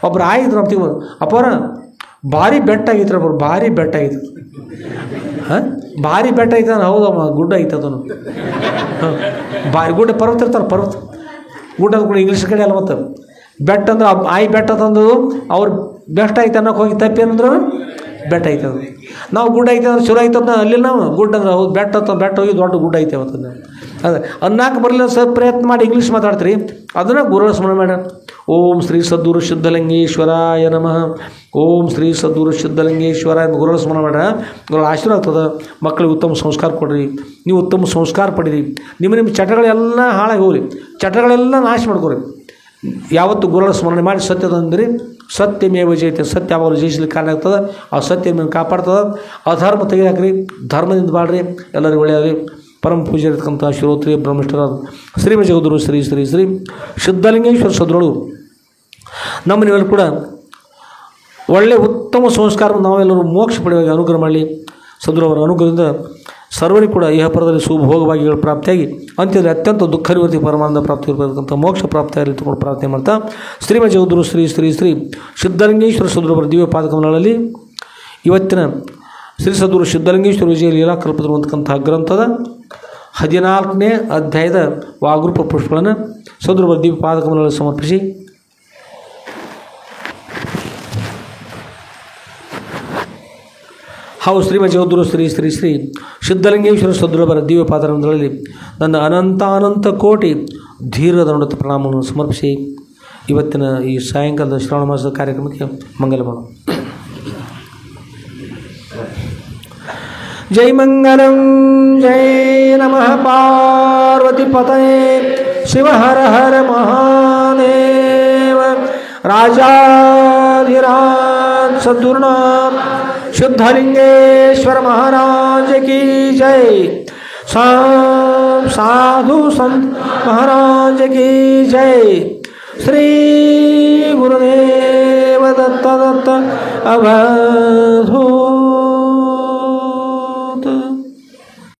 ಒಬ್ರು ಆಯ್ತು ನಮ್ಮ ತಿಂಗಳು ಅಪ್ಪರ ಭಾರಿ ಬೆಟ್ಟ ಆಗಿತ್ತು, ಒಬ್ರು ಭಾರಿ ಬೆಟ್ಟ ಆಗಿತ್ತು. ಭಾರಿ ಬೆಟ್ಟ ಐತೆ ಹೌದಮ್ಮ, ಗುಡ್ಡ ಐತೆ ಅದನ್ನು. ಭಾರಿ ಗುಡ್ಡ, ಪರ್ವತ ಇರ್ತಾರೆ, ಪರ್ವತ ಗುಡ್ಡ ಅಂದ್ ಕೂಡ ಇಂಗ್ಲೀಷ್ ಕಡೆ ಅಲ್ಲ. ಮತ್ತು ಬೆಟ್ಟ ಅಂದ್ರೆ ಬೆಟ್ಟ ತಂದು ಅವ್ರು ಬೆಸ್ಟ್ ಐತೆ ಅನ್ನೋಕೆ ಹೋಗಿ ತಪ್ಪೇನಂದ್ರೆ ಬೆಟ್ಟ ಐತೆ ಅದು. ನಾವು ಗುಡ್ಡ ಐತೆ ಅಂದ್ರೆ ಚಲೋ ಐತೆ ಅಂತ ಅಲ್ಲಿ ನಾವು ಗುಡ್ಡ ಅಂದ್ರೆ ಹೌದು, ಬೆಟ್ಟ ಹೋಗಿ ದೊಡ್ಡ ಗುಡ್ಡ ಐತೆ ಅವತ್ತು. ಅದೇ ಅನ್ನಕ್ಕೆ ಬರಲಿಲ್ಲ ಸರ್, ಪ್ರಯತ್ನ ಮಾಡಿ ಇಂಗ್ಲೀಷ್ ಮಾತಾಡ್ತೀರಿ, ಅದನ್ನು ಗುರುಗಳ ಸ್ಮರಣೆ ಮಾಡ. ಓಂ ಶ್ರೀ ಸದ್ಗುರು ಸಿದ್ಧಲಿಂಗೇಶ್ವರಾಯ ನಮಃ. ಓಂ ಶ್ರೀ ಸದ್ಗುರು ಸಿದ್ಧಲಿಂಗೇಶ್ವರ ಎಂದು ಗುರುಗಳ ಸ್ಮರಣೆ ಮಾಡ. ಗುರುಗಳ ಆಶೀರ್ವಾದ ಆಗ್ತದೆ. ಮಕ್ಕಳಿಗೆ ಉತ್ತಮ ಸಂಸ್ಕಾರ ಕೊಡ್ರಿ, ನೀವು ಉತ್ತಮ ಸಂಸ್ಕಾರ ಪಡೀರಿ. ನಿಮ್ಮ ಚಟಗಳೆಲ್ಲ ಹಾಳಾಗಿ ಹೋಗ್ರಿ, ಚಟಗಳೆಲ್ಲ ನಾಶ ಮಾಡ್ಕೊರಿ. ಯಾವತ್ತು ಗುರುಗಳ ಸ್ಮರಣೆ ಮಾಡಿ ಸತ್ಯದಂದ್ರಿ ಸತ್ಯಮೇವ ಜಯತೆ, ಸತ್ಯ ಯಾವಾಗ ಜಯಿಸ್ಲಿಕ್ಕೆ ಕಾರಣ ಆಗ್ತದೆ. ಆ ಸತ್ಯ ನಿಮ್ಮನ್ನು ಕಾಪಾಡ್ತದೆ. ಅಧರ್ಮ ತೆಗೆದಾಕ್ರಿ, ಧರ್ಮದಿಂದ ಬಾಳ್ರಿ, ಎಲ್ಲರಿಗೂ ಒಳ್ಳೆಯದ್ರಿ. ಪರಮ ಪೂಜೆ ಇರತಕ್ಕಂಥ ಶ್ರೋತ್ರಿಯ ಬ್ರಹ್ಮಷ್ಠರಾದ ಶ್ರೀಮ ಜಗದ್ಗುರು ಶ್ರೀ ಶ್ರೀ ಶ್ರೀ ಸಿದ್ಧಲಿಂಗೇಶ್ವರ ಸದ್ರುಗಳು ನಮ್ಮ ನೀವೆಲ್ಲರೂ ಕೂಡ ಒಳ್ಳೆಯ ಉತ್ತಮ ಸಂಸ್ಕಾರ ನಾವೆಲ್ಲರೂ ಮೋಕ್ಷ ಪಡೆಯುವಾಗ ಅನುಗ್ರಹ ಮಾಡಲಿ. ಸದ್ಗುರುವರ ಅನುಗ್ರಹದಿಂದ ಸರ್ವರಿಗೂ ಕೂಡ ಇಹಪರದಲ್ಲಿ ಸುಭೋಗಭಾಗ್ಯಗಳು ಪ್ರಾಪ್ತಿಯಾಗಿ ಅಂತ್ಯದಲ್ಲಿ ಅತ್ಯಂತ ದುಃಖ ನಿವೃತ್ತಿ ಪರಮಾನಂದ ಪ್ರಾಪ್ತಿ ಇರತಕ್ಕಂಥ ಮೋಕ್ಷ ಪ್ರಾಪ್ತಿಯಾಗಲಿ ತಗೊಂಡು ಪ್ರಾರ್ಥನೆ ಮಾಡ್ತಾ ಶ್ರೀಮ ಜಗದ್ಗುರು ಶ್ರೀ ಶ್ರೀ ಶ್ರೀ ಸಿದ್ಧಲಿಂಗೇಶ್ವರ ಸದ್ಗುರುವರ ದಿವ್ಯ ಪಾದಕಮಲಗಳಲ್ಲಿ ಇವತ್ತಿನ ಶ್ರೀ ಸದ್ಗುರು ಸಿದ್ಧಲಿಂಗೇಶ್ವರ ವಿಜಯ ಲೀಲಾಕಲ್ಪದರು ಅಂತಕ್ಕಂಥ ಗ್ರಂಥದ 14ನೇ ಅಧ್ಯಾಯದ ವಾಗೃಪ ಪುಷ್ಪಗಳನ್ನು ಸದ್ಗುರುವರ ದಿವ್ಯ ಪಾದಕಮಲಗಳಲ್ಲಿ ಸಮರ್ಪಿಸಿ ಹಾಗೂ ಶ್ರೀಮ ಜಗದ್ಗುರು ಶ್ರೀ ಶ್ರೀ ಶ್ರೀ ಸಿದ್ಧಲಿಂಗೇಶ್ವರ ಸದ್ಗುರುವರ ದಿವ್ಯ ಪಾದಕಮಲಗಳಲ್ಲಿ ನನ್ನ ಅನಂತ ಕೋಟಿ ಧೀರದಂಡ ಪ್ರಣಾಮವನ್ನು ಸಮರ್ಪಿಸಿ ಇವತ್ತಿನ ಈ ಸಾಯಂಕಾಲದ ಶ್ರಾವಣ ಮಾಸದ ಕಾರ್ಯಕ್ರಮಕ್ಕೆ ಮಂಗಲ ಮಾಡೋಣ. ಜೈ ಮಂಗಲಂ ಜೈ ನಮಃ ಪಾರ್ವತಿ ಪತಯೇ ಶಿವ ಹರ ಹರ ಮಹಾದೇವ ರಾಜಾಧಿರಾಜ ಸದ್ಗುರುನಾಥ ಸಿದ್ಧಲಿಂಗೇಶ್ವರ महाराज की जय. साधु संत महाराज की जय. श्री गुरुदेव दत्त अवधू